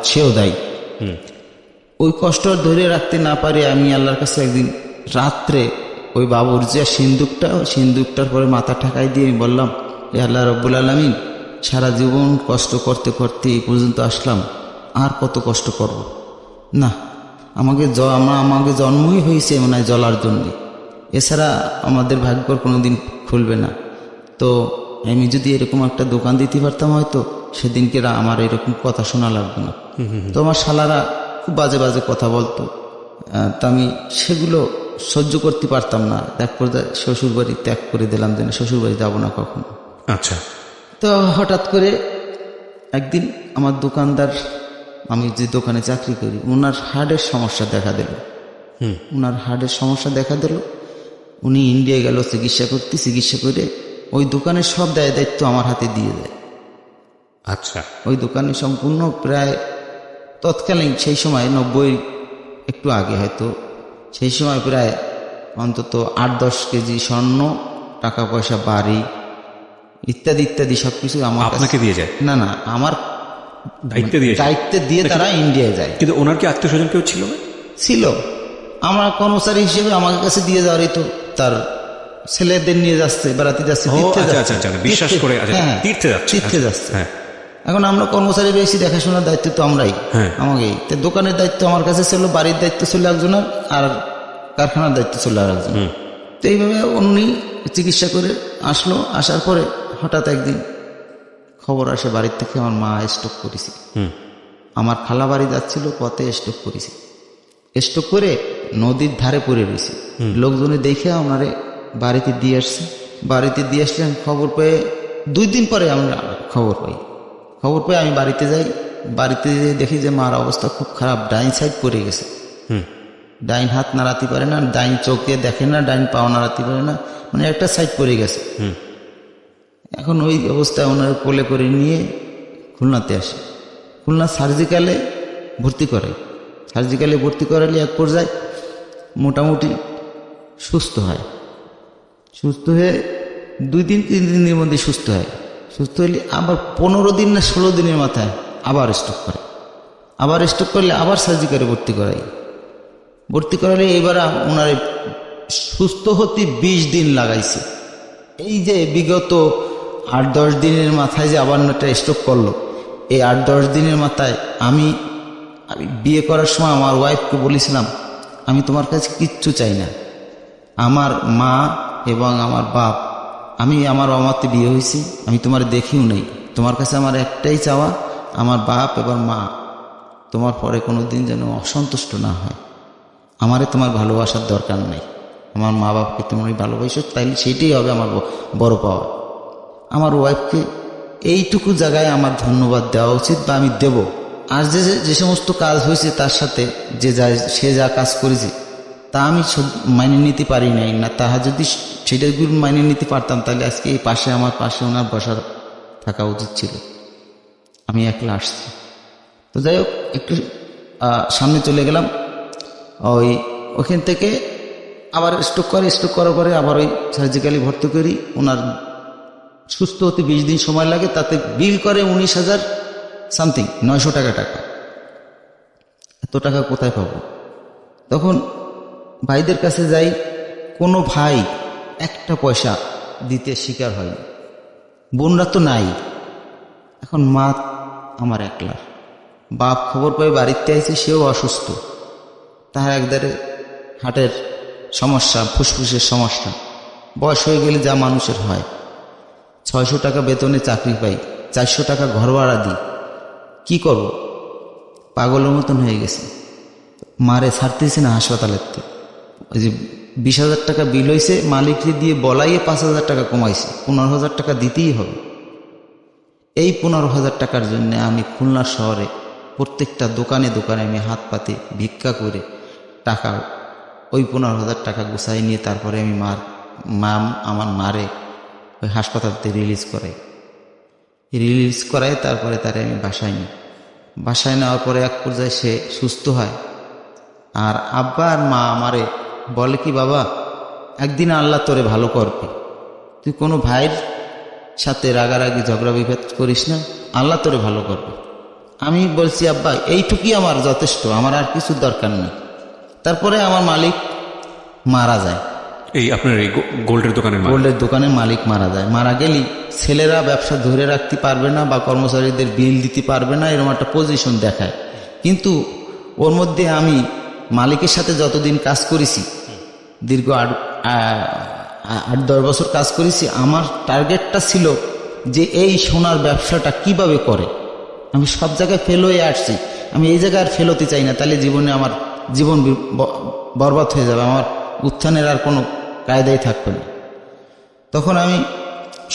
সেও দায়ী। ওই কষ্ট ধরে রাখতে না পারি আমি আল্লাহর কাছে একদিন রাত্রে ওই বাবুর যে সিন্দুকটার পরে মাথা ঠাকাই দিয়ে আমি বললাম, এ আল্লাহ রব্বুল আলামিন, সারা জীবন কষ্ট করতে করতে এই পর্যন্ত আসলাম, আর কত কষ্ট করব না, আমাকে জন্মই হয়েছে মনে হয় জ্বলার জন্যে, এছাড়া আমাদের ভাগ্যর কোনোদিন খুলবে না। তো আমি যদি এরকম একটা দোকান দিতে পারতাম, হয়তো সেদিনকে আমার এরকম কথা শোনা লাগবে না। তো আমার শালারা খুব বাজে বাজে কথা বলতো, তা আমি সেগুলো সহ্য করতে পারতাম না। তারপর শ্বশুরবাড়ি ত্যাগ করে দিলাম, যেন শ্বশুরবাড়ি যাবো না কখনো। আচ্ছা। তো হঠাৎ করে একদিন আমার দোকানদার, আমি যে দোকানে চাকরি করি, ওনার হার্টের সমস্যা দেখা দিল। উনি ইন্ডিয়া গেল চিকিৎসা করতে, চিকিৎসা করে ওই দোকানের সব দায়িত্ব আমার হাতে দিয়ে দেয়। আচ্ছা। ওই দোকানে সম্পূর্ণ প্রায় তৎকালীন সেই সময় 90 একটু আগে হয়তো, সেই সময় প্রায় অন্তত 8-10 কেজি স্বর্ণ, টাকা পয়সা, বাড়ি ইত্যাদি ইত্যাদি সবকিছু আপনাকে দিয়ে যায়? না, আমার দায়িত্বে দিয়ে তারা ইন্ডিয়ায় যায়। কিন্তু ওনার কি আত্মীয় স্বজন কেউ ছিল না? ছিল, আমরা কর্মচারী হিসেবে আমার কাছে দিয়ে যাওয়ারই তো, তার ছেলেদের নিয়ে যাচ্ছে, বেড়াতে যাচ্ছে, বিশ্বাস করে তীর্থে যাচ্ছে। এখন আমরা কর্মচারী বেশি, দেখাশোনার দায়িত্ব তো আমরাই, আমাকেই। তো দোকানের দায়িত্ব আমার কাছে ছিল, বাড়ির দায়িত্ব ছিল একজনের, আর কারখানার দায়িত্ব ছিল আর একজন। তো এইভাবে উনি চিকিৎসা করে আসলো। আসার পরে হঠাৎ একদিন খবর আসে বাড়ির থেকে, আমার মা স্ট্রোক করেছে। আমার খালা বাড়ি যাচ্ছিল, পথে স্ট্রোক করেছে। স্ট্রোক করে নদীর ধারে পড়ে রয়েছে। লোকজনে দেখে আমারে বাড়িতে দিয়ে আসছে। বাড়িতে দিয়ে আসলে খবর পেয়ে 2 দিন পরে আমরা খবর পাই। খবর পেয়ে আমি বাড়িতে যাই। বাড়িতে দেখি যে মার অবস্থা খুব খারাপ, ডাইন সাইড পড়ে গেছে। ডাইন হাত নাড়াতে পারে না, ডাইন চোখ দিয়ে দেখে না, ডাইন পাও নাড়াতে পারে না, মানে একটা সাইড পড়ে গেছে। এখন ওই অবস্থায় ওনার কোলে করে নিয়ে খুলনাতে আসে। খুলনা সার্জিক্যালে ভর্তি করে। সার্জিক্যালে ভর্তি করালে এক পর্যায়ে মোটামুটি সুস্থ হয়। সুস্থ হয়ে 2-3 দিনের মধ্যে সুস্থ হয়। সুস্থ হলে আবার 15 দিন না 16 দিনের মাথায় আবার স্ট্রোক করে। আবার স্ট্রোক করলে আবার সার্জিক্যালে ভর্তি করাই। ভর্তি করালে এবার ওনার সুস্থ হতে 20 দিন লাগাইছে। এই যে বিগত 8-10 দিনের মাথায় যে আবার একটা স্ট্রোক করলো, এই 8-10 দিনের মাথায় আমি বিয়ে করার সময় আমার ওয়াইফকে বলেছিলাম, আমি তোমার কাছে কিচ্ছু চাই না, আমার মা এবং আমার বাপ, আমি আমার অমাতে বিয়ে হয়েছি, আমি তোমার দেখিও নেই, তোমার কাছে আমার একটাই চাওয়া, আমার বাপ এবং মা তোমার পরে কোনো দিন যেন অসন্তুষ্ট না হয়। আমারে তোমার ভালোবাসার দরকার নেই, আমার মা বাপকে তুমি ভালোবাসো, তাইলে সেইটাই হবে আমার বড় পাওয়া। আমার ওয়াইফকে এইটুকু জায়গায় আমার ধন্যবাদ দেওয়া উচিত, বা আমি দেব। আর যে সমস্ত কাজ হয়েছে তার সাথে সে যা কাজ করেছে তা আমি মাইনে নিতে পারি নাই না। তাহা যদি সেটাগুলো মাইনে নিতে পারতাম, তাহলে আজকে এই পাশে আমার পাশে ওনার বসার থাকা উচিত ছিল। আমি একলা আসছি। তো যাই হোক, একটু সামনে চলে গেলাম। ওইখান থেকে আবার স্ট্রোক করার পরে আবার ওই সার্জিক্যালি ভর্তি করি। ওনার সুস্থ হতে 20 দিন সময় লাগে। তাতে বিল করে 19,000 সামথিং, 900 টাকা। এত টাকা কোথায় পাবো? তখন ভাইদের কাছে যাই, কোনো ভাই একটা পয়সা দিতে স্বীকার হয়নি। বোনরা তো নাই। এখন মা আমার একলার। বাপ খবর পেয়ে বাড়িতে আইছে, সেও অসুস্থ। তাহার একদারে হার্টের সমস্যা, ফুসফুসের সমস্যা। বয়স হয়ে গেলে যা মানুষের হয়। 600 টাকা বেতনে চাকরি পাই, 400 টাকা ঘর ভাড়া দিই। কি করব? পাগলের মতন হয়ে গেছে। মারে ছাড়তেছে না হাসপাতালের থেকে। ওই যে 20,000 টাকা বিল হয়েছে, মালিককে দিয়ে বলাইয়ে 5,000 টাকা কমাইছে, 15,000 টাকা দিতেই হবে। এই 15,000 টাকার জন্য আমি খুলনা শহরে প্রত্যেকটা দোকানে আমি হাত পাতে ভিক্ষা করে টাকা, ওই 15,000 টাকা গুছাই নিয়ে তারপরে আমি আমার মারে ওই হাসপাতাল থেকে রিলিজ করায় তারপরে তারে আমি বাসায় নেওয়ার পরে এক পর্যায়ে সে সুস্থ হয়। আর আব্বা আর মা আমারে বলে কি, বাবা একদিন আল্লাহ তোরে ভালো করবে, তুই কোনো ভাইয়ের সাথে রাগারাগি ঝগড়া বিভেদ করিস না, আল্লাহ তোরে ভালো করবে। আমি বলছি, আব্বা এইটুকুই আমার যথেষ্ট, আমার আর কিছু দরকার নেই। তারপরে আমার মালিক মারা যায়। এই আপনার এই গোল্ডের দোকানের মালিক মারা যায়। মারা গেলি ছেলেরা ব্যবসা ধরে রাখতে পারবে না বা কর্মচারীদের বিল দিতে পারবে না, এরকম একটা পজিশন দেখায়। কিন্তু ওর মধ্যে আমি মালিকের সাথে যতদিন কাজ করেছি, দীর্ঘ 8-10 বছর কাজ করেছি, আমার টার্গেটটা ছিল যে এই সোনার ব্যবসাটা কিভাবে করে। আমি সব জায়গায় ফেল হয়ে আসছি, আমি এই জায়গায় আর ফেল হতে চাই না, তাহলে আমার জীবন বরবাদ হয়ে যাবে, আমার উত্থানের আর কোনো কায়দাই থাকবে না। তখন আমি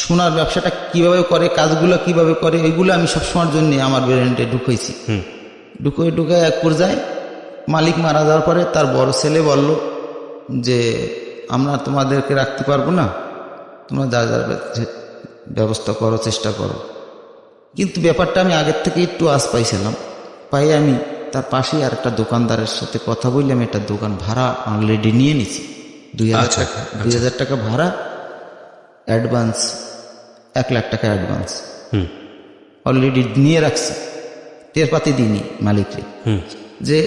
সোনার ব্যবসাটা কিভাবে করে, কাজগুলো কিভাবে করে, এগুলো আমি সবসময়ের জন্য আমার ব্রেন্ডে ঢুকাইছি। ঢুকে এক পর্যায়ে মালিক মারা যাওয়ার পরে তার বড় ছেলে বলল যে আমরা তোমাদেরকে রাখতে পারবো না, তোমরা যা ব্যবস্থা করো, চেষ্টা করো। কিন্তু ব্যাপারটা আমি আগের থেকে একটু আশ পাইছিলাম। আমি তার পাশেই আর একটা দোকানদারের সাথে কথা বললে আমি একটা দোকান ভাড়া অলরেডি নিয়ে নিছি। 2,000 টাকা ভাড়া, অ্যাডভান্স 1 লাখ টাকা অ্যাডভান্স অলরেডি নিয়ে রাখছি। টের পাতি দিইনি মালিককে যে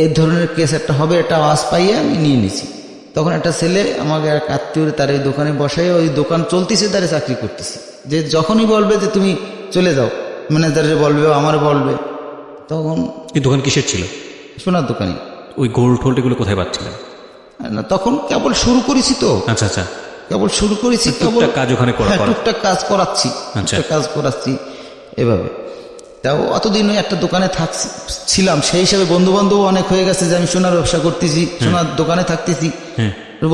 এই ধরনের কেস একটা হবে, এটা আওয়াজ পাইয়ে আমি নিয়ে নিছি। তখন একটা ছেলে আমাকে এক আত্মীয় তার এই দোকানে বসাই, ওই দোকান চলতেছে, তারে চাকরি করতেছি, যে যখনই বলবে যে তুমি চলে যাও, ম্যানেজারে বলবে, আমার বলবে। তখন এই দোকান কিসের ছিল? সোনার দোকানে। ওই গোল্ড টোল্ড এগুলো কোথায় পাচ্ছিলেন? না, তখন কেবল শুরু করেছি তো। আচ্ছা আচ্ছা, কেবল শুরু করেছি, টুকটাক কাজ ওখানে করা। টুকটাক কাজ করাচ্ছি, কাজ করাচ্ছি এভাবে। তাও অতদিন ওই একটা দোকানে ছিলাম, সেই হিসাবে বন্ধু বান্ধব অনেক হয়ে গেছে যে আমি সোনার ব্যবসা করতেছি, সোনার দোকানে থাকতেছি,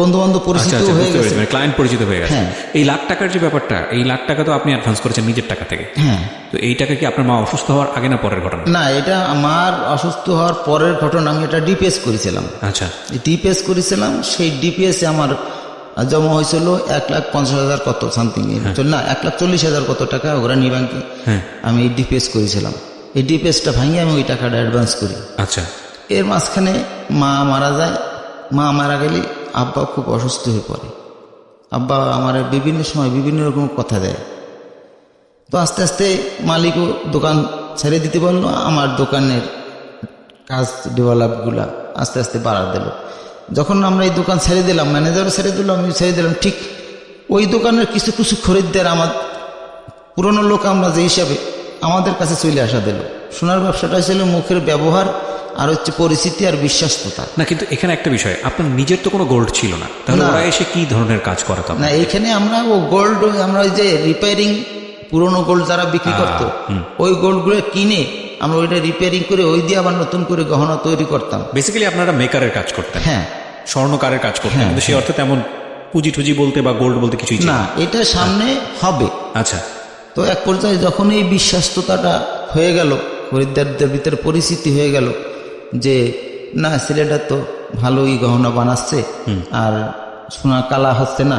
বন্ধু বান্ধব পরিচিত হয়ে গেছে, ক্লায়েন্ট পরিচিত হয়ে গেছে। এই লাখ টাকার যে ব্যাপারটা, এই লাখ টাকা তো আপনি অ্যাডভান্স করেছেন নিজের টাকা থেকে। হ্যাঁ, তো এই টাকা কি আপনার মা অসুস্থ হওয়ার আগে না পরের ঘটনা? না, এটা আমার অসুস্থ হওয়ার পরের ঘটনা। আমি এটা ডিপিএস করেছিলাম। আচ্ছা, ডিপিএস করেছিলাম, সেই ডিপিএস আমার জমা হয়েছিল 1,50,000 কত সামথিং, না 1,40,000 কত টাকা ওরা নি ব্যাংকে। আমি ডিপিএস করেছিলাম, এই ডিপিএসটা ভাঙিয়ে আমি ওই টাকাটা অ্যাডভান্স করি। আচ্ছা, এর মাঝখানে মা মারা যায়। মা মারা গেলে আব্বা খুব অসুস্থ হয়ে পড়ে। আব্বা আমার বিভিন্ন সময় বিভিন্ন রকম কথা দেয়। তো আস্তে আস্তে মালিকও দোকান ছেড়ে দিতে বললো, আমার দোকানের কাজ ডেভেলপগুলা আস্তে আস্তে বাড়া দিল। যখন আমরা এই দোকান ছেড়ে দিলাম, ম্যানেজারও ছেড়ে দিল, আমি ছেড়ে দিলাম, ঠিক ওই দোকানের কিছু কিছু খরিদ্দার আমার পুরনো লোক আমরা যে হিসাবে আমাদের কাছে চলে আসা দিল। সোনার ব্যবসাটা ছিল মুখের ব্যবহার আর হচ্ছে পরিচিতি আর বিশ্বাসতা। না, কিন্তু এখানে একটা বিষয়, আপনার নিজের তো কোনো গোল্ড ছিল না, তাহলে ওরা এসে কি ধরনের কাজ করাতো? না, এখানে আমরা ও গোল্ড, আমরা ওই যে রিপেয়ারিং পুরনো গোল্ড যারা বিক্রি করতো, ওই গোল্ডগুলো কিনে আমরা ওইটা রিপেয়ারিং করে ওই দিয়ে আবার নতুন করে গহনা তৈরি করতাম। বেসিক্যালি আপনারা মেকারের কাজ করতেন। হ্যাঁ, স্বর্ণকারের কাজ করতেন, কিন্তু সেই অর্থে তেমন পুঁজি টুজি বলতে বা গোল্ড বলতে কিছুই না, এটা সামনে হবে। আচ্ছা, তো এক পর্যায়ে যখন এই বিশ্বাসতাটা হয়ে গেল, খরিদ্দারদের ভিতরে পরিচিতি হয়ে গেল যে না, ছেলেটা তো ভালোই গহনা বানাচ্ছে আর সোনা কালা হচ্ছে না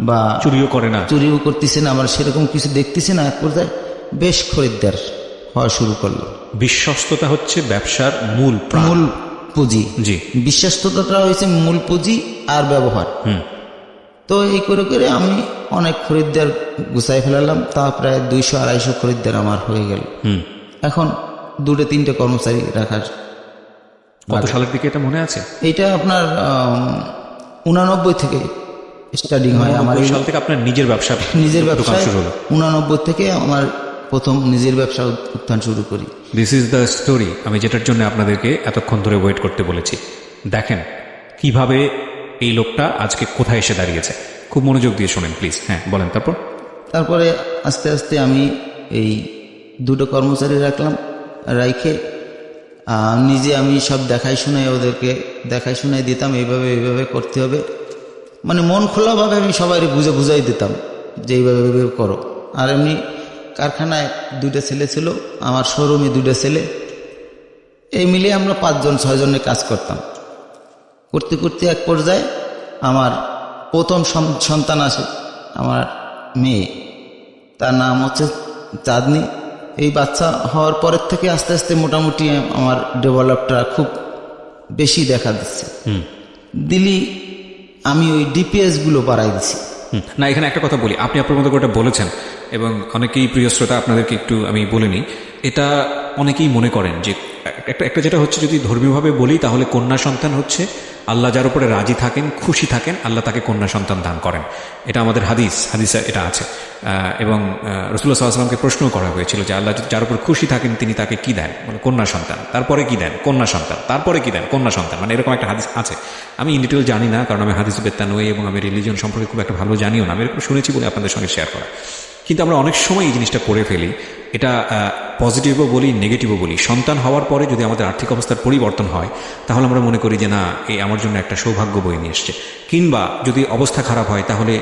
বা চুরিও করে না, চুরিও করতেছে না, আমার সেরকম কিছু দেখতেছে না, এক পর্যায়ে বেশ খরিদ্দার হওয়া শুরু করলো। বিশ্বস্ততা হচ্ছে ব্যবসার মূল পুঁজি। জি, বিশ্বস্ততাটা হয়েছে মূল পুঁজি আর ব্যবহার। তো এই করে করে আমি অনেক খরিদ্দার গুছাই ফেলালাম। তা প্রায় 200-250 খরিদ্দার আমার হয়ে গেল। এখন 2-3টে কর্মচারী রাখার। কত সালের দিকে এটা মনে আছে? এটা আপনার 89 থেকে স্টার্টিং হয় আমার। এই সাল থেকে আপনার নিজের ব্যবসা শুরু হলো? 89 থেকে আমার প্রথম নিজের ব্যবসা উত্থান শুরু করি। দিস ইজ দ্য স্টোরি, আমি যেটার জন্য আপনাদেরকে এতক্ষণ ধরে ওয়েট করতে বলেছি। দেখেন কিভাবে এই লোকটা আজকে কোথায় এসে দাঁড়িয়েছে। খুব মনোযোগ দিয়ে শোনেন প্লিজ। হ্যাঁ, বলেন। তারপরে আস্তে আস্তে আমি এই 2টো কর্মচারী রাখলাম, রাইখে নিজে আমি সব দেখাই ওদেরকে দেখাই শুনাই দিতাম, এইভাবে করতে হবে, মানে মন খোলাভাবে আমি সবাই বুঝাই দিতাম যে এইভাবে করো। আর এমনি কারখানায় 2টা ছেলে ছিল, আমার শোরুমে 2টা ছেলে, এই মিলিয়ে আমরা 5-6 জনের কাজ করতাম। করতে করতে এক পর্যায়ে আমার প্রথম সন্তান আসে, আমার মেয়ে, তার নাম হচ্ছে চাঁদনি। এই বাচ্চা হওয়ার পরের থেকে আস্তে আস্তে মোটামুটি আমার ডেভেলপটা খুব বেশি দেখা দিচ্ছে। দিলি আমি ওই ডিপিএস গুলো বাড়াই দিছি। না, এখানে একটা কথা বলি, আপনি আপনার মতো করে বলেছেন এবং অনেকেই প্রিয় শ্রোতা আপনাদেরকে একটু আমি বলে নিই, এটা অনেকেই মনে করেন যে একটা যেটা হচ্ছে, যদি ধর্মীয়ভাবে বলি তাহলে কন্যা সন্তান হচ্ছে আল্লাহ যার উপরে রাজি থাকেন, খুশি থাকেন, আল্লাহ তাকে কন্যা সন্তান দান করেন। এটা আমাদের হাদিসে এটা আছে। এবং রাসূলুল্লাহ সাল্লাল্লাহু আলাইহি ওয়াসাল্লামকে প্রশ্ন করা হয়েছিল যে আল্লাহ যার উপর খুশি থাকেন তিনি তাকে কি দেন, মানে কন্যা সন্তান, তারপরে কি দেন, কন্যা সন্তান, তারপরে কি দেন, কন্যা সন্তান, মানে এরকম একটা হাদিস আছে। আমি ইন ডিটেল জানি না, কারণ আমি হাদিস বেত্তা নই এবং আমি রিলিজিয়ন সম্পর্কে খুব একটা ভালো জানিও না, আমি এরকম শুনেছি বলে আপনাদের সঙ্গে শেয়ার করা। কিন্তু আমরা অনেক সময় এই জিনিসটা করে ফেলি, এটা পজিটিভও বলি নেগেটিভও বলি। সন্তান হওয়ার পরে যদি আমাদের আর্থিক অবস্থার পরিবর্তন হয় তাহলে আমরা মনে করি যে না, এই আমার জন্য একটা সৌভাগ্য বয়ে নিয়ে এসছে। কিংবা যদি অবস্থা খারাপ হয় তাহলে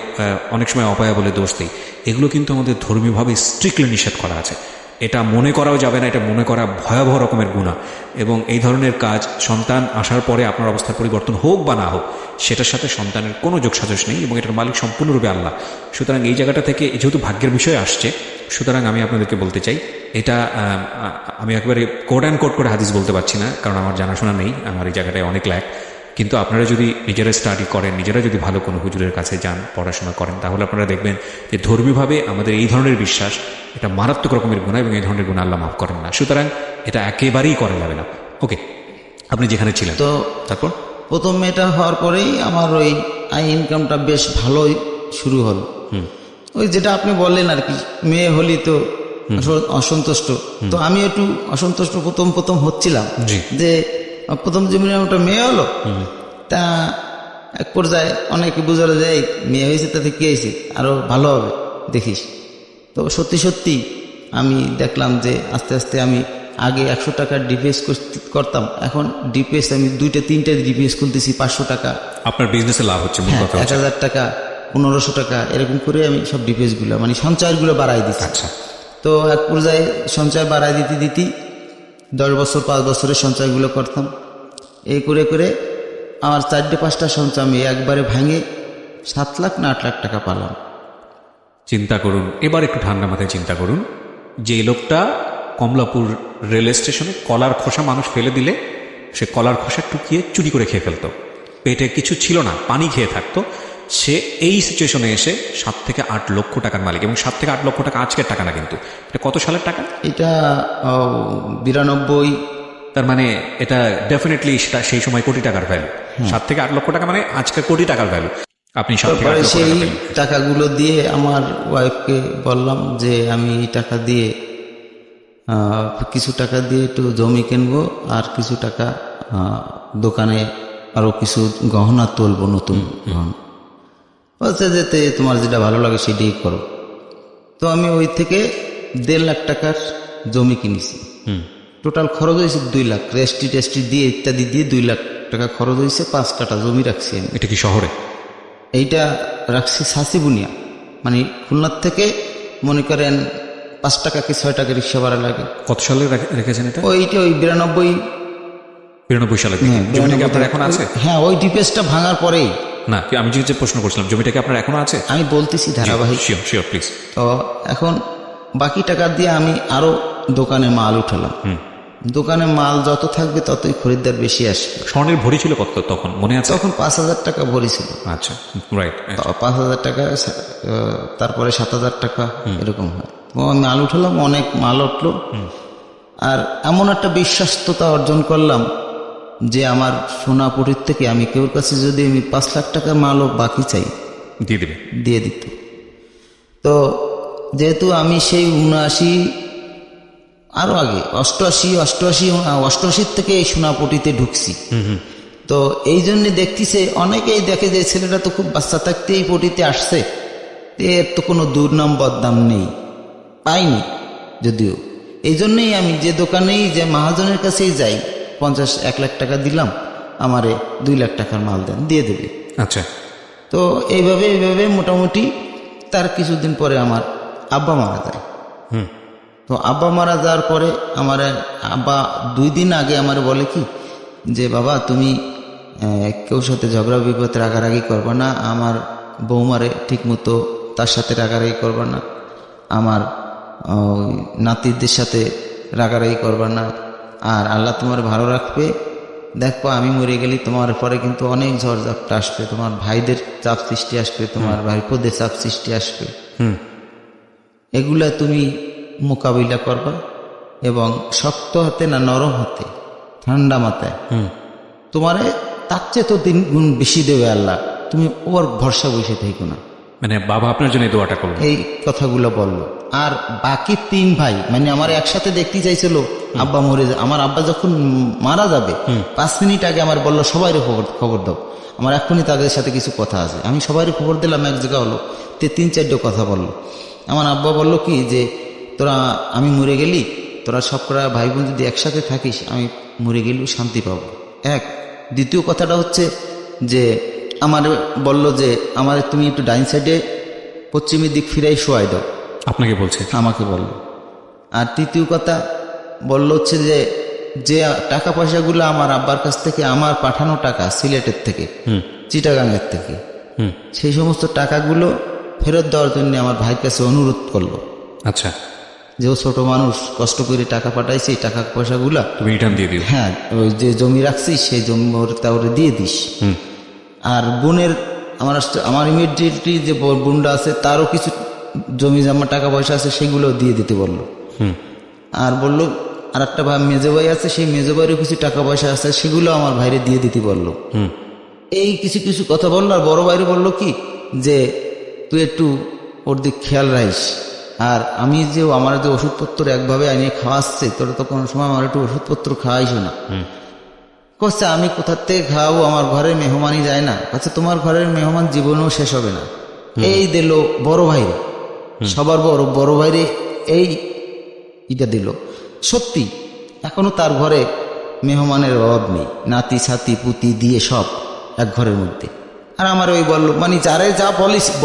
অনেক সময় অপায়া বলে দোষ দিই। এগুলো কিন্তু আমাদের ধর্মীয়ভাবে স্ট্রিক্টলি নিষেধ করা আছে। এটা মনে করাও যাবে না, এটা মনে করা ভয়াবহ রকমের গুনাহ। এবং এই ধরনের কাজ সন্তান আসার পরে আপনার অবস্থার পরিবর্তন হোক বা না হোক, সেটার সাথে সন্তানের কোনো যোগসাজশ নেই এবং এটার মালিক সম্পূর্ণরূপে আল্লাহ। সুতরাং এই জায়গাটা থেকে যেহেতু ভাগ্যের বিষয় আসছে, সুতরাং আমি আপনাদেরকে বলতে চাই, এটা আমি একেবারে কোট অ্যান্ড কোট করে হাদিস বলতে পারছি না, কারণ আমার জানাশোনা নেই, আমার এই জায়গাটায় অনেক ল্যাক। কিন্তু আপনারা যদি নিজেরা স্টাডি করেন, নিজেরা যদি ভালো কোনো হুজুরের কাছে যান, পড়াশোনা করেন, তাহলে আপনারা দেখবেন যে ধর্মীয়ভাবে আমাদের এই ধরনের বিশ্বাস এটা মারাত্মক রকমের গুনাহ এবং এই ধরনের গুনাহ আল্লাহ মাফ করেন না। সুতরাং এটা একেবারেই করা যাবে না। ওকে, আপনি যেখানে ছিলেন তো তারপর? প্রথম মেয়েটা হওয়ার পরেই আমার ওই আয় ইনকামটা বেশ ভালোই শুরু হলো। ওই যেটা আপনি বললেন আর কি, মেয়ে হলি তো অসন্তুষ্ট, তো আমি একটু অসন্তুষ্ট প্রথম হচ্ছিলাম যে প্রথম জমিনে ওটা মেয়ে হলো। তা এক পর্যায়ে অনেকে বুঝালো যে মেয়ে হয়েছে তাতে কি হয়েছে, আরো ভালো হবে দেখিস। তো সত্যি সত্যি আমি দেখলাম যে আস্তে আস্তে আমি আগে 100 টাকার ডিপিএস করতাম, এখন ডিপিএস আমি 2-3টে ডিপিএস খুলতেছি 500 টাকা। আপনার বিজনেসে লাভ হচ্ছে, 1000 টাকা, 1500 টাকা, এরকম করে আমি সব ডিপিএস গুলো মানে সঞ্চয়গুলো বাড়াই দিচ্ছি। আচ্ছা, তো এক পর্যায়ে সঞ্চয় বাড়াই দিতে 10 বছর 5 বছরের সঞ্চয়গুলো করতাম। এই করে করে আমার 4-5টা সঞ্চয় আমি একবারে ভাঙে 7 লাখ না 8 লাখ টাকা পালাম। চিন্তা করুন, এবার একটু ঠান্ডা মাথায় চিন্তা করুন যে লোকটা কমলাপুর রেল স্টেশনে কলার খোসা মানুষ ফেলে দিলে সে কলার খোসা টুকিয়ে চুরি করে খেয়ে ফেলতো, পেটে কিছু ছিল না, পানি খেয়ে থাকতো, সে এই সিচুয়েশনে এসে 7 থেকে 8 লক্ষ টাকার মালিক। এবং 7 থেকে 8 লক্ষ টাকা আজকের টাকা না, কিন্তু এটা কত সালের টাকা? এটা 92। তার মানে এটা ডেফিনেটলি সেই সময় কোটি টাকার ভ্যালু। 7 থেকে 8 লক্ষ টাকা মানে আজকের কোটি টাকার ভ্যালু। আপনি 7 থেকে 8 লক্ষ সেই টাকা পেলেন। টাকাগুলো দিয়ে আমার ওয়াইফকে বললাম যে আমি এই টাকা দিয়ে কিছু টাকা দিয়ে একটু জমি কিনবো, আর কিছু টাকা দোকানে আরো কিছু গহনা তুলবো, নতুন গহনা। বলছে যেতে তোমার যেটা ভালো লাগে সেটাই করো। তো আমি ওই থেকে 1.5 লাখ টাকার জমি কিনেছি। টোটাল খরচ হয়েছে 2 লাখ, রেস্টি টেস্টি দিয়ে ইত্যাদি দিয়ে 2 লাখ টাকা খরচ হয়েছে। 5 কাঠা জমি রাখছি আমি। এটা কি শহরে? এইটা রাখছি সাসিবুনিয়া, মানে খুলনার থেকে মনে করেন 5 টাকা কি 6 টাকা রিক্সা ভাড়া লাগে। কত সালে রেখেছেন এটা? ওইটা ওই 92 সালে। জমিটা কি আপনার এখন আছে? হ্যাঁ, ওই ডিপিএসটা ভাঙার পরেই। না, আমি যে প্রশ্ন করছিলাম, জমিটা কি আপনার এখনো আছে? আমি বলতেছি ধারাবাহিক। Sure please. তো এখন বাকি টাকা দিয়ে আমি আরো দোকানে মাল উঠালাম। দোকানে মাল যত থাকবে ততই খরিদ্দার বেশি আসবে। স্বর্ণের ভরি ছিল কত তখন, মনে আছে? তখন 5000 টাকা ভরি ছিল। আচ্ছা, রাইট। 5000 টাকা, তারপরে 7000 টাকা এরকম হয়। আমি মাল উঠালাম, অনেক মাল উঠলো। আর এমন একটা বিশ্বস্ততা অর্জন করলাম যে আমার সোনাপুরির থেকে আমি কেউর কাছে যদি আমি 5 লাখ টাকা মালও বাকি চাই দিয়ে দিত। তো যেহেতু আমি সেই 79 আরো আগে 88 থেকে এই সোনাপুটিতে ঢুকছি, তো এই জন্য দেখতেছে অনেকেই দেখে যে ছেলেটা তো খুব বাচ্চা থাকতে এই পটিতে আসছে, এর তো কোনো দুর্নাম বদনাম নেই, পাইনি যদিও। এই জন্যই আমি যে দোকানেই যে মহাজনের কাছেই যাই, 1 লাখ টাকা দিলাম, আমারে 2 লাখ টাকার মাল দেন, দিয়ে দেবে। আচ্ছা। তো এইভাবে মোটামুটি তার কিছুদিন পরে আমার আব্বা মারা যায়। তো আব্বা মারা যাওয়ার পরে আমার আব্বা 2 দিন আগে আমার বলে কি যে বাবা তুমি কেউ সাথে ঝগড়া বিপদ রাগারাগি করবা না, আমার বৌমারে ঠিক মতো তার সাথে রাগারাগি করবা না, আমার নাতিদের সাথে রাগারাগি করবা না, আর আল্লাহ তোমার ভালো রাখবে। দেখো আমি মরে গেলি তোমার পরে কিন্তু অনেক ঝড়ঝাপটা আসবে, তোমার ভাইদের চাপ সৃষ্টি আসবে, তোমার ভাইপোদের চাপ সৃষ্টি আসবে, এগুলা তুমি মোকাবিলা করবা এবং শক্ত হাতে না নরম হাতে, ঠান্ডা মাথায়। তোমারে তার চেয়ে তো 3 গুণ বেশি দেবে আল্লাহ, তুমি ওর ভরসা বসে থেকো না। মানে বাবা আপনার জন্য এই দোয়াটা করলো, এই কথাগুলো বললো। আর বাকি 3 ভাই মানে আমার একসাথে দেখতে চাইছিল আব্বা মরে আমার আব্বা যখন মারা যাবে 5 মিনিট আগে আমার বললো সবাই খবর দাও, আমার এখনই তাদের সাথে কিছু কথা আছে। আমি সবাই খবর দিলাম, এক জায়গা হলো 3-4টা কথা বললো। আমার আব্বা বললো কি যে তোরা আমি মরে গেলি, তোরা সব করা ভাই বোন যদি একসাথে থাকিস আমি মরে গেলেও শান্তি পাবো। দ্বিতীয় কথাটা হচ্ছে যে আমার বলল যে আমার তুমি একটু ডাইন সাইডে পশ্চিমের দিক ফিরাই শোয়াই দাও। আপনাকে বলছে? আমাকে বলল। আর তৃতীয় কথা বলল হচ্ছে যে যে টাকা পয়সাগুলো আমার আব্বার কাছ থেকে আমার পাঠানো টাকা সিলেটের থেকে, চিটাগাংয়ের থেকে, সেই সমস্ত টাকাগুলো ফেরত দেওয়ার জন্য আমার ভাইয়ের কাছে অনুরোধ করলো। আচ্ছা। যে ও ছোট মানুষ কষ্ট করে টাকা পাঠাইছে, এই টাকা পয়সাগুলা তুমি রিটার্ন দিয়ে দিও। হ্যাঁ, ওই যে জমি রাখছিস সেই জমি ওরে দিয়ে দিস। আর বোনের আমার ইমিডিয়েটলি যে বোনটা আছে তারও কিছু জমি জমা টাকা পয়সা আছে, সেগুলো দিয়ে দিতে বললো। আর বলল আর একটা ভাই মেজো ভাই আছে, সেই মেজো ভাইয়েরও কিছু টাকা পয়সা আছে, সেগুলো আমার ভাইরে দিয়ে দিতে বললো। এই কিছু কিছু কথা বললো। আর বড় ভাইরে বললো কি যে তুই একটু ওর দিক খেয়াল রাখিস, আর আমি যে আমার যে ওষুধপত্র একভাবে আনিয়ে খাওয়াচ্ছে, তোরা তো কোনো সময় আমার একটু ওষুধপত্র খাওয়াইছো না। কচ্ছে আমি কোথার থেকে খাওয়াবো, আমার ঘরে মেহমানই যায় না। আচ্ছা তোমার ঘরের মেহমান জীবনেও শেষ হবে না। এই দিল বড় ভাইরে, সবার বড় ভাইরে এই এটা দিল। সত্যি এখনো তার ঘরে মেহমানের অভাব নেই, নাতি ছাতি পুতি দিয়ে সব এক ঘরের মধ্যে। আর আমার ওই বলল মানে যারে যা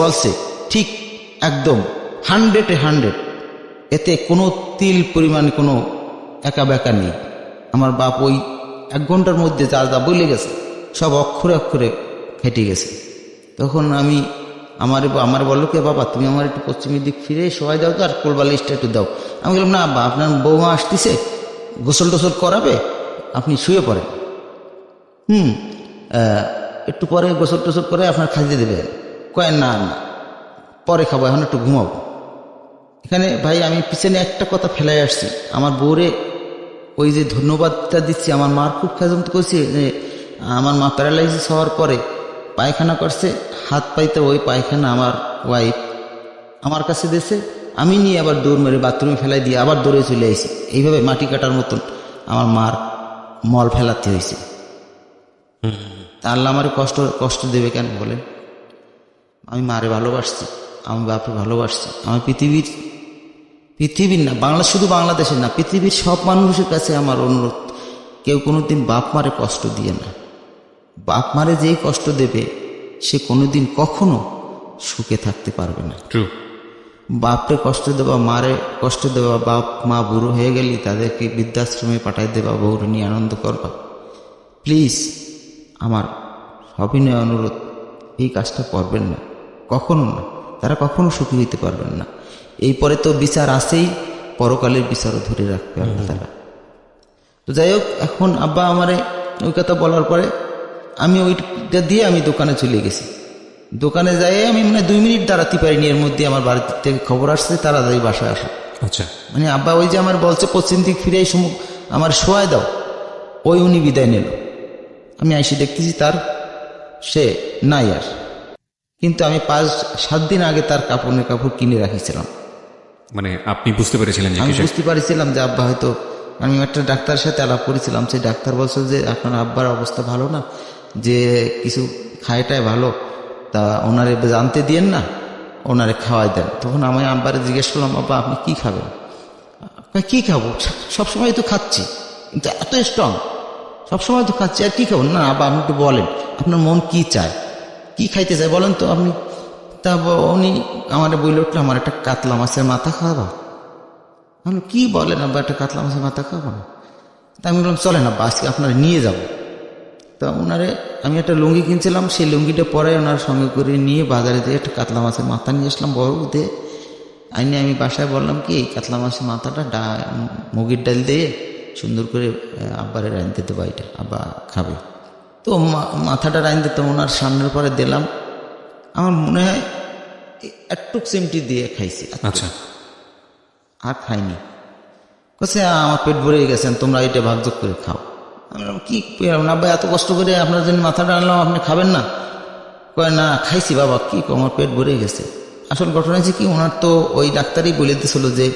বলছে ঠিক একদম 100-100, এতে কোনো তিল পরিমাণ কোনো একা বেকা নেই। আমার বাপ ওই 1 ঘন্টার মধ্যে যা যা বলে গেছে সব অক্ষরে অক্ষরে ফেটে গেছে। তখন আমার বললো কে বাবা তুমি আমার একটু পশ্চিমের দিক ফিরে সবাই দাও তো, আর কোলবালিশটা একটু দাও। আমি বললাম না আব্বা, আপনার বৌমা আসতেছে, গোসল টোসল করাবে, আপনি শুয়ে পড়েন, একটু পরে গোসল টোসল করে আপনার খাইতে দেবে। কয় না না পরে খাবো, এখন একটু ঘুমাবো। এখানে ভাই আমি পিছনে একটা কথা ফেলাই আসছি, আমার বউরে ওই যে ধন্যবাদটা দিচ্ছি, আমার মার খুব খেজমত করছি যে আমার মা প্যারালাইসিস হওয়ার পরে পায়খানা করছে, হাত পাইতে ওই পায়খানা আমার ওয়াইফ আমার কাছে দিয়েছে, আমি নিয়ে আবার দৌড় মেরে বাথরুমে ফেলাই দিয়ে আবার দৌড়ে চলে আসি। এইভাবে মাটি কাটার মতন আমার মার মল ফেলাতে হয়েছে। তা আল্লাহ আমার কষ্ট দেবে কেন বলেন? আমি মারে ভালোবাসছি, আমি বাপরে ভালোবাসছি। আমার পৃথিবীর না শুধু বাংলাদেশের না, পৃথিবীর সব মানুষের কাছে আমার অনুরোধ, কেউ কোনোদিন বাপ মারে কষ্ট দিয়ে না। বাপ মারে যেই কষ্ট দেবে সে কোনোদিন কখনো সুখে থাকতে পারবে না। বাপরে কষ্ট দেওয়া, মারে কষ্ট দেওয়া, বাপ মা বুড়ো হয়ে গেলি তাদেরকে বৃদ্ধাশ্রমে পাঠাই দেবা, বউরে নিয়ে আনন্দ করবা। প্লিজ আমার সবিনয় অনুরোধ, এই কাজটা করবেন না, কখনো না। তারা কখনো সুখী হইতে পারবেন না। এই পরে তো বিচার আসেই, পরকালের বিচারও ধরে রাখবে আল্লাহ তাআলা। তো যাই হোক, এখন আব্বা আমারে ওই কথা বলার পরে আমি ওইটা দিয়ে আমি দোকানে চলে গেছি। দোকানে যাই আমি মানে 2 মিনিট দাঁড়াতে পারিনি, এর মধ্যে আমার বাড়ি থেকে খবর আসছে তাড়াতাড়ি বাসায় আসে। আচ্ছা, মানে আব্বা ওই যে আমার বলছে পশ্চিম দিক ফিরে আমার শোয়াই দাও, ওই উনি বিদায় নিল। আমি আইসি দেখতেছি তার সে নাই আর। কিন্তু আমি 5-7 দিন আগে তার কাপড় কিনে রাখিছিলাম। মানে আপনি বুঝতে পেরেছিলেন যে আমি বুঝতে পারছিলাম যে আব্বা হয়তো, আমি একটা ডাক্তারের সাথে আলাপ করেছিলাম, সেই ডাক্তার বলছে যে আপনার আব্বার অবস্থা ভালো না, যে কিছু খায়টায় ভালো, তা ওনারে জানতে দিয়েন না, ওনারে খাওয়াই দেন। তখন আমি আব্বারে জিজ্ঞেস করলাম আব্বা আপনি কি খাবেন? কি খাবো, সবসময় তো খাচ্ছি, কিন্তু এত স্ট্রং, সবসময় তো খাচ্ছি, আর কি খাবো? না আব্বা আপনি একটু বলেন আপনার মন কি চায়, কি খাইতে চায় বলেন তো আপনি। তা উনি আমার বলে উঠলো আমার একটা কাতলা মাছের মাথা খাওয়াবা। আমি কি বলেন আব্বা, একটা কাতলা মাছের মাথা খাওয়াবো না? তা আমি বললাম চলেন আব্বা আজকে আপনারা নিয়ে যাব। তা ওনারে আমি একটা লুঙ্গি কিনছিলাম, সেই লুঙ্গিটা পরে ওনার সঙ্গে করে নিয়ে বাজারে দিয়ে একটা কাতলা মাছের মাথা নিয়ে আসলাম বড় দিয়ে আইনে। আমি বাসায় বললাম কি এই কাতলা মাছের মাথাটা মুগের ডাল দিয়ে সুন্দর করে আব্বারে রাঁধতে দেবো, এটা আব্বা খাবে। তো মাথাটা রাঁধতে তো ওনার সামনের পরে দিলাম, আমার মনে হয় একটু চিমটি দিয়ে খাইছি। আচ্ছা, আর খাইনি। বলছে আমার পেট ভরে গেছেন, তোমরা এটা ভাগযোগ করে খাও। আমি কি আব্বা এত কষ্ট করে আপনার জন্য মাথাটা আনলাম, আপনি খাবেন না? কয় না খাইছি বাবা, কি আমার পেট ভরে গেছে। আসল ঘটনা হচ্ছে কি, ওনার তো ওই ডাক্তারই বলে দিয়েছিল যে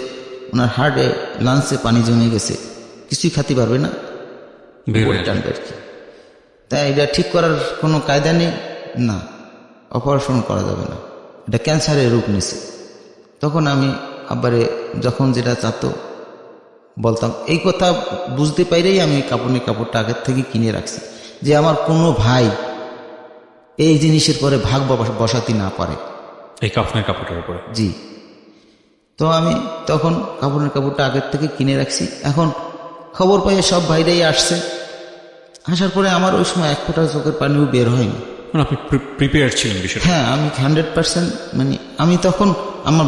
ওনার হার্টে লাংসে পানি জমে গেছে, কিছুই খাতে পারবে না, টানবে আর কি। তাই এটা ঠিক করার কোনো কায়দা নেই, না অপারেশন করা যাবে না, এটা ক্যান্সারের রূপ নিছে। তখন আমি আব্বারে যখন যেটা চাতো বলতাম, এই কথা বুঝতে পাইলেই আমি কাপড়টা আগের থেকে কিনে রাখছি, যে আমার কোনো ভাই এই জিনিসের পরে ভাগ বসাতে না পারে, এই কাপড়ের উপরে। জি। তো আমি তখন কাপড়টা আগের থেকে কিনে রাখছি। এখন খবর পাইয়ে সব ভাইরাই আসছে, আসার পরে আমার ওই সময় 1 ফোঁটা চোখের পানিও বের হয়নি। আপনি প্রিপেয়ার ছিলেন বিষয়টা? হ্যাঁ, আমি 100%, মানে আমি তখন আমার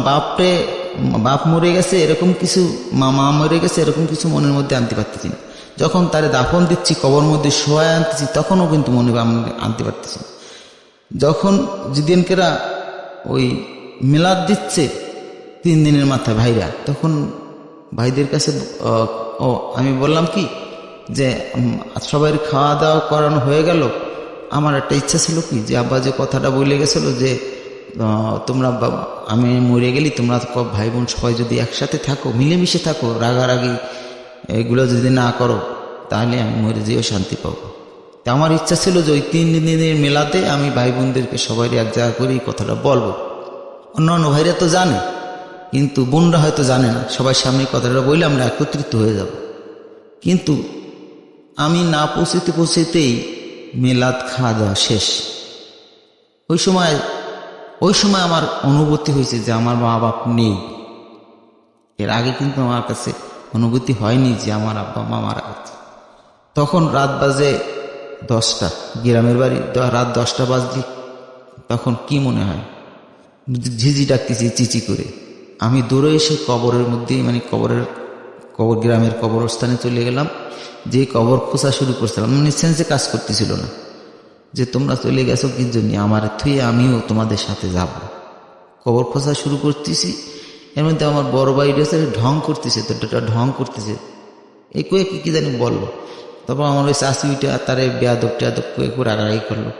বাপ মরে গেছে এরকম কিছু, মা মরে গেছে এরকম কিছু মনের মধ্যে আনতে পারতেছি না। যখন তারে দাফন দিচ্ছি, কবর মধ্যে শোয়ায় আনতেছি, তখনও কিন্তু মনে আনতে পারতেছি না। যখন যেদিনকেরা ওই মিলাদ দিচ্ছে 3 দিনের মাথায় ভাইরা, তখন ভাইদের কাছে আমি বললাম কি যে সবাই খাওয়া দাওয়া করানো হয়ে গেল, আমার একটা ইচ্ছা ছিল কি যে আব্বা যে কথাটা বলে গেছিল যে তোমরা আমি মরে গেলি তোমরা ভাই বোন সবাই যদি একসাথে থাকো, মিলেমিশে থাকো, রাগারাগি এগুলো যদি না করো, তাহলে আমি মরে যেও শান্তি পাবো। তা আমার ইচ্ছা ছিল যে ওই 3 দিনের মেলাতে আমি ভাই বোনদেরকে সবাই এক জায়গা করে এই কথাটা বলবো। অন্যান্য ভাইরা তো জানে, কিন্তু বোনরা হয়তো জানে না। সবার সামনে কথাটা বললে আমরা একত্রিত হয়ে যাব। কিন্তু আমি না পৌঁছতেই মেলাদ খাওয়া দাওয়া শেষ। ওই সময় আমার অনুভূতি হয়েছে যে আমার মা বাপ নেই। এর আগে কিন্তু আমার কাছে অনুভূতি হয়নি যে আমার আব্বা মা মারা গেছে। তখন রাত বাজে 10টা, গ্রামের বাড়ি রাত 10টা বাজলি, তখন কি মনে হয় ঝিঝি ডাকতেছি চিচি করে। আমি দূরে এসে কবরের মধ্যেই গ্রামের কবরস্থানে চলে গেলাম। যে কবর খোঁজা শুরু করছিলাম, সেন্সে কাজ করতেছিল না যে তোমরা চলে গেছো কি জন্য, আমার থুয়ে আমিও তোমাদের সাথে যাব। কবর খোঁজা শুরু করতেছি, এর মধ্যে আমার বড় ভাই ঢং করতেছে, তো ঢং করতেছে, এই কয়ে কি জানি বললো। তারপর আমার ওই চাষি উইটা তারে বেয়াদব টেয়াদব কয়ে করে আগাই করলো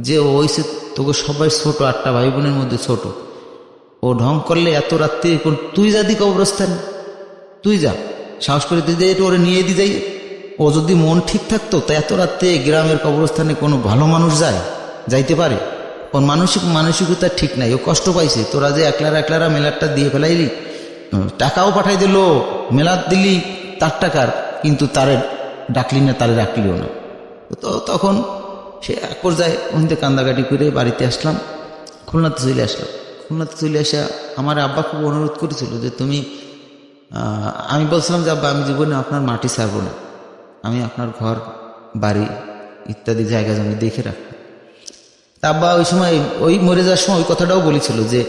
যে ওইসে তোকে সবাই ছোট, 8টা ভাই বোনের মধ্যে ছোট, ও ঢং করলে এত রাত্রি তুই যা দি কবরস্থান, তুই যা, সাহস করে তুই যাই, ওরে নিয়ে দি যাই। ও যদি মন ঠিক থাকতো তা এত রাত্রে গ্রামের কবরস্থানে কোনো ভালো মানুষ যাইতে পারে? ওর মানসিকতা ঠিক নাই, ও কষ্ট পাইছে। তোরা যে একলারা মেলারটা দিয়ে ফেলাইলি, টাকাও পাঠাই দিল, মেলার দিলি তার টাকার, কিন্তু তারে ডাকলি না, তারে রাখলিও না। তো তখন সে এক পর্যায়ে ওখানে কান্দাকাটি করে বাড়িতে আসলাম, খুলনাতে চলে আসা আমার আব্বা খুব অনুরোধ করেছিল যে তুমি, আমি বলছিলাম যে আব্বা আমি জীবনে আপনার মাটি ছাড়বো না, আমি আপনার ঘর বাড়ি ইত্যাদি জায়গা জমি দেখে রাখবো। তা আব্বা ওই সময় ওই মরে যাওয়ার সময় ওই কথাটাও বলেছিল যে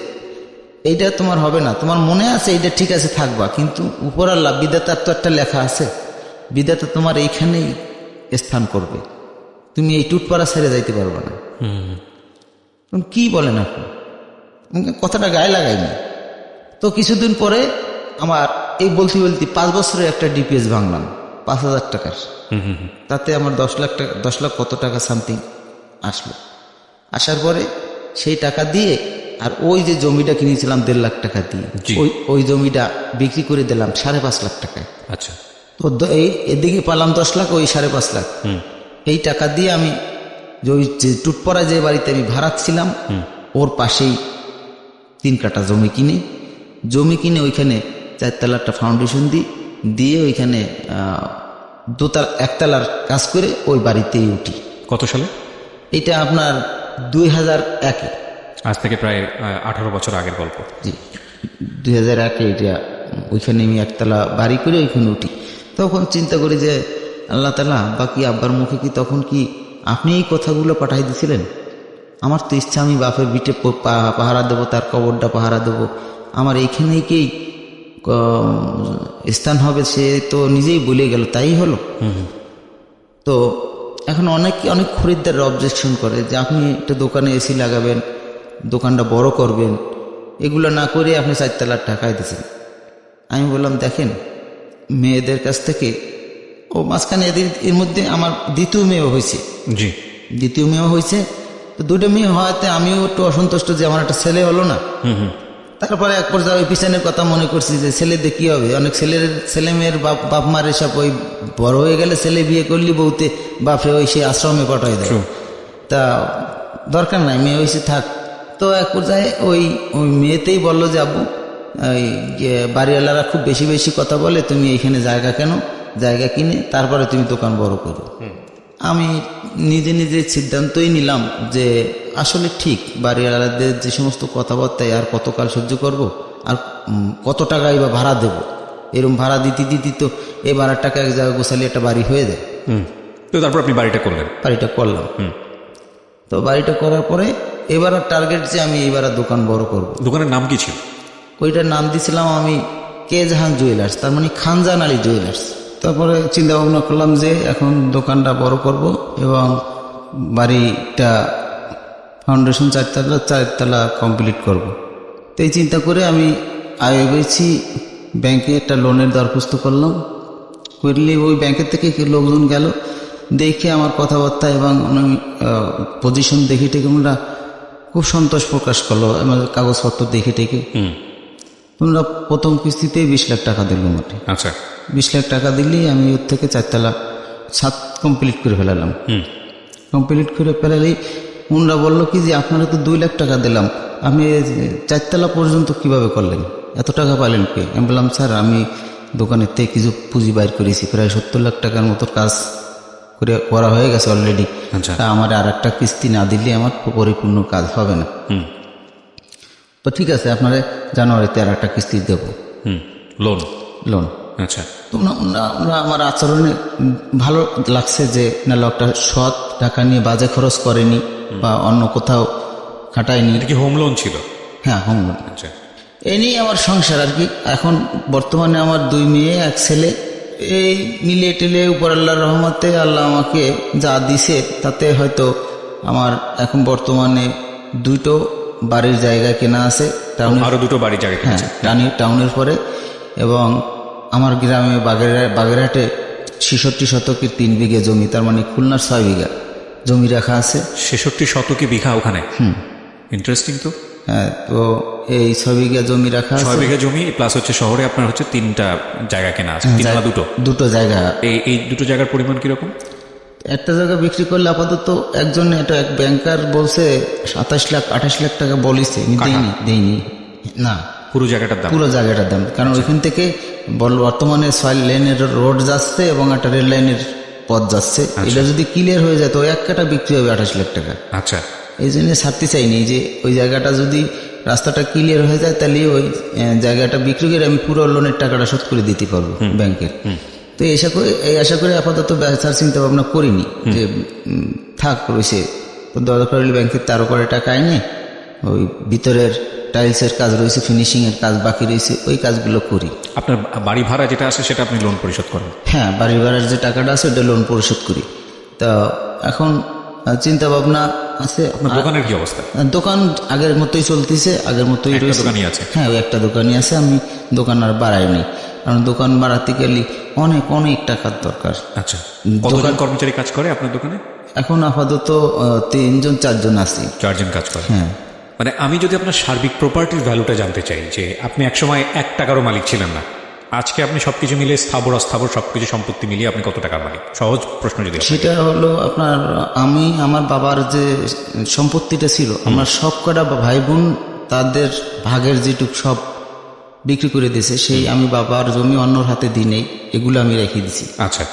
এইটা তোমার হবে না, তোমার মনে আছে এইটা ঠিক আছে থাকবা, কিন্তু উপর আল্লাহ বিধাতার তো একটা লেখা আছে, বিধাতা তোমার এইখানেই স্থান করবে, তুমি এই টুটপাড়া ছেড়ে যাইতে পারবে না। কি বলেন আপনি? কথাটা গায়ে লাগাইনি। তো কিছুদিন পরে আমার এই বলতে 5 বছরের একটা ডিপিএস ভাঙলাম 5,000 টাকার। তাতে আমার 10 লাখ কত টাকা সামথিং আসলো। আসার পরে সেই টাকা দিয়ে আর ওই যে জমিটা কিনেছিলাম 1.5 লাখ টাকা দিয়ে, ওই জমিটা বিক্রি করে দিলাম 5.5 লাখ টাকায়। আচ্ছা। তো এদিকে পালাম 10 লাখ, ওই 5.5 লাখ। এই টাকা দিয়ে আমি ওই যে টুটপড়া যে বাড়িতে আমি ভাড়া ছিলাম ওর পাশেই 3 কাঠা জমি কিনে ওইখানে 4 তলা একটা ফাউন্ডেশন দিয়ে ওইখানে 1 তলার কাজ করে ওই বাড়িতেই উঠি। কত সালে? এটা আপনার 2001-এ, আজ থেকে প্রায় 18 বছর আগের গল্প। জি, 2001-এ এটা ওইখানে আমি 1 তলা বাড়ি করে ওইখানে উঠি। তখন চিন্তা করি যে আল্লাহ তাআলা বাকি আব্বার মুখে কি তখন কি আপনি এই কথাগুলো পাঠাই দিয়েছিলেন? আমার তো ইচ্ছা আমি বাপের ভিটে পাহারা দেবো, তার কবরটা পাহারা দেবো, আমার এইখানেই কি স্থান হবে, সে তো নিজেই বলে গেল, তাই হলো। তো এখন অনেক খরিদ্দার অবজেকশন করে যে আপনি একটা দোকানে এসি লাগাবেন, দোকানটা বড় করবেন, এগুলো না করে আপনি 4 তলার টাকায় দিচ্ছেন। আমি বললাম দেখেন, মেয়েদের কাছ থেকে ও মাঝখানে এর মধ্যে আমার দ্বিতীয় মেয়েও হয়েছে। জি, দ্বিতীয় মেয়েও হয়েছে। তো 2টা মেয়ে হওয়াতে আমিও একটু অসন্তুষ্ট যে আমার একটা ছেলে হলো না। তারপরে এক পর্যায়ে ওই পিছনের কথা মনে করছি যে ছেলেদের কি হবে, অনেক ছেলে মেয়ের বাপ মার এসব ওই বড় হয়ে গেলে ছেলে বিয়ে করলি বউতে বাপে ওই সে আশ্রমে পাঠাই দেয়, তা দরকার নাই, মেয়ে হয়েছে থাক। তো এক পর্যায়ে ওই মেয়েতেই বললো যে আব্বু ওই বাড়িওয়ালারা খুব বেশি কথা বলে, তুমি এইখানে জায়গা কিনে তারপরে তুমি দোকান বড় করো। আমি নিজে সিদ্ধান্তই নিলাম যে আসলে ঠিক, বাড়িওয়ালাদের যে সমস্ত কথাবার্তায় আর কতকাল সহ্য করব, আর কত টাকাই বা ভাড়া দেব, এরকম ভাড়া দিতে তো এই ভাড়ার টাকা এক জায়গায় গোছালি একটা বাড়ি হয়ে যায়। তো তারপর আপনি বাড়িটা করলাম। তো বাড়িটা করার পরে এবার টার্গেট যে আমি এবার দোকান বড় করব। দোকানের নাম কি ছিল? ওইটার নাম দিয়েছিলাম আমি কে জাহান জুয়েলার্স, তার মানে খানজান আলী জুয়েলার্স। তারপরে চিন্তা ভাবনা করলাম যে এখন দোকানটা বড় করব এবং বাড়িটা ফাউন্ডেশন 4 তলা কমপ্লিট করব। তো এই চিন্তা করে আমি আইএফএসি ব্যাংকে একটা লোনের দরখাস্ত করলাম। করলে ওই ব্যাংকের থেকে লোকজন গেল, দেখে আমার কথাবার্তা এবং পজিশন দেখে টেকে ওনারা খুব সন্তোষ প্রকাশ করলো আমার কাগজপত্র দেখে টেকে। তোমরা প্রথম কিস্তিতেই 20 লাখ টাকা দিল মাঠে। আচ্ছা, 20 লাখ টাকা দিলেই আমি ওর থেকে 4 তলা ছাদ কমপ্লিট করে ফেলালাম। কমপ্লিট করে ফেলালেই ওনারা বললো কি যে আপনারা তো 2 লাখ টাকা দিলাম, আপনি 4 তলা পর্যন্ত কিভাবে করলেন, এত টাকা পাইলেন কে? আমি বললাম স্যার আমি দোকানের থেকে কিছু পুঁজি বাইর করেছি, প্রায় 70 লাখ টাকার মতো কাজ করা হয়ে গেছে অলরেডি। তা আমার আর একটা কিস্তি না দিলে আমার পরিপূর্ণ কাজ হবে না। তো ঠিক আছে, আপনারা জানুয়ারিতে আর একটা কিস্তি দেবো লোন। আচ্ছা, তো ওনারা আমার আচরণে ভালো লাগছে যে না লোকটা সৎ, টাকা নিয়ে বাজে খরচ করেনি বা অন্য কোথাও খাটায়নি। এটা কি হোম লোন ছিল? হ্যাঁ, হোম লোন। আচ্ছা, এই নিয়ে আমার সংসার আর কি। এখন বর্তমানে আমার 2 মেয়ে 1 ছেলে, এই মিলে টেলে উপর আল্লাহর রহমতে আল্লাহ আমাকে যা দিছে তাতে হয়তো আমার এখন বর্তমানে 2টো বাড়ির জায়গা কেনা আছে টাউনে, আরো 2টো বাড়ির জায়গা হ্যাঁ টাউনের পরে, এবং আমার গ্রামে বাগেরহাটে 66 শতকের 3 বিঘে জমি, তার মানে খুলনার 6 বিঘা জমি রাখা আছে। 66 শতকে বিঘা ওখানে? ইন্টারেস্টিং তো। হ্যাঁ, তো এই 6 বিঘা জমি রাখা আছে। 6 বিঘা জমি প্লাস হচ্ছে শহরে আপনার হচ্ছে 3টা জায়গা কেনা আছে। 3 না 2টো জায়গা। এই 2টো জায়গার পরিমাণ কিরকম? একটা জায়গা বিক্রি করলে আপাতত একজন, এটা এক ব্যাংকার বলছে 27 লাখ 28 লাখ টাকা বলিছে, দেইনি না, পুরো জায়গাটার দাম। কারণ ওইখান থেকে বর্তমানে 6 লেনের রোড যাচ্ছে এবং একটা রেল লাইনের পথ যাচ্ছে। এটা যদি ক্লিয়ার হয়ে যায় তো এক কাটা বিক্রি হবে 28 লাখ টাকা। আচ্ছা, এই জন্য ছাড়তে চাইনি যে ওই জায়গাটা যদি রাস্তাটা ক্লিয়ার হয়ে যায় তাহলে ওই জায়গাটা বিক্রি করে আমি পুরো লোনের টাকাটা শোধ করে দিতে পারবো ব্যাংকের। তো এই আশা করে আপাতত ব্যবসার চিন্তা ভাবনা করিনি যে থাক রয়েছে, তো দরকার হলে ব্যাংকের 13 করে টাকা আইনে ওই ভিতরের টাইলসের কাজ রয়েছে, ফিনিশিং এর কাজ বাকি রয়েছে, ওই কাজগুলো করি। আপনার বাড়ি ভাড়া যেটা আছে সেটা আপনি লোন পরিশোধ করেন? হ্যাঁ, বাড়ি ভাড়ার যে টাকাটা আছে ওটা লোন পরিশোধ করি। তা এখন চিন্তা ভাবনা আছে। আপনার দোকানের কি অবস্থা? দোকান আগের মতোই চলতেছে, আগের মতোই রয়েছে। হ্যাঁ, ওই একটা দোকানই আছে, আমি দোকান আর বাড়াইনি, কারণ দোকান বাড়াতে গেলে অনেক টাকার দরকার। আচ্ছা, কতজন কর্মচারী কাজ করে আপনার দোকানে? এখন আপাতত 3-4 জন আছে। 4 জন কাজ করে? হ্যাঁ। মানে আমি যদি আপনার সার্বিক প্রপার্টির ভ্যালুটা জানতে চাই, যে আপনি একসময় 1 টাকারও মালিক ছিলেন না, আজকে আপনি সবকিছু মিলিয়ে স্থাবর অস্থাবর সবকিছু সম্পত্তি মিলিয়ে আপনি কত টাকার মালিক? সহজ প্রশ্ন যদি। সেটা হলো আপনার, আমি আমার বাবার যে সম্পত্তিটা ছিল, আমার সব কটা ভাই বোন তাদের ভাগের যেটুক সব বিক্রি করে দিয়েছে, সেই আমি বাবার জমি অন্যর হাতে দিই নেই, এগুলো আমি রেখে দিছি। আচ্ছা,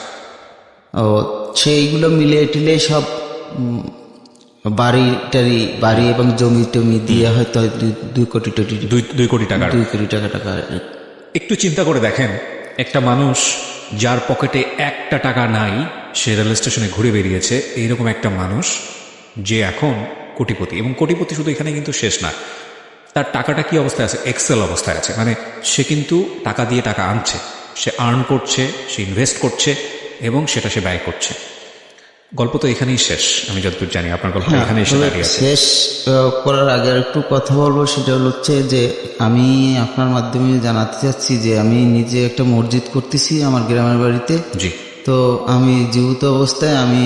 ও সেইগুলো মিলে টিলে সব বাড়ি এবং জমি টমি দিয়ে হয়তো 2 কোটি টাকা। একটু চিন্তা করে দেখেন, একটা মানুষ যার পকেটে একটা টাকা নাই, সে রেল স্টেশনে ঘুরে বেরিয়েছে, এইরকম একটা মানুষ যে এখন কোটিপতি, এবং কোটিপতি শুধু এখানে কিন্তু শেষ না, তার টাকাটা কি অবস্থায় আছে? এক্সেল অবস্থায় আছে। মানে সে কিন্তু টাকা দিয়ে টাকা আনছে, সে আর্ন করছে, সে ইনভেস্ট করছে এবং সেটা সে ব্যয় করছে। গল্প তো এখানেই শেষ, আমি যতদূর জানি আপনার গল্প এখানেই শেষ করার আগে একটু কথা বলবো, সেটা হচ্ছে যে আমি আপনার মাধ্যমে জানাতে চাচ্ছি যে আমি নিজে একটা মসজিদ করতেছি আমার গ্রামের বাড়িতে। জি। তো আমি জীবিত অবস্থায় আমি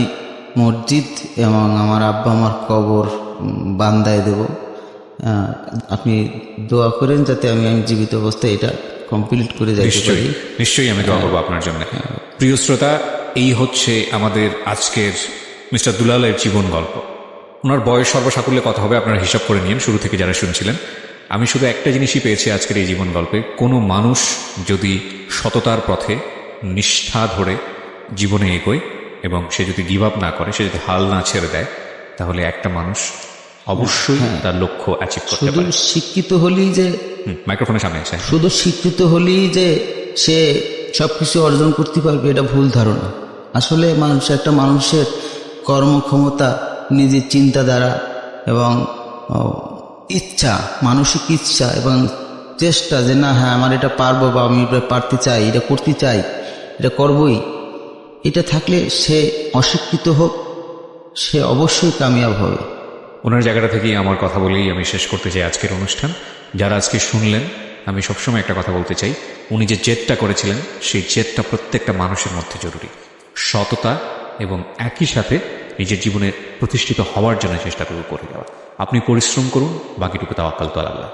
মসজিদ এবং আমার আব্বা আমার কবর বান্দায় দেব। আপনি দোয়া করেন যাতে আমি জীবিত অবস্থায় এটা কমপ্লিট করে যাইতে পারি। নিশ্চয়ই আমি দোয়া করবো আপনার জন্য। প্রিয় শ্রোতা, এই হচ্ছে আমাদের আজকের মিস্টার দুলালের জীবন গল্প। ওনার বয়স সর্বসাকুল্যে কথা হবে, আপনারা হিসাব করে নিন শুরু থেকে যারা শুনছিলেন। আমি শুধু একটা জিনিসই পেয়েছি আজকের এই জীবন গল্পে, কোনো মানুষ যদি সততার পথে নিষ্ঠা ধরে জীবনে এগোয় এবং সে যদি গিভ আপ না করে, সে যদি হাল না ছেড়ে দেয়, তাহলে একটা মানুষ অবশ্যই তার লক্ষ্য অ্যাচিভ করতে পারে। শিক্ষিত হলেই যে মাইক্রোফোনের সামনে আছে, শুধু শিক্ষিত হলেই যে সে সবকিছু অর্জন করতে পারবে এটা ভুল ধারণা। আসলে একটা মানুষের কর্মক্ষমতা, নিজের চিন্তাধারা এবং ইচ্ছা, মানসিক ইচ্ছা এবং চেষ্টা যে না হ্যাঁ আমার এটা পারবো বা আমি এটা পারতে চাই, এটা করতে চাই, এটা করবই, এটা থাকলে সে অশিক্ষিত হোক সে অবশ্যই কামিয়াব হবে। ওনার জায়গাটা থেকেই আমার কথা বলেই আমি শেষ করতে চাই আজকের অনুষ্ঠান। যারা আজকে শুনলেন, আমি সবসময় একটা কথা বলতে চাই, উনি যে জেদটা করেছিলেন সেই জেদটা প্রত্যেকটা মানুষের মধ্যে জরুরি। সততা এবং একই সাথে নিজের জীবনে প্রতিষ্ঠিত হওয়ার জন্য চেষ্টা করে যাওয়া। আপনি পরিশ্রম করুন, বাকিটুকু তাওয়াক্কাল তো আল্লাহ।